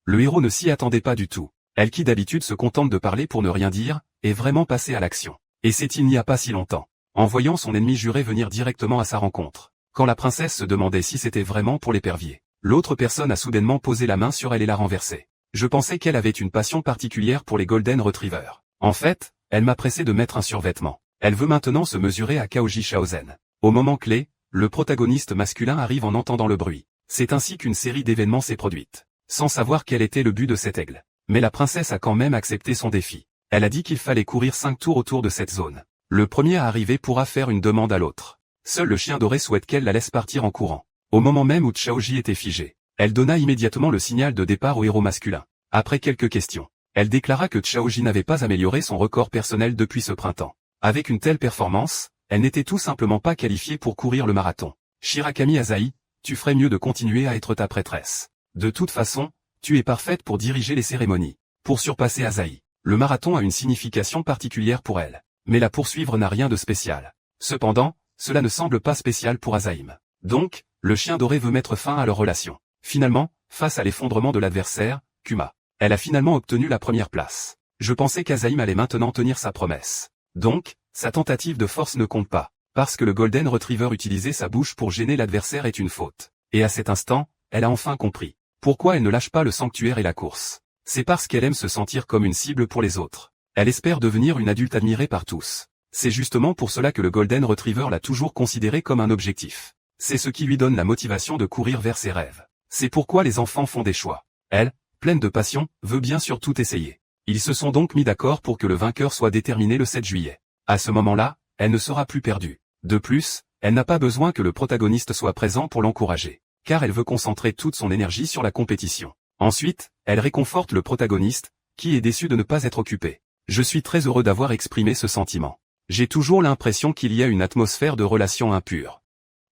Le héros ne s'y attendait pas du tout. Elle qui d'habitude se contente de parler pour ne rien dire, est vraiment passée à l'action. Et c'est il n'y a pas si longtemps. En voyant son ennemi juré venir directement à sa rencontre. Quand la princesse se demandait si c'était vraiment pour l'épervier. L'autre personne a soudainement posé la main sur elle et l'a renversée. Je pensais qu'elle avait une passion particulière pour les Golden Retrievers. En fait, elle m'a pressé de mettre un survêtement. Elle veut maintenant se mesurer à Kaoji Shaozen. Au moment clé, le protagoniste masculin arrive en entendant le bruit. C'est ainsi qu'une série d'événements s'est produite. Sans savoir quel était le but de cet aigle. Mais la princesse a quand même accepté son défi. Elle a dit qu'il fallait courir 5 tours autour de cette zone. Le premier à arriver pourra faire une demande à l'autre. Seul le chien doré souhaite qu'elle la laisse partir en courant. Au moment même où Chaoji était figée, elle donna immédiatement le signal de départ au héros masculin. Après quelques questions, elle déclara que Chaoji n'avait pas amélioré son record personnel depuis ce printemps. Avec une telle performance, elle n'était tout simplement pas qualifiée pour courir le marathon. Shirakami Asahi, tu ferais mieux de continuer à être ta prêtresse. De toute façon, tu es parfaite pour diriger les cérémonies. Pour surpasser Asahi, le marathon a une signification particulière pour elle. Mais la poursuivre n'a rien de spécial. Cependant, cela ne semble pas spécial pour Asaïm. Donc, le chien doré veut mettre fin à leur relation. Finalement, face à l'effondrement de l'adversaire, Kuma, elle a finalement obtenu la première place. Je pensais qu'Asaïm allait maintenant tenir sa promesse. Donc, sa tentative de force ne compte pas, parce que le Golden Retriever utilisait sa bouche pour gêner l'adversaire est une faute. Et à cet instant, elle a enfin compris. Pourquoi elle ne lâche pas le sanctuaire et la course? C'est parce qu'elle aime se sentir comme une cible pour les autres. Elle espère devenir une adulte admirée par tous. C'est justement pour cela que le Golden Retriever l'a toujours considéré comme un objectif. C'est ce qui lui donne la motivation de courir vers ses rêves. C'est pourquoi les enfants font des choix. Elle, pleine de passion, veut bien sûr tout essayer. Ils se sont donc mis d'accord pour que le vainqueur soit déterminé le 7 juillet. À ce moment-là, elle ne sera plus perdue. De plus, elle n'a pas besoin que le protagoniste soit présent pour l'encourager, car elle veut concentrer toute son énergie sur la compétition. Ensuite, elle réconforte le protagoniste, qui est déçu de ne pas être occupé. Je suis très heureux d'avoir exprimé ce sentiment. J'ai toujours l'impression qu'il y a une atmosphère de relation impure.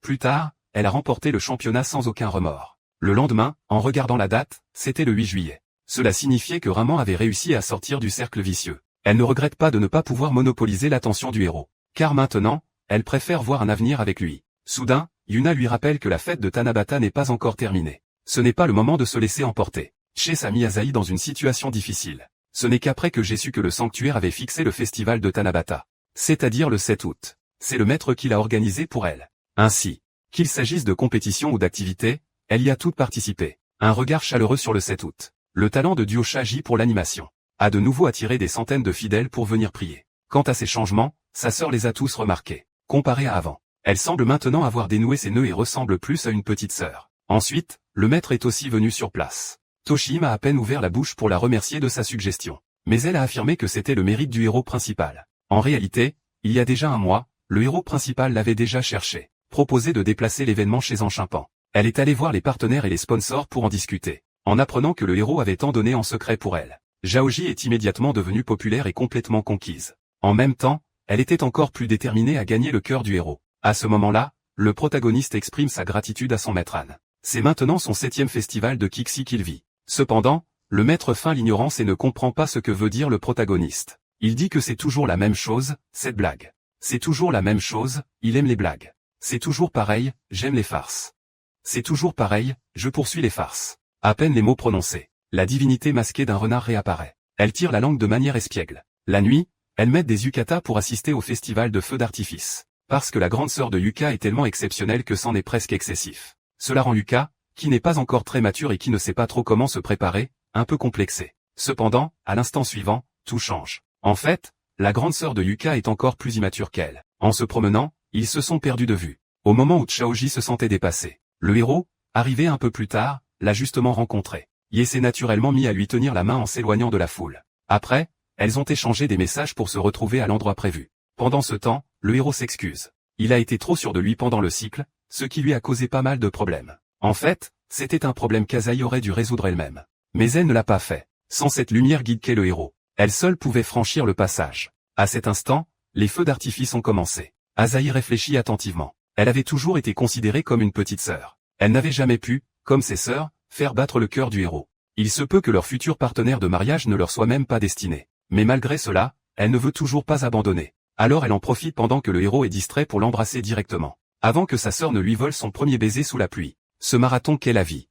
Plus tard, elle a remporté le championnat sans aucun remords. Le lendemain, en regardant la date, c'était le 8 juillet. Cela signifiait que Raman avait réussi à sortir du cercle vicieux. Elle ne regrette pas de ne pas pouvoir monopoliser l'attention du héros. Car maintenant, elle préfère voir un avenir avec lui. Soudain, Yuna lui rappelle que la fête de Tanabata n'est pas encore terminée. Ce n'est pas le moment de se laisser emporter. Chase a mis Asahi dans une situation difficile. Ce n'est qu'après que j'ai su que le sanctuaire avait fixé le festival de Tanabata. C'est-à-dire le 7 août. C'est le maître qui l'a organisé pour elle. Ainsi, qu'il s'agisse de compétition ou d'activité, elle y a toutes participé. Un regard chaleureux sur le 7 août. Le talent de Duo Shaji pour l'animation a de nouveau attiré des centaines de fidèles pour venir prier. Quant à ces changements, sa sœur les a tous remarqués. Comparé à avant, elle semble maintenant avoir dénoué ses nœuds et ressemble plus à une petite sœur. Ensuite, le maître est aussi venu sur place. Toshihime a à peine ouvert la bouche pour la remercier de sa suggestion. Mais elle a affirmé que c'était le mérite du héros principal. En réalité, il y a déjà un mois, le héros principal l'avait déjà cherché, proposé de déplacer l'événement chez Enchimpan. Elle est allée voir les partenaires et les sponsors pour en discuter. En apprenant que le héros avait tant donné en secret pour elle, Jaoji est immédiatement devenue populaire et complètement conquise. En même temps, elle était encore plus déterminée à gagner le cœur du héros. À ce moment-là, le protagoniste exprime sa gratitude à son maître Han. C'est maintenant son 7e festival de Kixi qu'il vit. Cependant, le maître feint l'ignorance et ne comprend pas ce que veut dire le protagoniste. Il dit que c'est toujours la même chose, cette blague. C'est toujours la même chose, il aime les blagues. C'est toujours pareil, j'aime les farces. C'est toujours pareil, je poursuis les farces. À peine les mots prononcés, la divinité masquée d'un renard réapparaît. Elle tire la langue de manière espiègle. La nuit, elle met des yukatas pour assister au festival de feux d'artifice. Parce que la grande sœur de Yuka est tellement exceptionnelle que c'en est presque excessif. Cela rend Yuka, qui n'est pas encore très mature et qui ne sait pas trop comment se préparer, un peu complexée. Cependant, à l'instant suivant, tout change. En fait, la grande sœur de Yuka est encore plus immature qu'elle. En se promenant, ils se sont perdus de vue. Au moment où Chaoji se sentait dépassé, le héros, arrivé un peu plus tard, l'a justement rencontré. Ye s'est naturellement mis à lui tenir la main en s'éloignant de la foule. Après, elles ont échangé des messages pour se retrouver à l'endroit prévu. Pendant ce temps, le héros s'excuse. Il a été trop sûr de lui pendant le cycle, ce qui lui a causé pas mal de problèmes. En fait, c'était un problème qu'Asahi aurait dû résoudre elle-même. Mais elle ne l'a pas fait. Sans cette lumière guide qu'est le héros, elle seule pouvait franchir le passage. À cet instant, les feux d'artifice ont commencé. Asahi réfléchit attentivement. Elle avait toujours été considérée comme une petite sœur. Elle n'avait jamais pu, comme ses sœurs, faire battre le cœur du héros. Il se peut que leur futur partenaire de mariage ne leur soit même pas destiné. Mais malgré cela, elle ne veut toujours pas abandonner. Alors elle en profite pendant que le héros est distrait pour l'embrasser directement. Avant que sa sœur ne lui vole son premier baiser sous la pluie. Ce marathon qu'est la vie.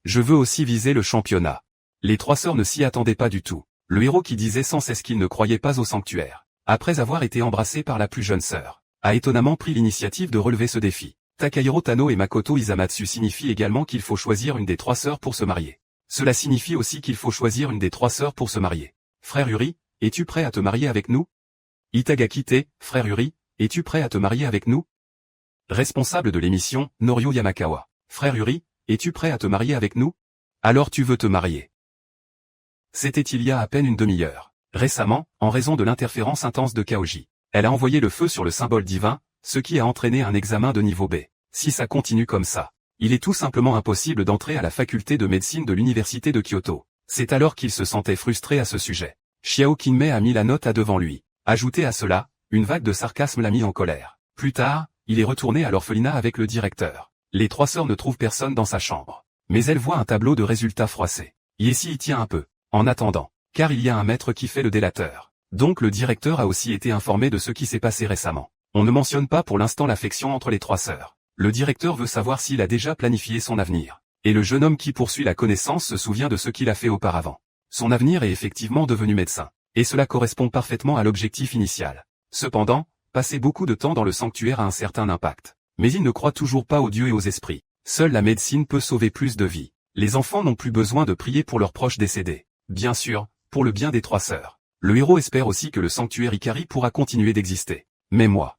Je veux aussi viser le championnat. Les trois sœurs ne s'y attendaient pas du tout. Le héros qui disait sans cesse qu'il ne croyait pas au sanctuaire, après avoir été embrassé par la plus jeune sœur, a étonnamment pris l'initiative de relever ce défi. Takahiro Tano et Makoto Isamatsu signifient également qu'il faut choisir une des 3 sœurs pour se marier. Cela signifie aussi qu'il faut choisir une des 3 sœurs pour se marier. Frère Uri, es-tu prêt à te marier avec nous? Itagaki Te, frère Uri, es-tu prêt à te marier avec nous? Responsable de l'émission, Norio Yamakawa. Frère Uri, es-tu prêt à te marier avec nous? Alors tu veux te marier. C'était il y a à peine une demi-heure. Récemment, en raison de l'interférence intense de Kaoji, elle a envoyé le feu sur le symbole divin, ce qui a entraîné un examen de niveau B. Si ça continue comme ça, il est tout simplement impossible d'entrer à la faculté de médecine de l'université de Kyoto. C'est alors qu'il se sentait frustré à ce sujet. Xiao Kinmei a mis la note à devant lui. Ajouté à cela, une vague de sarcasme l'a mis en colère. Plus tard, il est retourné à l'orphelinat avec le directeur. Les 3 sœurs ne trouvent personne dans sa chambre. Mais elles voient un tableau de résultats froissé. Yessi y tient un peu. En attendant, car il y a un maître qui fait le délateur. Donc le directeur a aussi été informé de ce qui s'est passé récemment. On ne mentionne pas pour l'instant l'affection entre les 3 sœurs. Le directeur veut savoir s'il a déjà planifié son avenir. Et le jeune homme qui poursuit la connaissance se souvient de ce qu'il a fait auparavant. Son avenir est effectivement devenu médecin. Et cela correspond parfaitement à l'objectif initial. Cependant, passer beaucoup de temps dans le sanctuaire a un certain impact. Mais il ne croit toujours pas aux dieux et aux esprits. Seule la médecine peut sauver plus de vies. Les enfants n'ont plus besoin de prier pour leurs proches décédés. Bien sûr, pour le bien des 3 sœurs. Le héros espère aussi que le sanctuaire Ikari pourra continuer d'exister. Mais moi,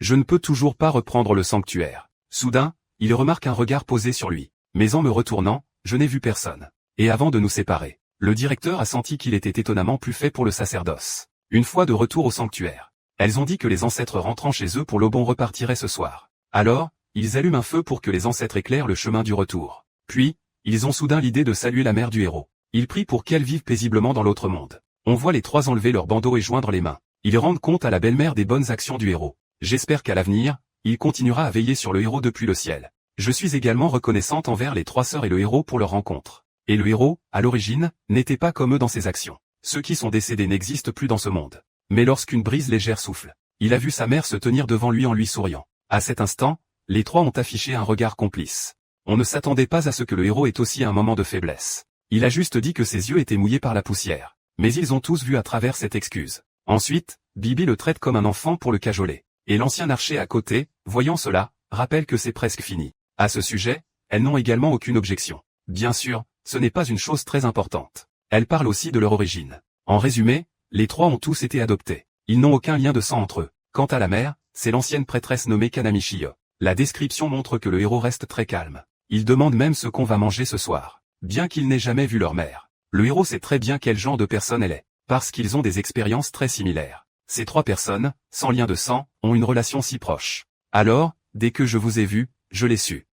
je ne peux toujours pas reprendre le sanctuaire. Soudain, il remarque un regard posé sur lui. Mais en me retournant, je n'ai vu personne. Et avant de nous séparer, le directeur a senti qu'il était étonnamment plus fait pour le sacerdoce. Une fois de retour au sanctuaire, elles ont dit que les ancêtres rentrant chez eux pour l'aubon repartiraient ce soir. Alors, ils allument un feu pour que les ancêtres éclairent le chemin du retour. Puis, ils ont soudain l'idée de saluer la mère du héros. Ils prient pour qu'elle vive paisiblement dans l'autre monde. On voit les 3 enlever leurs bandeaux et joindre les mains. Ils rendent compte à la belle-mère des bonnes actions du héros. J'espère qu'à l'avenir, il continuera à veiller sur le héros depuis le ciel. Je suis également reconnaissante envers les 3 sœurs et le héros pour leur rencontre. Et le héros, à l'origine, n'était pas comme eux dans ses actions. Ceux qui sont décédés n'existent plus dans ce monde. Mais lorsqu'une brise légère souffle, il a vu sa mère se tenir devant lui en lui souriant. À cet instant, les 3 ont affiché un regard complice. On ne s'attendait pas à ce que le héros ait aussi un moment de faiblesse. Il a juste dit que ses yeux étaient mouillés par la poussière. Mais ils ont tous vu à travers cette excuse. Ensuite, Bibi le traite comme un enfant pour le cajoler. Et l'ancien archer à côté, voyant cela, rappelle que c'est presque fini. À ce sujet, elles n'ont également aucune objection. Bien sûr, ce n'est pas une chose très importante. Elles parlent aussi de leur origine. En résumé, les 3 ont tous été adoptés. Ils n'ont aucun lien de sang entre eux. Quant à la mère, c'est l'ancienne prêtresse nommée Kanami Shiyo. La description montre que le héros reste très calme. Il demande même ce qu'on va manger ce soir. Bien qu'il n'ait jamais vu leur mère, le héros sait très bien quel genre de personne elle est. Parce qu'ils ont des expériences très similaires. Ces 3 personnes, sans lien de sang, ont une relation si proche. Alors, dès que je vous ai vu, je l'ai su.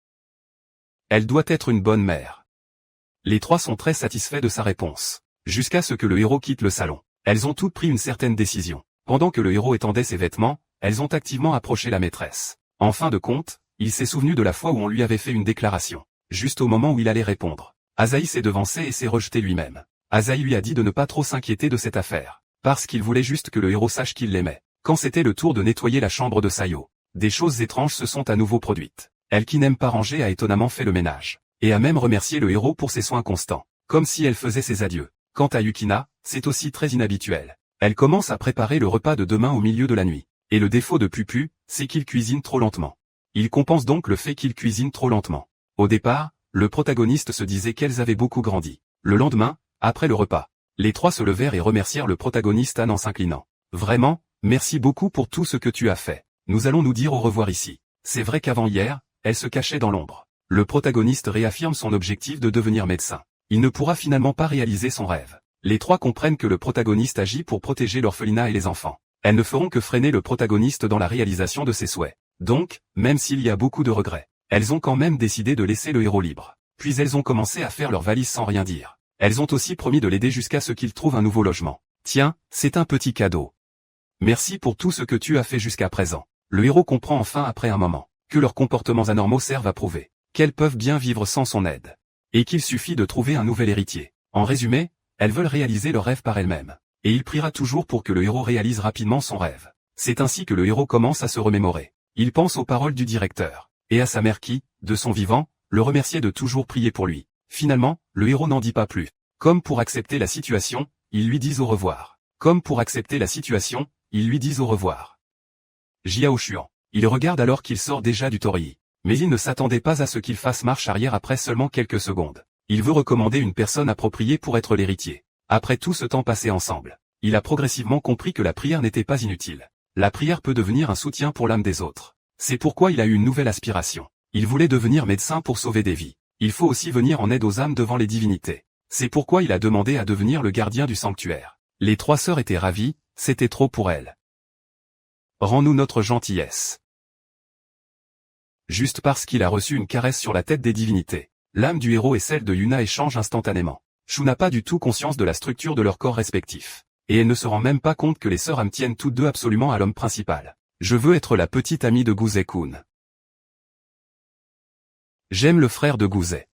Elle doit être une bonne mère. Les 3 sont très satisfaits de sa réponse. Jusqu'à ce que le héros quitte le salon. Elles ont toutes pris une certaine décision. Pendant que le héros étendait ses vêtements, elles ont activement approché la maîtresse. En fin de compte, il s'est souvenu de la fois où on lui avait fait une déclaration. Juste au moment où il allait répondre. Asahi s'est devancé et s'est rejeté lui-même. Asahi lui a dit de ne pas trop s'inquiéter de cette affaire. Parce qu'il voulait juste que le héros sache qu'il l'aimait. Quand c'était le tour de nettoyer la chambre de Sayo, des choses étranges se sont à nouveau produites. Elle qui n'aime pas ranger a étonnamment fait le ménage. Et a même remercié le héros pour ses soins constants. Comme si elle faisait ses adieux. Quant à Yukina, c'est aussi très inhabituel. Elle commence à préparer le repas de demain au milieu de la nuit. Et le défaut de Pupu, c'est qu'il cuisine trop lentement. Il compense donc le fait qu'il cuisine trop lentement. Au départ, le protagoniste se disait qu'elles avaient beaucoup grandi. Le lendemain, après le repas, les 3 se levèrent et remercièrent le protagoniste en s'inclinant. Vraiment, merci beaucoup pour tout ce que tu as fait. Nous allons nous dire au revoir ici. C'est vrai qu'avant hier, elle se cachait dans l'ombre. Le protagoniste réaffirme son objectif de devenir médecin. Il ne pourra finalement pas réaliser son rêve. Les 3 comprennent que le protagoniste agit pour protéger l'orphelinat et les enfants. Elles ne feront que freiner le protagoniste dans la réalisation de ses souhaits. Donc, même s'il y a beaucoup de regrets, elles ont quand même décidé de laisser le héros libre. Puis elles ont commencé à faire leur valise sans rien dire. Elles ont aussi promis de l'aider jusqu'à ce qu'il trouve un nouveau logement. Tiens, c'est un petit cadeau. Merci pour tout ce que tu as fait jusqu'à présent. Le héros comprend enfin après un moment, que leurs comportements anormaux servent à prouver qu'elles peuvent bien vivre sans son aide. Et qu'il suffit de trouver un nouvel héritier. En résumé, elles veulent réaliser leur rêve par elles-mêmes. Et il priera toujours pour que le héros réalise rapidement son rêve. C'est ainsi que le héros commence à se remémorer. Il pense aux paroles du directeur. Et à sa mère qui, de son vivant, le remerciait de toujours prier pour lui. Finalement, le héros n'en dit pas plus. Comme pour accepter la situation, ils lui disent au revoir. Comme pour accepter la situation, ils lui disent au revoir. Jiao Xuan. Il regarde alors qu'il sort déjà du torii. Mais il ne s'attendait pas à ce qu'il fasse marche arrière après seulement quelques secondes. Il veut recommander une personne appropriée pour être l'héritier. Après tout ce temps passé ensemble, il a progressivement compris que la prière n'était pas inutile. La prière peut devenir un soutien pour l'âme des autres. C'est pourquoi il a eu une nouvelle aspiration. Il voulait devenir médecin pour sauver des vies. Il faut aussi venir en aide aux âmes devant les divinités. C'est pourquoi il a demandé à devenir le gardien du sanctuaire. Les 3 sœurs étaient ravies, c'était trop pour elles. Rends-nous notre gentillesse. Juste parce qu'il a reçu une caresse sur la tête des divinités, l'âme du héros et celle de Yuna échangent instantanément. Shu n'a pas du tout conscience de la structure de leur corps respectif. Et elle ne se rend même pas compte que les sœurs âmes tiennent toutes deux absolument à l'homme principal. Je veux être la petite amie de Guzei-kun. J'aime le frère de Guzei.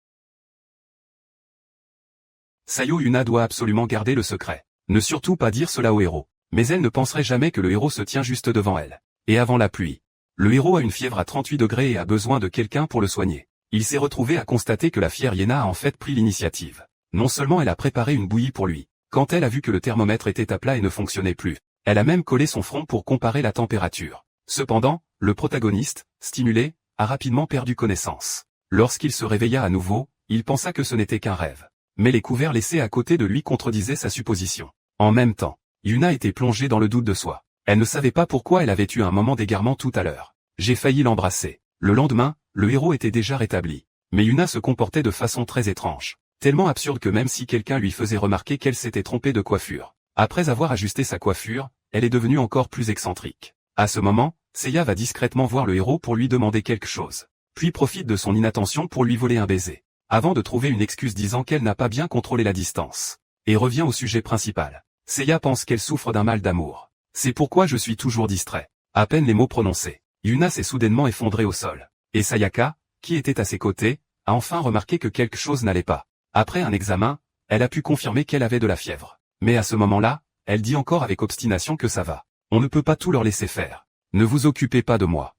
Sayo Yuna doit absolument garder le secret. Ne surtout pas dire cela au héros. Mais elle ne penserait jamais que le héros se tient juste devant elle. Et avant la pluie. Le héros a une fièvre à 38 degrés et a besoin de quelqu'un pour le soigner. Il s'est retrouvé à constater que la fière Yena a en fait pris l'initiative. Non seulement elle a préparé une bouillie pour lui, quand elle a vu que le thermomètre était à plat et ne fonctionnait plus, elle a même collé son front pour comparer la température. Cependant, le protagoniste, stimulé, a rapidement perdu connaissance. Lorsqu'il se réveilla à nouveau, il pensa que ce n'était qu'un rêve. Mais les couverts laissés à côté de lui contredisaient sa supposition. En même temps, Yuna était plongée dans le doute de soi. Elle ne savait pas pourquoi elle avait eu un moment d'égarement tout à l'heure. J'ai failli l'embrasser. Le lendemain, le héros était déjà rétabli. Mais Yuna se comportait de façon très étrange. Tellement absurde que même si quelqu'un lui faisait remarquer qu'elle s'était trompée de coiffure. Après avoir ajusté sa coiffure, elle est devenue encore plus excentrique. À ce moment, Seiya va discrètement voir le héros pour lui demander quelque chose. Puis profite de son inattention pour lui voler un baiser. Avant de trouver une excuse disant qu'elle n'a pas bien contrôlé la distance. Et revient au sujet principal. Seiya pense qu'elle souffre d'un mal d'amour. C'est pourquoi je suis toujours distrait. À peine les mots prononcés, Yuna s'est soudainement effondrée au sol. Et Sayaka, qui était à ses côtés, a enfin remarqué que quelque chose n'allait pas. Après un examen, elle a pu confirmer qu'elle avait de la fièvre. Mais à ce moment-là, elle dit encore avec obstination que ça va. On ne peut pas tout leur laisser faire. Ne vous occupez pas de moi.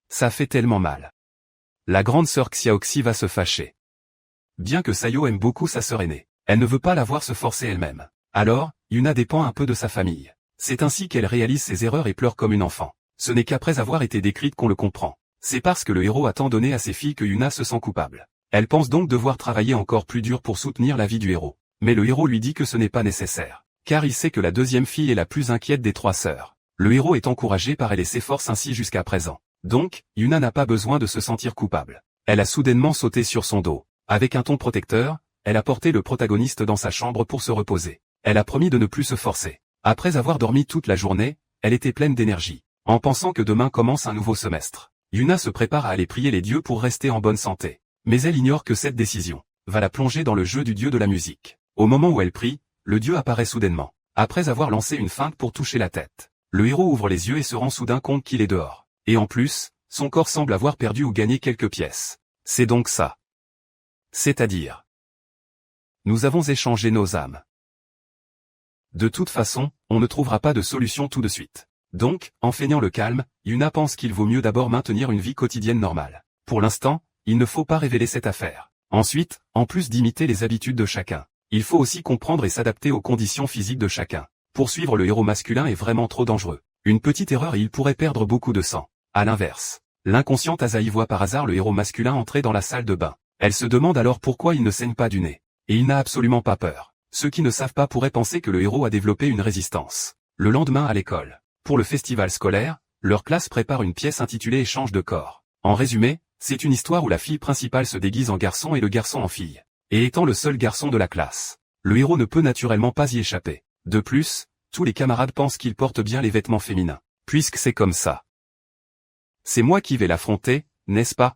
Ça fait tellement mal. La grande sœur Xiaoxi va se fâcher. Bien que Sayo aime beaucoup sa sœur aînée, elle ne veut pas la voir se forcer elle-même. Alors, Yuna dépend un peu de sa famille. C'est ainsi qu'elle réalise ses erreurs et pleure comme une enfant. Ce n'est qu'après avoir été décrite qu'on le comprend. C'est parce que le héros a tant donné à ses filles que Yuna se sent coupable. Elle pense donc devoir travailler encore plus dur pour soutenir la vie du héros. Mais le héros lui dit que ce n'est pas nécessaire. Car il sait que la deuxième fille est la plus inquiète des 3 sœurs. Le héros est encouragé par elle et s'efforce ainsi jusqu'à présent. Donc, Yuna n'a pas besoin de se sentir coupable. Elle a soudainement sauté sur son dos. Avec un ton protecteur, elle a porté le protagoniste dans sa chambre pour se reposer. Elle a promis de ne plus se forcer. Après avoir dormi toute la journée, elle était pleine d'énergie. En pensant que demain commence un nouveau semestre, Yuna se prépare à aller prier les dieux pour rester en bonne santé. Mais elle ignore que cette décision va la plonger dans le jeu du dieu de la musique. Au moment où elle prie, le dieu apparaît soudainement. Après avoir lancé une feinte pour toucher la tête, le héros ouvre les yeux et se rend soudain compte qu'il est dehors. Et en plus, son corps semble avoir perdu ou gagné quelques pièces. C'est donc ça. C'est-à-dire, nous avons échangé nos âmes. De toute façon, on ne trouvera pas de solution tout de suite. Donc, en feignant le calme, Yuna pense qu'il vaut mieux d'abord maintenir une vie quotidienne normale. Pour l'instant, il ne faut pas révéler cette affaire. Ensuite, en plus d'imiter les habitudes de chacun, il faut aussi comprendre et s'adapter aux conditions physiques de chacun. Poursuivre le héros masculin est vraiment trop dangereux. Une petite erreur et il pourrait perdre beaucoup de sang. À l'inverse, l'inconsciente Asahi voit par hasard le héros masculin entrer dans la salle de bain. Elle se demande alors pourquoi il ne saigne pas du nez. Et il n'a absolument pas peur. Ceux qui ne savent pas pourraient penser que le héros a développé une résistance. Le lendemain à l'école, pour le festival scolaire, leur classe prépare une pièce intitulée Échange de corps. En résumé, c'est une histoire où la fille principale se déguise en garçon et le garçon en fille. Et étant le seul garçon de la classe, le héros ne peut naturellement pas y échapper. De plus, tous les camarades pensent qu'il porte bien les vêtements féminins. Puisque c'est comme ça. C'est moi qui vais l'affronter, n'est-ce pas?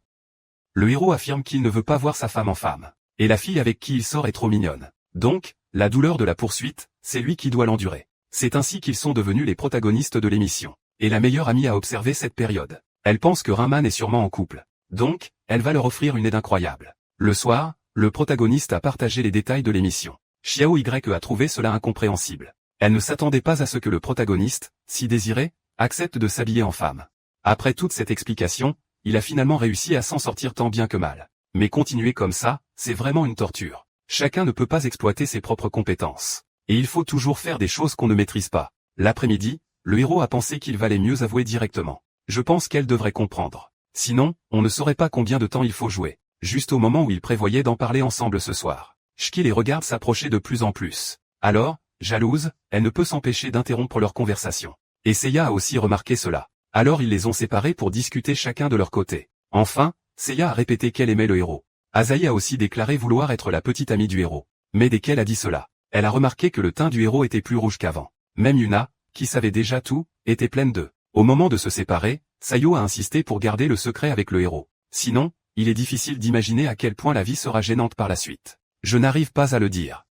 Le héros affirme qu'il ne veut pas voir sa femme en femme. Et la fille avec qui il sort est trop mignonne. Donc, la douleur de la poursuite, c'est lui qui doit l'endurer. C'est ainsi qu'ils sont devenus les protagonistes de l'émission. Et la meilleure amie a observé cette période. Elle pense que Raman est sûrement en couple. Donc, elle va leur offrir une aide incroyable. Le soir, le protagoniste a partagé les détails de l'émission. Xiao Y a trouvé cela incompréhensible. Elle ne s'attendait pas à ce que le protagoniste, si désiré, accepte de s'habiller en femme. Après toute cette explication, il a finalement réussi à s'en sortir tant bien que mal. Mais continuer comme ça, c'est vraiment une torture. Chacun ne peut pas exploiter ses propres compétences. Et il faut toujours faire des choses qu'on ne maîtrise pas. L'après-midi, le héros a pensé qu'il valait mieux avouer directement. Je pense qu'elle devrait comprendre. Sinon, on ne saurait pas combien de temps il faut jouer. Juste au moment où ils prévoyaient d'en parler ensemble ce soir, Shiki les regarde s'approcher de plus en plus. Alors, jalouse, elle ne peut s'empêcher d'interrompre leur conversation. Et Seiya a aussi remarqué cela. Alors ils les ont séparés pour discuter chacun de leur côté. Enfin, Seiya a répété qu'elle aimait le héros. Asahi a aussi déclaré vouloir être la petite amie du héros. Mais dès qu'elle a dit cela, elle a remarqué que le teint du héros était plus rouge qu'avant. Même Yuna, qui savait déjà tout, était pleine d'eux. Au moment de se séparer, Sayo a insisté pour garder le secret avec le héros. Sinon, il est difficile d'imaginer à quel point la vie sera gênante par la suite. Je n'arrive pas à le dire.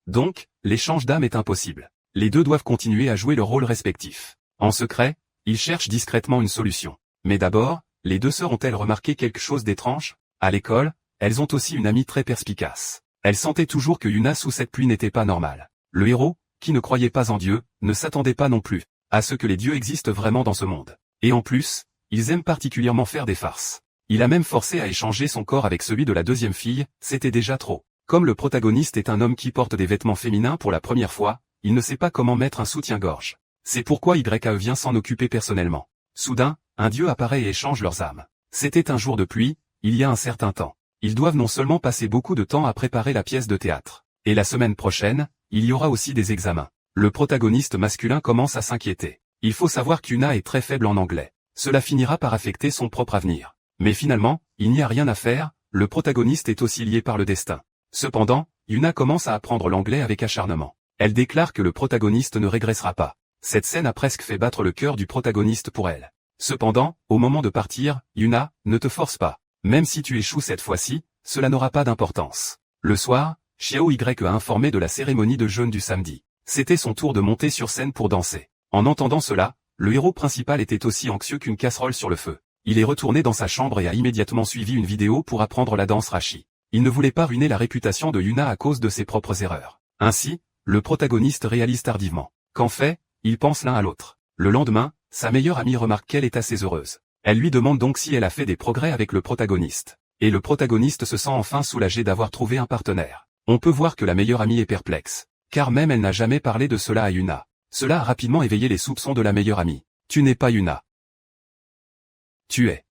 Donc, l'échange d'âme est impossible. Les deux doivent continuer à jouer leur rôle respectif. En secret, ils cherchent discrètement une solution. Mais d'abord, les deux sœurs ont-elles remarqué quelque chose d'étrange? À l'école, elles ont aussi une amie très perspicace. Elles sentaient toujours que Yuna sous cette pluie n'était pas normale. Le héros, qui ne croyait pas en Dieu, ne s'attendait pas non plus à ce que les dieux existent vraiment dans ce monde. Et en plus, ils aiment particulièrement faire des farces. Il a même forcé à échanger son corps avec celui de la deuxième fille, c'était déjà trop. Comme le protagoniste est un homme qui porte des vêtements féminins pour la première fois, il ne sait pas comment mettre un soutien-gorge. C'est pourquoi YAE vient s'en occuper personnellement. Soudain, un dieu apparaît et échange leurs âmes. C'était un jour de pluie, il y a un certain temps. Ils doivent non seulement passer beaucoup de temps à préparer la pièce de théâtre, et la semaine prochaine, il y aura aussi des examens. Le protagoniste masculin commence à s'inquiéter. Il faut savoir qu'Yuna est très faible en anglais. Cela finira par affecter son propre avenir. Mais finalement, il n'y a rien à faire, le protagoniste est aussi lié par le destin. Cependant, Yuna commence à apprendre l'anglais avec acharnement. Elle déclare que le protagoniste ne régressera pas. Cette scène a presque fait battre le cœur du protagoniste pour elle. Cependant, au moment de partir, Yuna, ne te force pas. Même si tu échoues cette fois-ci, cela n'aura pas d'importance. Le soir, Xiao Y a informé de la cérémonie de jeûne du samedi. C'était son tour de monter sur scène pour danser. En entendant cela, le héros principal était aussi anxieux qu'une casserole sur le feu. Il est retourné dans sa chambre et a immédiatement suivi une vidéo pour apprendre la danse Rashi. Il ne voulait pas ruiner la réputation de Yuna à cause de ses propres erreurs. Ainsi, le protagoniste réalise tardivement qu'en fait, ils pensent l'un à l'autre. Le lendemain, sa meilleure amie remarque qu'elle est assez heureuse. Elle lui demande donc si elle a fait des progrès avec le protagoniste. Et le protagoniste se sent enfin soulagé d'avoir trouvé un partenaire. On peut voir que la meilleure amie est perplexe. Car même elle n'a jamais parlé de cela à Yuna. Cela a rapidement éveillé les soupçons de la meilleure amie. Tu n'es pas Yuna. Tu es.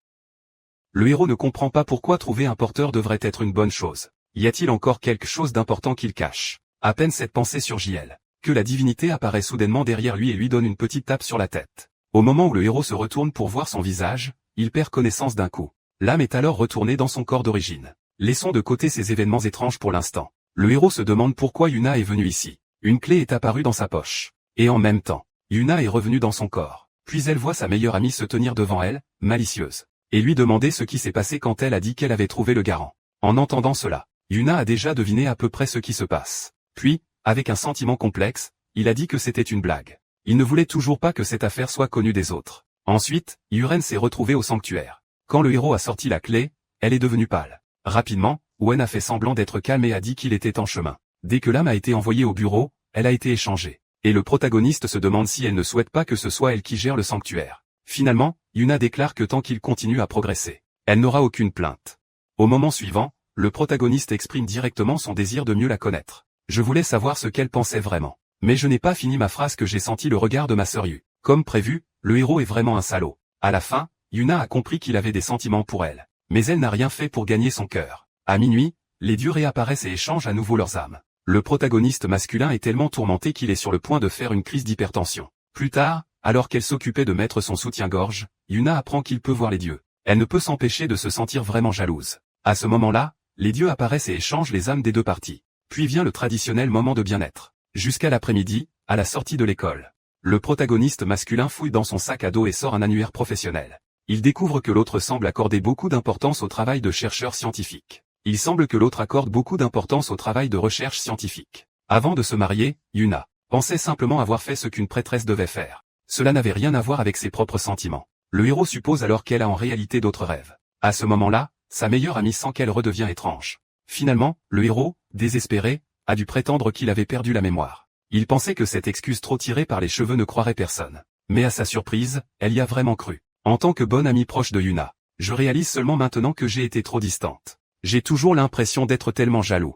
Le héros ne comprend pas pourquoi trouver un porteur devrait être une bonne chose. Y a-t-il encore quelque chose d'important qu'il cache? À peine cette pensée surgit-elle, que la divinité apparaît soudainement derrière lui et lui donne une petite tape sur la tête. Au moment où le héros se retourne pour voir son visage, il perd connaissance d'un coup. L'âme est alors retournée dans son corps d'origine. Laissons de côté ces événements étranges pour l'instant. Le héros se demande pourquoi Yuna est venue ici. Une clé est apparue dans sa poche. Et en même temps, Yuna est revenue dans son corps. Puis elle voit sa meilleure amie se tenir devant elle, malicieuse, et lui demander ce qui s'est passé quand elle a dit qu'elle avait trouvé le garant. En entendant cela, Yuna a déjà deviné à peu près ce qui se passe. Puis, avec un sentiment complexe, il a dit que c'était une blague. Il ne voulait toujours pas que cette affaire soit connue des autres. Ensuite, Yuren s'est retrouvée au sanctuaire. Quand le héros a sorti la clé, elle est devenue pâle. Rapidement, Wen a fait semblant d'être calme et a dit qu'il était en chemin. Dès que l'âme a été envoyée au bureau, elle a été échangée. Et le protagoniste se demande si elle ne souhaite pas que ce soit elle qui gère le sanctuaire. Finalement, Yuna déclare que tant qu'il continue à progresser, elle n'aura aucune plainte. Au moment suivant, le protagoniste exprime directement son désir de mieux la connaître. Je voulais savoir ce qu'elle pensait vraiment. Mais je n'ai pas fini ma phrase que j'ai senti le regard de ma sœur Yu. Comme prévu, le héros est vraiment un salaud. À la fin, Yuna a compris qu'il avait des sentiments pour elle. Mais elle n'a rien fait pour gagner son cœur. À minuit, les dieux réapparaissent et échangent à nouveau leurs âmes. Le protagoniste masculin est tellement tourmenté qu'il est sur le point de faire une crise d'hypertension. Plus tard, alors qu'elle s'occupait de mettre son soutien-gorge, Yuna apprend qu'il peut voir les dieux. Elle ne peut s'empêcher de se sentir vraiment jalouse. À ce moment-là, les dieux apparaissent et échangent les âmes des deux parties. Puis vient le traditionnel moment de bien-être. Jusqu'à l'après-midi, à la sortie de l'école. Le protagoniste masculin fouille dans son sac à dos et sort un annuaire professionnel. Il découvre que l'autre semble accorder beaucoup d'importance au travail de chercheur scientifique. Il semble que l'autre accorde beaucoup d'importance au travail de recherche scientifique. Avant de se marier, Yuna pensait simplement avoir fait ce qu'une prêtresse devait faire. Cela n'avait rien à voir avec ses propres sentiments. Le héros suppose alors qu'elle a en réalité d'autres rêves. À ce moment-là, sa meilleure amie sent qu'elle redevient étrange. Finalement, le héros, désespéré, a dû prétendre qu'il avait perdu la mémoire. Il pensait que cette excuse trop tirée par les cheveux ne croirait personne. Mais à sa surprise, elle y a vraiment cru. En tant que bonne amie proche de Yuna, je réalise seulement maintenant que j'ai été trop distante. J'ai toujours l'impression d'être tellement jaloux.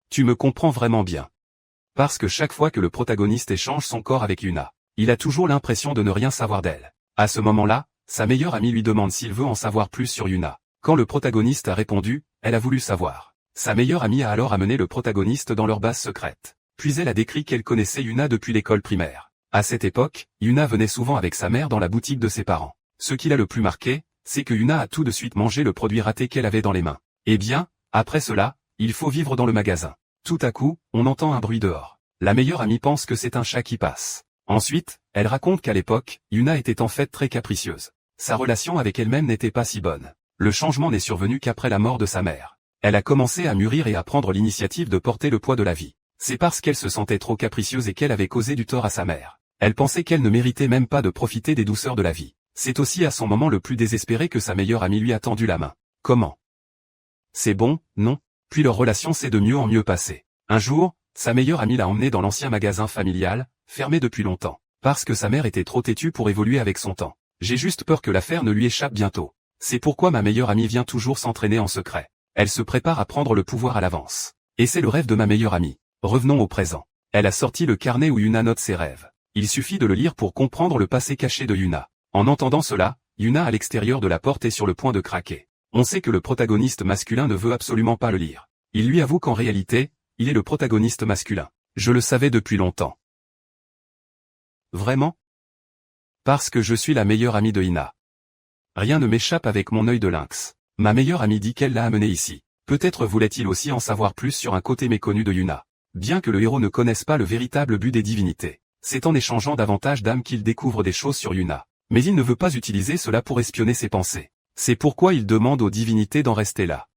Tu me comprends vraiment bien. Parce que chaque fois que le protagoniste échange son corps avec Yuna, il a toujours l'impression de ne rien savoir d'elle. À ce moment-là, sa meilleure amie lui demande s'il veut en savoir plus sur Yuna. Quand le protagoniste a répondu, elle a voulu savoir. Sa meilleure amie a alors amené le protagoniste dans leur base secrète. Puis elle a décrit qu'elle connaissait Yuna depuis l'école primaire. À cette époque, Yuna venait souvent avec sa mère dans la boutique de ses parents. Ce qui l'a le plus marqué, c'est que Yuna a tout de suite mangé le produit raté qu'elle avait dans les mains. Eh bien, après cela, il faut vivre dans le magasin. Tout à coup, on entend un bruit dehors. La meilleure amie pense que c'est un chat qui passe. Ensuite, elle raconte qu'à l'époque, Yuna était en fait très capricieuse. Sa relation avec elle-même n'était pas si bonne. Le changement n'est survenu qu'après la mort de sa mère. Elle a commencé à mûrir et à prendre l'initiative de porter le poids de la vie. C'est parce qu'elle se sentait trop capricieuse et qu'elle avait causé du tort à sa mère. Elle pensait qu'elle ne méritait même pas de profiter des douceurs de la vie. C'est aussi à son moment le plus désespéré que sa meilleure amie lui a tendu la main. Comment? C'est bon, non? Puis leur relation s'est de mieux en mieux passée. Un jour, sa meilleure amie l'a emmenée dans l'ancien magasin familial, fermé depuis longtemps, parce que sa mère était trop têtue pour évoluer avec son temps. J'ai juste peur que l'affaire ne lui échappe bientôt. C'est pourquoi ma meilleure amie vient toujours s'entraîner en secret. Elle se prépare à prendre le pouvoir à l'avance. Et c'est le rêve de ma meilleure amie. Revenons au présent. Elle a sorti le carnet où Yuna note ses rêves. Il suffit de le lire pour comprendre le passé caché de Yuna. En entendant cela, Yuna à l'extérieur de la porte est sur le point de craquer. On sait que le protagoniste masculin ne veut absolument pas le lire. Il lui avoue qu'en réalité, il est le protagoniste masculin. Je le savais depuis longtemps. Vraiment? Parce que je suis la meilleure amie de Yuna. Rien ne m'échappe avec mon œil de lynx. Ma meilleure amie dit qu'elle l'a amené ici. Peut-être voulait-il aussi en savoir plus sur un côté méconnu de Yuna. Bien que le héros ne connaisse pas le véritable but des divinités, c'est en échangeant davantage d'âmes qu'il découvre des choses sur Yuna. Mais il ne veut pas utiliser cela pour espionner ses pensées. C'est pourquoi il demande aux divinités d'en rester là.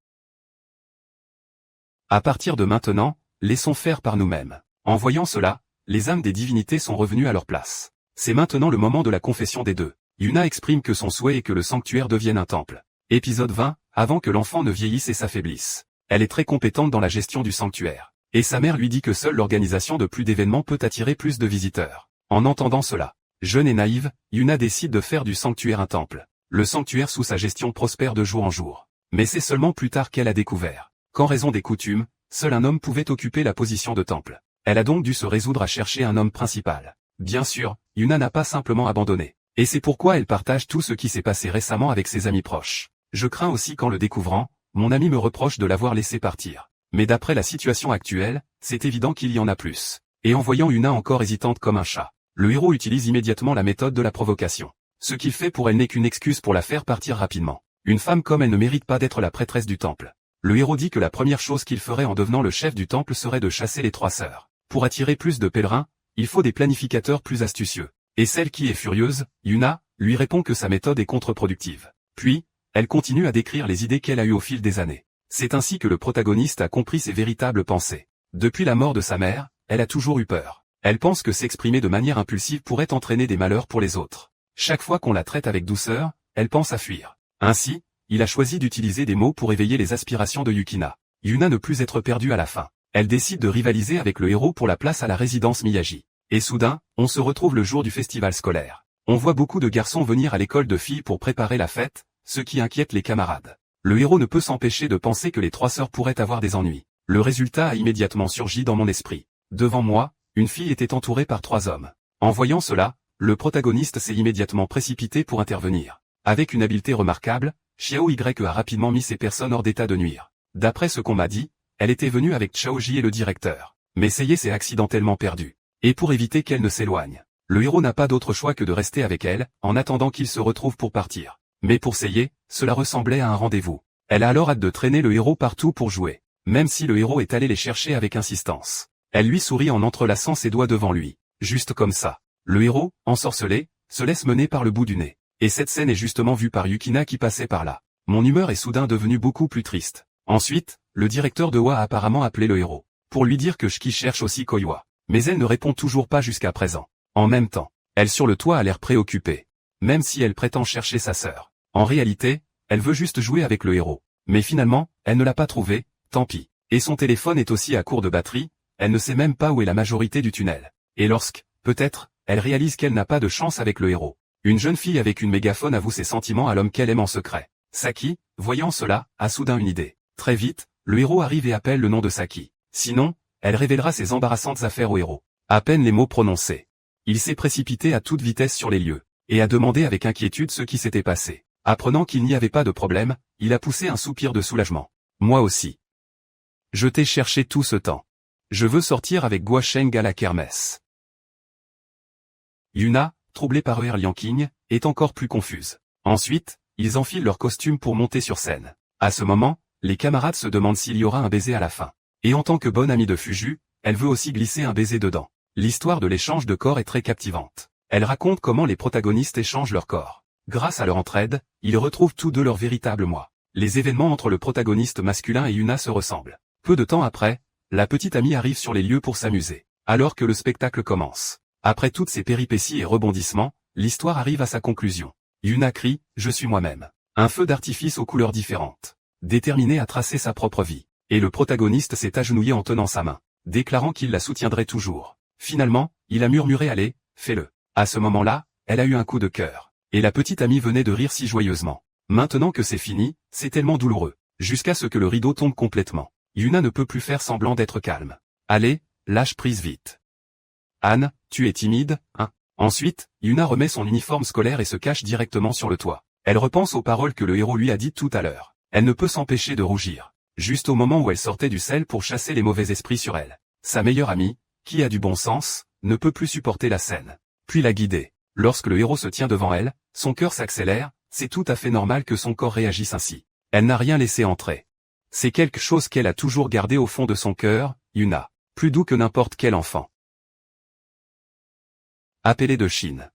À partir de maintenant, laissons faire par nous-mêmes. En voyant cela, les âmes des divinités sont revenues à leur place. C'est maintenant le moment de la confession des deux. Yuna exprime que son souhait est que le sanctuaire devienne un temple. Épisode 20, avant que l'enfant ne vieillisse et s'affaiblisse. Elle est très compétente dans la gestion du sanctuaire. Et sa mère lui dit que seule l'organisation de plus d'événements peut attirer plus de visiteurs. En entendant cela, jeune et naïve, Yuna décide de faire du sanctuaire un temple. Le sanctuaire sous sa gestion prospère de jour en jour. Mais c'est seulement plus tard qu'elle a découvert qu'en raison des coutumes, seul un homme pouvait occuper la position de temple. Elle a donc dû se résoudre à chercher un homme principal. Bien sûr, Yuna n'a pas simplement abandonné. Et c'est pourquoi elle partage tout ce qui s'est passé récemment avec ses amis proches. Je crains aussi qu'en le découvrant, mon ami me reproche de l'avoir laissé partir. Mais d'après la situation actuelle, c'est évident qu'il y en a plus. Et en voyant Yuna encore hésitante comme un chat, le héros utilise immédiatement la méthode de la provocation. Ce qu'il fait pour elle n'est qu'une excuse pour la faire partir rapidement. Une femme comme elle ne mérite pas d'être la prêtresse du temple. Le héros dit que la première chose qu'il ferait en devenant le chef du temple serait de chasser les 3 sœurs. Pour attirer plus de pèlerins, il faut des planificateurs plus astucieux. Et celle qui est furieuse, Yuna, lui répond que sa méthode est contre-productive. Puis, elle continue à décrire les idées qu'elle a eues au fil des années. C'est ainsi que le protagoniste a compris ses véritables pensées. Depuis la mort de sa mère, elle a toujours eu peur. Elle pense que s'exprimer de manière impulsive pourrait entraîner des malheurs pour les autres. Chaque fois qu'on la traite avec douceur, elle pense à fuir. Ainsi, il a choisi d'utiliser des mots pour éveiller les aspirations de Yukina. Yuna ne plus être perdue à la fin. Elle décide de rivaliser avec le héros pour la place à la résidence Miyagi. Et soudain, on se retrouve le jour du festival scolaire. On voit beaucoup de garçons venir à l'école de filles pour préparer la fête, ce qui inquiète les camarades. Le héros ne peut s'empêcher de penser que les 3 sœurs pourraient avoir des ennuis. Le résultat a immédiatement surgi dans mon esprit. Devant moi, une fille était entourée par 3 hommes. En voyant cela, le protagoniste s'est immédiatement précipité pour intervenir. Avec une habileté remarquable, Xiao Y a rapidement mis ces personnes hors d'état de nuire. D'après ce qu'on m'a dit, elle était venue avec Chaoji et le directeur. Mais Seiye s'est accidentellement perdue. Et pour éviter qu'elle ne s'éloigne, le héros n'a pas d'autre choix que de rester avec elle, en attendant qu'ils se retrouvent pour partir. Mais pour Seiye, cela ressemblait à un rendez-vous. Elle a alors hâte de traîner le héros partout pour jouer. Même si le héros est allé les chercher avec insistance. Elle lui sourit en entrelaçant ses doigts devant lui. Juste comme ça. Le héros, ensorcelé, se laisse mener par le bout du nez. Et cette scène est justement vue par Yukina qui passait par là. Mon humeur est soudain devenue beaucoup plus triste. Ensuite, le directeur de Wa a apparemment appelé le héros. Pour lui dire que Shiki cherche aussi Koiwa. Mais elle ne répond toujours pas jusqu'à présent. En même temps, elle sur le toit a l'air préoccupée. Même si elle prétend chercher sa sœur. En réalité, elle veut juste jouer avec le héros. Mais finalement, elle ne l'a pas trouvé, tant pis. Et son téléphone est aussi à court de batterie, elle ne sait même pas où est la majorité du tunnel. Et lorsque, peut-être, elle réalise qu'elle n'a pas de chance avec le héros. Une jeune fille avec une mégaphone avoue ses sentiments à l'homme qu'elle aime en secret. Saki, voyant cela, a soudain une idée. Très vite, le héros arrive et appelle le nom de Saki. Sinon, elle révélera ses embarrassantes affaires au héros. À peine les mots prononcés. Il s'est précipité à toute vitesse sur les lieux. et a demandé avec inquiétude ce qui s'était passé. Apprenant qu'il n'y avait pas de problème, il a poussé un soupir de soulagement. Moi aussi. Je t'ai cherché tout ce temps. Je veux sortir avec Guo Sheng à la kermesse. Yuna, troublée par Lianqing, est encore plus confuse. Ensuite, ils enfilent leurs costumes pour monter sur scène. À ce moment, les camarades se demandent s'il y aura un baiser à la fin. Et en tant que bonne amie de Fuju, elle veut aussi glisser un baiser dedans. L'histoire de l'échange de corps est très captivante. Elle raconte comment les protagonistes échangent leur corps. Grâce à leur entraide, ils retrouvent tous deux leur véritable moi. Les événements entre le protagoniste masculin et Yuna se ressemblent. Peu de temps après, la petite amie arrive sur les lieux pour s'amuser, alors que le spectacle commence. Après toutes ces péripéties et rebondissements, l'histoire arrive à sa conclusion. Yuna crie « Je suis moi-même ». Un feu d'artifice aux couleurs différentes. Déterminée à tracer sa propre vie. Et le protagoniste s'est agenouillé en tenant sa main, déclarant qu'il la soutiendrait toujours. Finalement, il a murmuré « Allez, fais-le ». À ce moment-là, elle a eu un coup de cœur. Et la petite amie venait de rire si joyeusement. Maintenant que c'est fini, c'est tellement douloureux. Jusqu'à ce que le rideau tombe complètement. Yuna ne peut plus faire semblant d'être calme. Allez, lâche prise vite. Anne, tu es timide, hein? Ensuite, Yuna remet son uniforme scolaire et se cache directement sur le toit. Elle repense aux paroles que le héros lui a dites tout à l'heure. Elle ne peut s'empêcher de rougir. Juste au moment où elle sortait du sel pour chasser les mauvais esprits sur elle. Sa meilleure amie, qui a du bon sens, ne peut plus supporter la scène. Puis la guider. Lorsque le héros se tient devant elle, son cœur s'accélère, c'est tout à fait normal que son corps réagisse ainsi. Elle n'a rien laissé entrer. C'est quelque chose qu'elle a toujours gardé au fond de son cœur, Yuna. Plus doux que n'importe quel enfant. Appelé de Chine.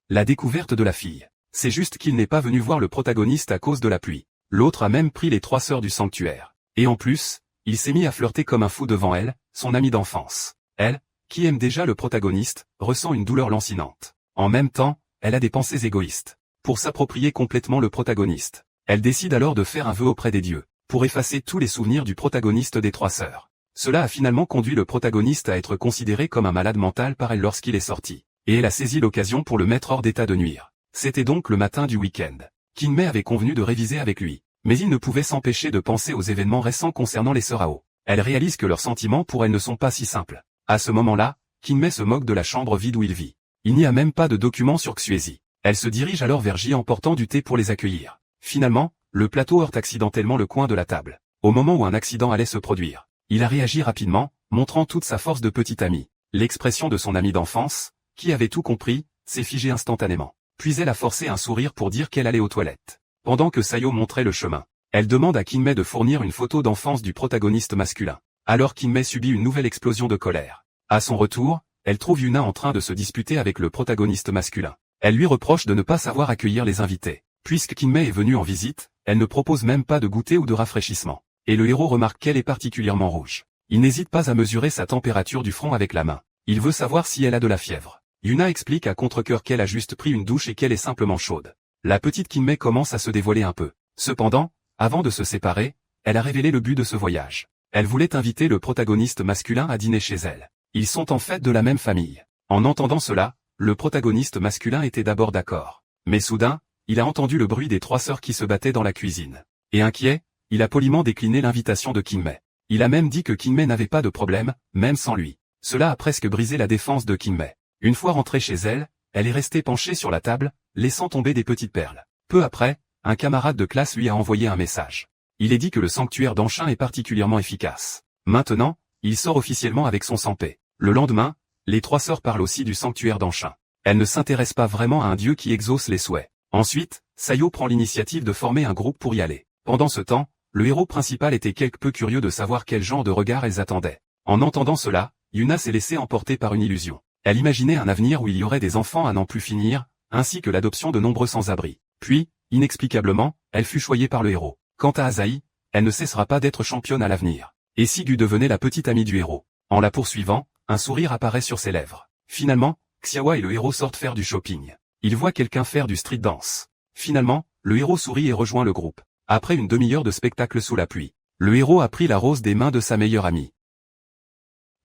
La découverte de la fille. C'est juste qu'il n'est pas venu voir le protagoniste à cause de la pluie. L'autre a même pris les 3 sœurs du sanctuaire. Et en plus, il s'est mis à flirter comme un fou devant elle, son amie d'enfance. Elle, qui aime déjà le protagoniste, ressent une douleur lancinante. En même temps, elle a des pensées égoïstes. Pour s'approprier complètement le protagoniste, elle décide alors de faire un vœu auprès des dieux, pour effacer tous les souvenirs du protagoniste des 3 sœurs. Cela a finalement conduit le protagoniste à être considéré comme un malade mental par elle lorsqu'il est sorti. Et elle a saisi l'occasion pour le mettre hors d'état de nuire. C'était donc le matin du week-end. Kinmei avait convenu de réviser avec lui. Mais il ne pouvait s'empêcher de penser aux événements récents concernant les sœurs Ao. Elle réalise que leurs sentiments pour elle ne sont pas si simples. À ce moment-là, Kinmei se moque de la chambre vide où il vit. Il n'y a même pas de documents sur Xuezi. Elle se dirige alors vers Ji en portant du thé pour les accueillir. Finalement, le plateau heurte accidentellement le coin de la table. Au moment où un accident allait se produire, il a réagi rapidement, montrant toute sa force de petit ami. L'expression de son ami d'enfance, qui avait tout compris, s'est figée instantanément. Puis elle a forcé un sourire pour dire qu'elle allait aux toilettes. Pendant que Sayo montrait le chemin, elle demande à Kinmei de fournir une photo d'enfance du protagoniste masculin. Alors Kinmei subit une nouvelle explosion de colère. À son retour, elle trouve Yuna en train de se disputer avec le protagoniste masculin. Elle lui reproche de ne pas savoir accueillir les invités. Puisque Kinmei est venue en visite, elle ne propose même pas de goûter ou de rafraîchissement. Et le héros remarque qu'elle est particulièrement rouge. Il n'hésite pas à mesurer sa température du front avec la main. Il veut savoir si elle a de la fièvre. Yuna explique à contre-cœur qu'elle a juste pris une douche et qu'elle est simplement chaude. La petite Kinmei commence à se dévoiler un peu. Cependant, avant de se séparer, elle a révélé le but de ce voyage. Elle voulait inviter le protagoniste masculin à dîner chez elle. Ils sont en fait de la même famille. En entendant cela, le protagoniste masculin était d'abord d'accord. Mais soudain, il a entendu le bruit des 3 sœurs qui se battaient dans la cuisine. Et inquiet, il a poliment décliné l'invitation de Kinmei. Il a même dit que Kinmei n'avait pas de problème, même sans lui. Cela a presque brisé la défense de Kinmei. Une fois rentrée chez elle, elle est restée penchée sur la table, laissant tomber des petites perles. Peu après, un camarade de classe lui a envoyé un message. Il est dit que le sanctuaire d'Anshin est particulièrement efficace. Maintenant, il sort officiellement avec son Sanpei. Le lendemain, les 3 sœurs parlent aussi du sanctuaire d'Anshin. Elles ne s'intéressent pas vraiment à un dieu qui exauce les souhaits. Ensuite, Sayo prend l'initiative de former un groupe pour y aller. Pendant ce temps, le héros principal était quelque peu curieux de savoir quel genre de regard elles attendaient. En entendant cela, Yuna s'est laissée emporter par une illusion. Elle imaginait un avenir où il y aurait des enfants à n'en plus finir, ainsi que l'adoption de nombreux sans-abri. Puis, inexplicablement, elle fut choyée par le héros. Quant à Asahi, elle ne cessera pas d'être championne à l'avenir. Et Sigu devenait la petite amie du héros. En la poursuivant, un sourire apparaît sur ses lèvres. Finalement, Xiaowa et le héros sortent faire du shopping. Ils voient quelqu'un faire du street dance. Finalement, le héros sourit et rejoint le groupe. Après une demi-heure de spectacle sous la pluie, le héros a pris la rose des mains de sa meilleure amie.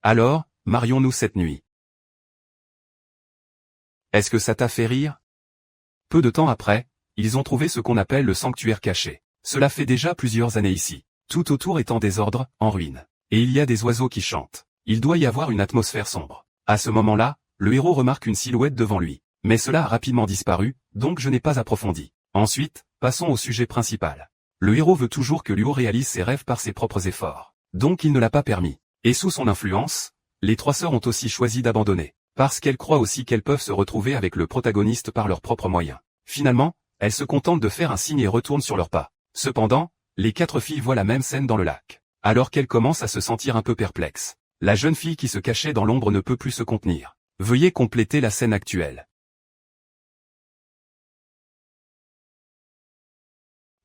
Alors, marions-nous cette nuit. Est-ce que ça t'a fait rire? Peu de temps après, ils ont trouvé ce qu'on appelle le sanctuaire caché. Cela fait déjà plusieurs années ici. Tout autour est en désordre, en ruine. Et il y a des oiseaux qui chantent. Il doit y avoir une atmosphère sombre. À ce moment-là, le héros remarque une silhouette devant lui. Mais cela a rapidement disparu, donc je n'ai pas approfondi. Ensuite, passons au sujet principal. Le héros veut toujours que Luo réalise ses rêves par ses propres efforts. Donc il ne l'a pas permis. Et sous son influence, les trois sœurs ont aussi choisi d'abandonner. Parce qu'elles croient aussi qu'elles peuvent se retrouver avec le protagoniste par leurs propres moyens. Finalement, elles se contentent de faire un signe et retournent sur leurs pas. Cependant, les quatre filles voient la même scène dans le lac. Alors qu'elles commencent à se sentir un peu perplexes. La jeune fille qui se cachait dans l'ombre ne peut plus se contenir. Veuillez compléter la scène actuelle.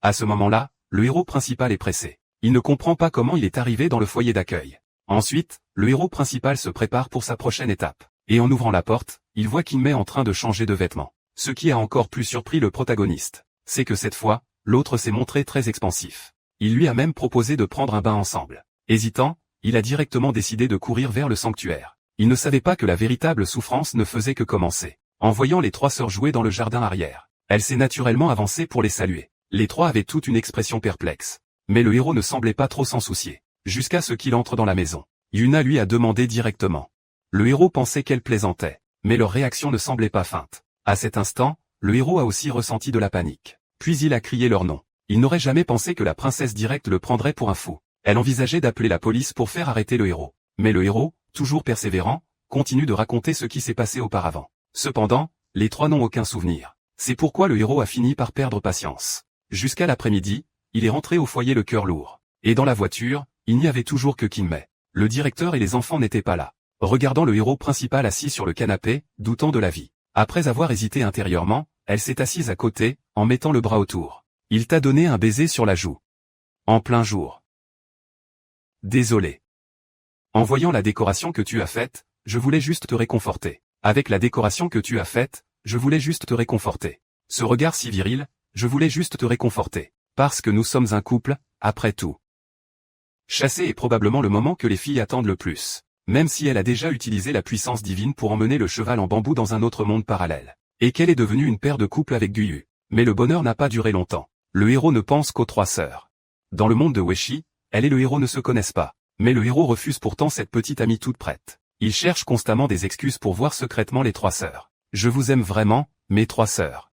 À ce moment-là, le héros principal est pressé. Il ne comprend pas comment il est arrivé dans le foyer d'accueil. Ensuite, le héros principal se prépare pour sa prochaine étape. Et en ouvrant la porte, il voit Kinmei en train de changer de vêtements. Ce qui a encore plus surpris le protagoniste, c'est que cette fois, l'autre s'est montré très expansif. Il lui a même proposé de prendre un bain ensemble. Hésitant, il a directement décidé de courir vers le sanctuaire. Il ne savait pas que la véritable souffrance ne faisait que commencer. En voyant les trois sœurs jouer dans le jardin arrière, elle s'est naturellement avancée pour les saluer. Les trois avaient toute une expression perplexe. Mais le héros ne semblait pas trop s'en soucier. Jusqu'à ce qu'il entre dans la maison. Yuna lui a demandé directement. Le héros pensait qu'elle plaisantait. Mais leur réaction ne semblait pas feinte. À cet instant, le héros a aussi ressenti de la panique. Puis il a crié leur nom. Il n'aurait jamais pensé que la princesse directe le prendrait pour un fou. Elle envisageait d'appeler la police pour faire arrêter le héros. Mais le héros, toujours persévérant, continue de raconter ce qui s'est passé auparavant. Cependant, les trois n'ont aucun souvenir. C'est pourquoi le héros a fini par perdre patience. Jusqu'à l'après-midi, il est rentré au foyer le cœur lourd. Et dans la voiture, il n'y avait toujours que Kinmei. Le directeur et les enfants n'étaient pas là. Regardant le héros principal assis sur le canapé, doutant de la vie. Après avoir hésité intérieurement, elle s'est assise à côté, en mettant le bras autour. Il t'a donné un baiser sur la joue. En plein jour. Désolé. En voyant la décoration que tu as faite, je voulais juste te réconforter. Avec la décoration que tu as faite, je voulais juste te réconforter. Ce regard si viril, je voulais juste te réconforter. Parce que nous sommes un couple, après tout. Chasser est probablement le moment que les filles attendent le plus. Même si elle a déjà utilisé la puissance divine pour emmener le cheval en bambou dans un autre monde parallèle. Et qu'elle est devenue une paire de couple avec Guyu. Mais le bonheur n'a pas duré longtemps. Le héros ne pense qu'aux trois sœurs. Dans le monde de Weshi, elle et le héros ne se connaissent pas. Mais le héros refuse pourtant cette petite amie toute prête. Il cherche constamment des excuses pour voir secrètement les trois sœurs. Je vous aime vraiment, mes trois sœurs.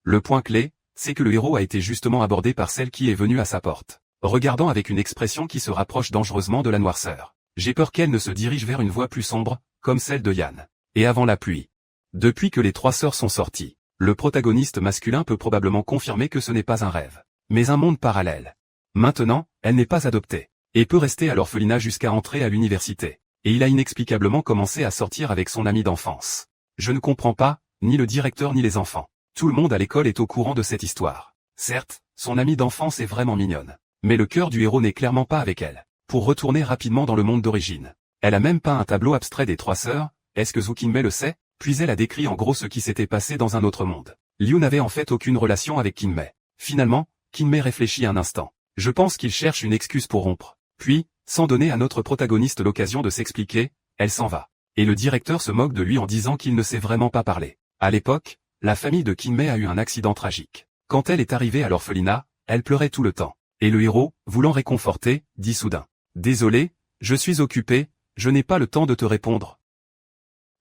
Le point clé, c'est que le héros a été justement abordé par celle qui est venue à sa porte. Regardant avec une expression qui se rapproche dangereusement de la noirceur. J'ai peur qu'elle ne se dirige vers une voie plus sombre, comme celle de Yann. Et avant la pluie. Depuis que les trois sœurs sont sorties, le protagoniste masculin peut probablement confirmer que ce n'est pas un rêve, mais un monde parallèle. Maintenant, elle n'est pas adoptée, et peut rester à l'orphelinat jusqu'à entrer à l'université. Et il a inexplicablement commencé à sortir avec son ami d'enfance. Je ne comprends pas, ni le directeur ni les enfants. Tout le monde à l'école est au courant de cette histoire. Certes, son amie d'enfance est vraiment mignonne. Mais le cœur du héros n'est clairement pas avec elle. Pour retourner rapidement dans le monde d'origine. Elle a même peint un tableau abstrait des trois sœurs, est-ce que Kinmei le sait? Puis elle a décrit en gros ce qui s'était passé dans un autre monde. Liu n'avait en fait aucune relation avec Kinmei. Finalement, Kinmei réfléchit un instant. Je pense qu'il cherche une excuse pour rompre. Puis, sans donner à notre protagoniste l'occasion de s'expliquer, elle s'en va. Et le directeur se moque de lui en disant qu'il ne sait vraiment pas parler. À l'époque, la famille de Kinmei a eu un accident tragique. Quand elle est arrivée à l'orphelinat, elle pleurait tout le temps. Et le héros, voulant réconforter, dit soudain. Désolé, je suis occupé, je n'ai pas le temps de te répondre.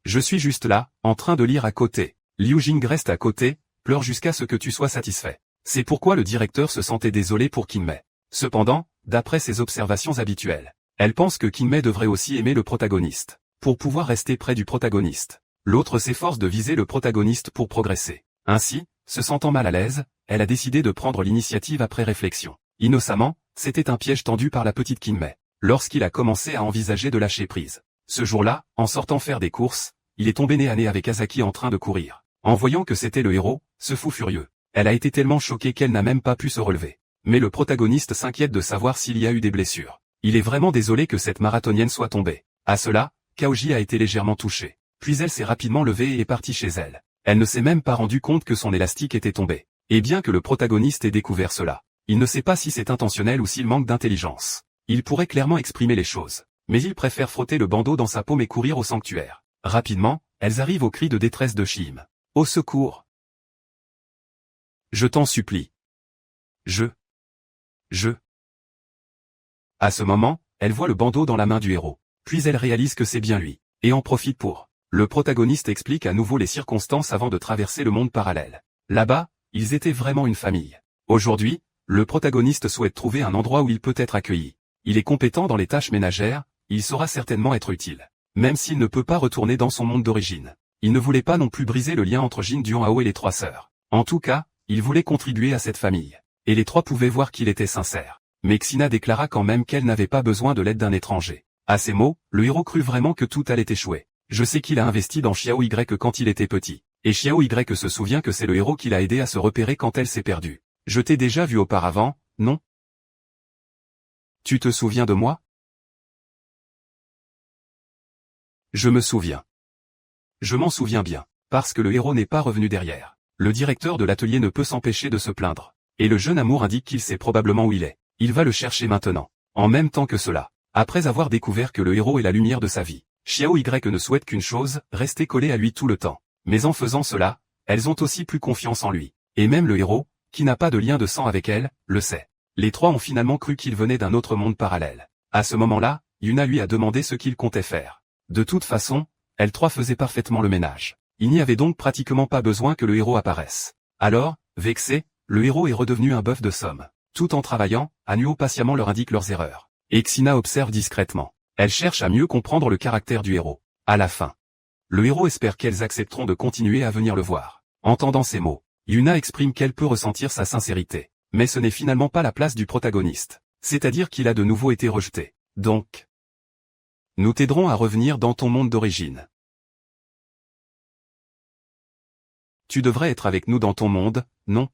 Je suis juste là, en train de lire à côté. Liu Jing reste à côté, pleure jusqu'à ce que tu sois satisfait. C'est pourquoi le directeur se sentait désolé pour Kinmei. Cependant, d'après ses observations habituelles, elle pense que Kinmei devrait aussi aimer le protagoniste. Pour pouvoir rester près du protagoniste. L'autre s'efforce de viser le protagoniste pour progresser. Ainsi, se sentant mal à l'aise, elle a décidé de prendre l'initiative après réflexion. Innocemment, c'était un piège tendu par la petite Kinmei. Lorsqu'il a commencé à envisager de lâcher prise. Ce jour-là, en sortant faire des courses, il est tombé nez à nez avec Asaki en train de courir. En voyant que c'était le héros, ce fou furieux. Elle a été tellement choquée qu'elle n'a même pas pu se relever. Mais le protagoniste s'inquiète de savoir s'il y a eu des blessures. Il est vraiment désolé que cette marathonienne soit tombée. À cela, Kaoji a été légèrement touchée. Puis elle s'est rapidement levée et est partie chez elle. Elle ne s'est même pas rendu compte que son élastique était tombé. Et bien que le protagoniste ait découvert cela, il ne sait pas si c'est intentionnel ou s'il manque d'intelligence. Il pourrait clairement exprimer les choses. Mais il préfère frotter le bandeau dans sa paume et courir au sanctuaire. Rapidement, elles arrivent au cri de détresse de Shim. Au secours! Je t'en supplie. Je. À ce moment, elle voit le bandeau dans la main du héros. Puis elle réalise que c'est bien lui. Et en profite pour Le protagoniste explique à nouveau les circonstances avant de traverser le monde parallèle. Là-bas, ils étaient vraiment une famille. Aujourd'hui, le protagoniste souhaite trouver un endroit où il peut être accueilli. Il est compétent dans les tâches ménagères, il saura certainement être utile. Même s'il ne peut pas retourner dans son monde d'origine. Il ne voulait pas non plus briser le lien entre Jin Duanhao et les trois sœurs. En tout cas, il voulait contribuer à cette famille. Et les trois pouvaient voir qu'il était sincère. Mais Xina déclara quand même qu'elle n'avait pas besoin de l'aide d'un étranger. À ces mots, le héros crut vraiment que tout allait échouer. Je sais qu'il a investi dans Xiao Y quand il était petit. Et Xiao Y se souvient que c'est le héros qui l'a aidé à se repérer quand elle s'est perdue. Je t'ai déjà vu auparavant, non? Tu te souviens de moi? Je me souviens. Je m'en souviens bien, parce que le héros n'est pas revenu derrière. Le directeur de l'atelier ne peut s'empêcher de se plaindre. Et le jeune amour indique qu'il sait probablement où il est. Il va le chercher maintenant. En même temps que cela, après avoir découvert que le héros est la lumière de sa vie, Xiao Y ne souhaite qu'une chose, rester collé à lui tout le temps. Mais en faisant cela, elles ont aussi plus confiance en lui. Et même le héros, qui n'a pas de lien de sang avec elle, le sait. Les trois ont finalement cru qu'il venait d'un autre monde parallèle. À ce moment-là, Yuna lui a demandé ce qu'il comptait faire. De toute façon, elles trois faisaient parfaitement le ménage. Il n'y avait donc pratiquement pas besoin que le héros apparaisse. Alors, vexé, le héros est redevenu un bœuf de somme. Tout en travaillant, Hanuo patiemment leur indique leurs erreurs. Et Xina observe discrètement. Elle cherche à mieux comprendre le caractère du héros. À la fin, le héros espère qu'elles accepteront de continuer à venir le voir. Entendant ces mots, Yuna exprime qu'elle peut ressentir sa sincérité. Mais ce n'est finalement pas la place du protagoniste. C'est-à-dire qu'il a de nouveau été rejeté. Donc, nous t'aiderons à revenir dans ton monde d'origine. Tu devrais être avec nous dans ton monde, non?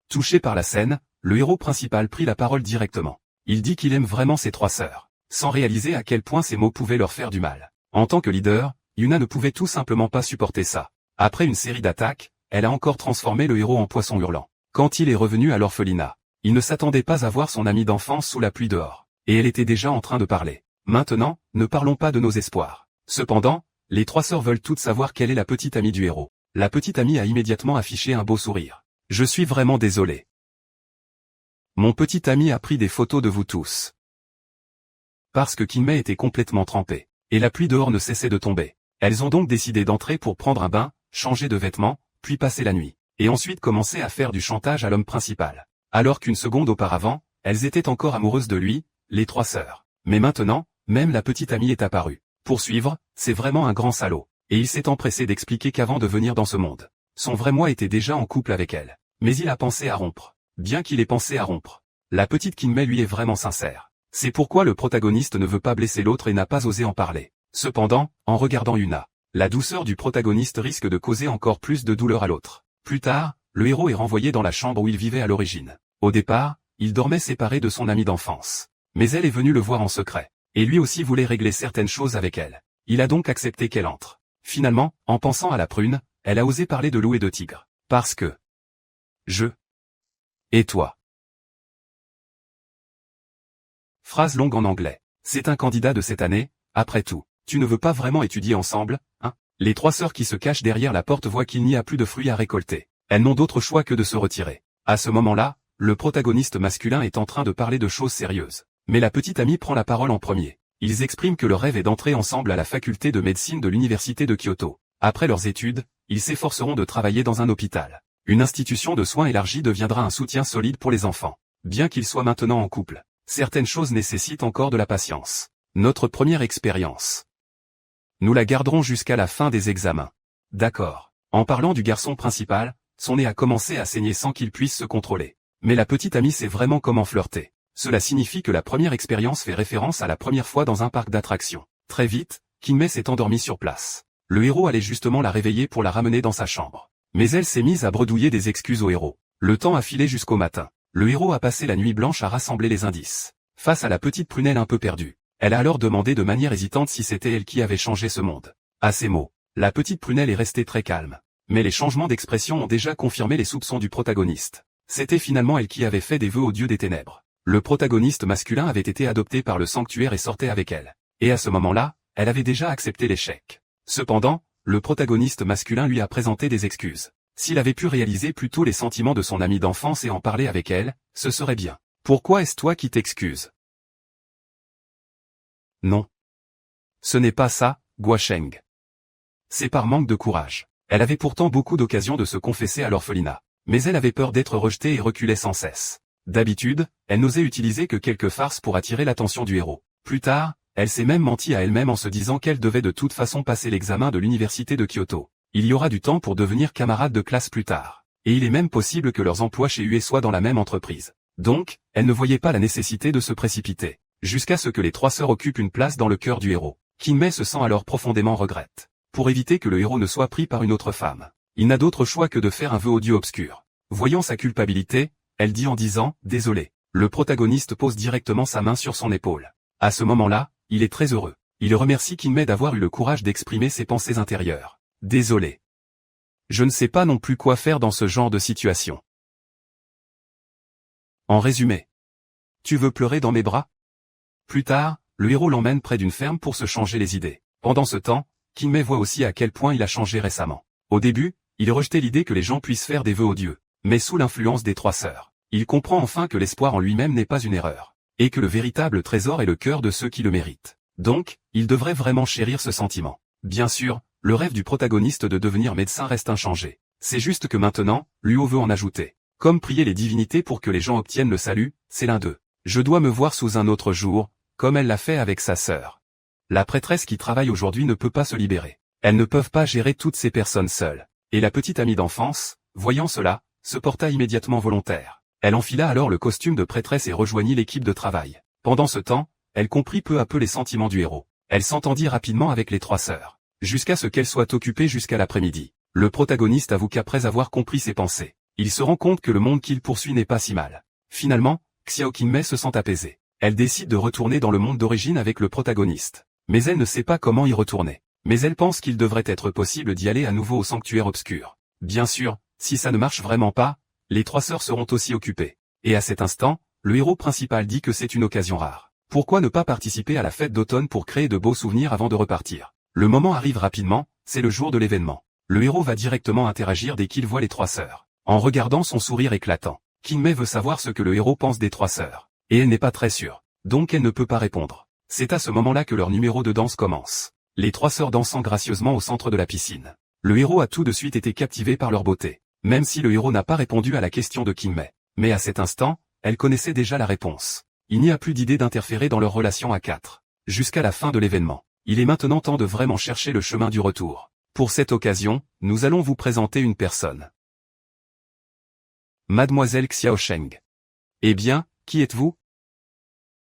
Touché par la scène, le héros principal prit la parole directement. Il dit qu'il aime vraiment ses trois sœurs, sans réaliser à quel point ces mots pouvaient leur faire du mal. En tant que leader, Yuna ne pouvait tout simplement pas supporter ça. Après une série d'attaques, elle a encore transformé le héros en poisson hurlant. Quand il est revenu à l'orphelinat, il ne s'attendait pas à voir son ami d'enfance sous la pluie dehors. Et elle était déjà en train de parler. Maintenant, ne parlons pas de nos espoirs. Cependant, les trois sœurs veulent toutes savoir quelle est la petite amie du héros. La petite amie a immédiatement affiché un beau sourire. Je suis vraiment désolé. Mon petit ami a pris des photos de vous tous. Parce que Kinmei était complètement trempée. Et la pluie dehors ne cessait de tomber. Elles ont donc décidé d'entrer pour prendre un bain, changer de vêtements, puis passer la nuit. Et ensuite commencer à faire du chantage à l'homme principal. Alors qu'une seconde auparavant, elles étaient encore amoureuses de lui, les trois sœurs. Mais maintenant, même la petite amie est apparue. Poursuivre, c'est vraiment un grand salaud. Et il s'est empressé d'expliquer qu'avant de venir dans ce monde, son vrai moi était déjà en couple avec elle. Mais il a pensé à rompre. Bien qu'il ait pensé à rompre, la petite Kinmei lui est vraiment sincère. C'est pourquoi le protagoniste ne veut pas blesser l'autre et n'a pas osé en parler. Cependant, en regardant Yuna, la douceur du protagoniste risque de causer encore plus de douleur à l'autre. Plus tard, le héros est renvoyé dans la chambre où il vivait à l'origine. Au départ, il dormait séparé de son ami d'enfance. Mais elle est venue le voir en secret. Et lui aussi voulait régler certaines choses avec elle. Il a donc accepté qu'elle entre. Finalement, en pensant à la prune, elle a osé parler de loup et de tigre. Parce que... je... et toi. Phrase longue en anglais. C'est un candidat de cette année, après tout. Tu ne veux pas vraiment étudier ensemble, hein? Les trois sœurs qui se cachent derrière la porte voient qu'il n'y a plus de fruits à récolter. Elles n'ont d'autre choix que de se retirer. À ce moment-là, le protagoniste masculin est en train de parler de choses sérieuses. Mais la petite amie prend la parole en premier. Ils expriment que leur rêve est d'entrer ensemble à la faculté de médecine de l'université de Kyoto. Après leurs études, ils s'efforceront de travailler dans un hôpital. Une institution de soins élargie deviendra un soutien solide pour les enfants. Bien qu'ils soient maintenant en couple, certaines choses nécessitent encore de la patience. Notre première expérience. Nous la garderons jusqu'à la fin des examens. D'accord. En parlant du garçon principal, son nez a commencé à saigner sans qu'il puisse se contrôler. Mais la petite amie sait vraiment comment flirter. Cela signifie que la première expérience fait référence à la première fois dans un parc d'attractions. Très vite, Kinmei s'est endormie sur place. Le héros allait justement la réveiller pour la ramener dans sa chambre. Mais elle s'est mise à bredouiller des excuses au héros. Le temps a filé jusqu'au matin. Le héros a passé la nuit blanche à rassembler les indices. Face à la petite prunelle un peu perdue, elle a alors demandé de manière hésitante si c'était elle qui avait changé ce monde. À ces mots, la petite prunelle est restée très calme. Mais les changements d'expression ont déjà confirmé les soupçons du protagoniste. C'était finalement elle qui avait fait des vœux au dieu des ténèbres. Le protagoniste masculin avait été adopté par le sanctuaire et sortait avec elle. Et à ce moment-là, elle avait déjà accepté l'échec. Cependant, le protagoniste masculin lui a présenté des excuses. S'il avait pu réaliser plus tôt les sentiments de son amie d'enfance et en parler avec elle, ce serait bien. Pourquoi est-ce toi qui t'excuses? Non. Ce n'est pas ça, Guosheng. C'est par manque de courage. Elle avait pourtant beaucoup d'occasions de se confesser à l'orphelinat. Mais elle avait peur d'être rejetée et reculait sans cesse. D'habitude, elle n'osait utiliser que quelques farces pour attirer l'attention du héros. Plus tard, elle s'est même menti à elle-même en se disant qu'elle devait de toute façon passer l'examen de l'université de Kyoto. Il y aura du temps pour devenir camarade de classe plus tard. Et il est même possible que leurs emplois chez UE soient dans la même entreprise. Donc, elle ne voyait pas la nécessité de se précipiter. Jusqu'à ce que les trois sœurs occupent une place dans le cœur du héros. Kinmei se sent alors profondément regrette. Pour éviter que le héros ne soit pris par une autre femme, il n'a d'autre choix que de faire un vœu au dieu obscur. Voyant sa culpabilité, elle dit en disant « Désolé ». Le protagoniste pose directement sa main sur son épaule. À ce moment-là, il est très heureux. Il remercie Kinmei d'avoir eu le courage d'exprimer ses pensées intérieures. « Désolé. Je ne sais pas non plus quoi faire dans ce genre de situation. » En résumé. Tu veux pleurer dans mes bras? Plus tard, le héros l'emmène près d'une ferme pour se changer les idées. Pendant ce temps, Kinmei voit aussi à quel point il a changé récemment. Au début, il rejetait l'idée que les gens puissent faire des vœux aux dieux. Mais sous l'influence des trois sœurs, il comprend enfin que l'espoir en lui-même n'est pas une erreur, et que le véritable trésor est le cœur de ceux qui le méritent. Donc, il devrait vraiment chérir ce sentiment. Bien sûr, le rêve du protagoniste de devenir médecin reste inchangé. C'est juste que maintenant, Luo veut en ajouter. Comme prier les divinités pour que les gens obtiennent le salut, c'est l'un d'eux. Je dois me voir sous un autre jour, comme elle l'a fait avec sa sœur. La prêtresse qui travaille aujourd'hui ne peut pas se libérer. Elles ne peuvent pas gérer toutes ces personnes seules. Et la petite amie d'enfance, voyant cela, se porta immédiatement volontaire. Elle enfila alors le costume de prêtresse et rejoignit l'équipe de travail. Pendant ce temps, elle comprit peu à peu les sentiments du héros. Elle s'entendit rapidement avec les trois sœurs, jusqu'à ce qu'elles soient occupées jusqu'à l'après-midi. Le protagoniste avoue qu'après avoir compris ses pensées, il se rend compte que le monde qu'il poursuit n'est pas si mal. Finalement, Xiao Kinmei se sent apaisée. Elle décide de retourner dans le monde d'origine avec le protagoniste. Mais elle ne sait pas comment y retourner. Mais elle pense qu'il devrait être possible d'y aller à nouveau au sanctuaire obscur. Bien sûr, si ça ne marche vraiment pas, les trois sœurs seront aussi occupées. Et à cet instant, le héros principal dit que c'est une occasion rare. Pourquoi ne pas participer à la fête d'automne pour créer de beaux souvenirs avant de repartir? Le moment arrive rapidement, c'est le jour de l'événement. Le héros va directement interagir dès qu'il voit les trois sœurs. En regardant son sourire éclatant, Kinmei veut savoir ce que le héros pense des trois sœurs. Et elle n'est pas très sûre. Donc elle ne peut pas répondre. C'est à ce moment-là que leur numéro de danse commence. Les trois sœurs dansant gracieusement au centre de la piscine. Le héros a tout de suite été captivé par leur beauté. Même si le héros n'a pas répondu à la question de Kinmei. Mais à cet instant, elle connaissait déjà la réponse. Il n'y a plus d'idée d'interférer dans leur relation à quatre. Jusqu'à la fin de l'événement. Il est maintenant temps de vraiment chercher le chemin du retour. Pour cette occasion, nous allons vous présenter une personne. Mademoiselle Xiaosheng. Eh bien, qui êtes-vous?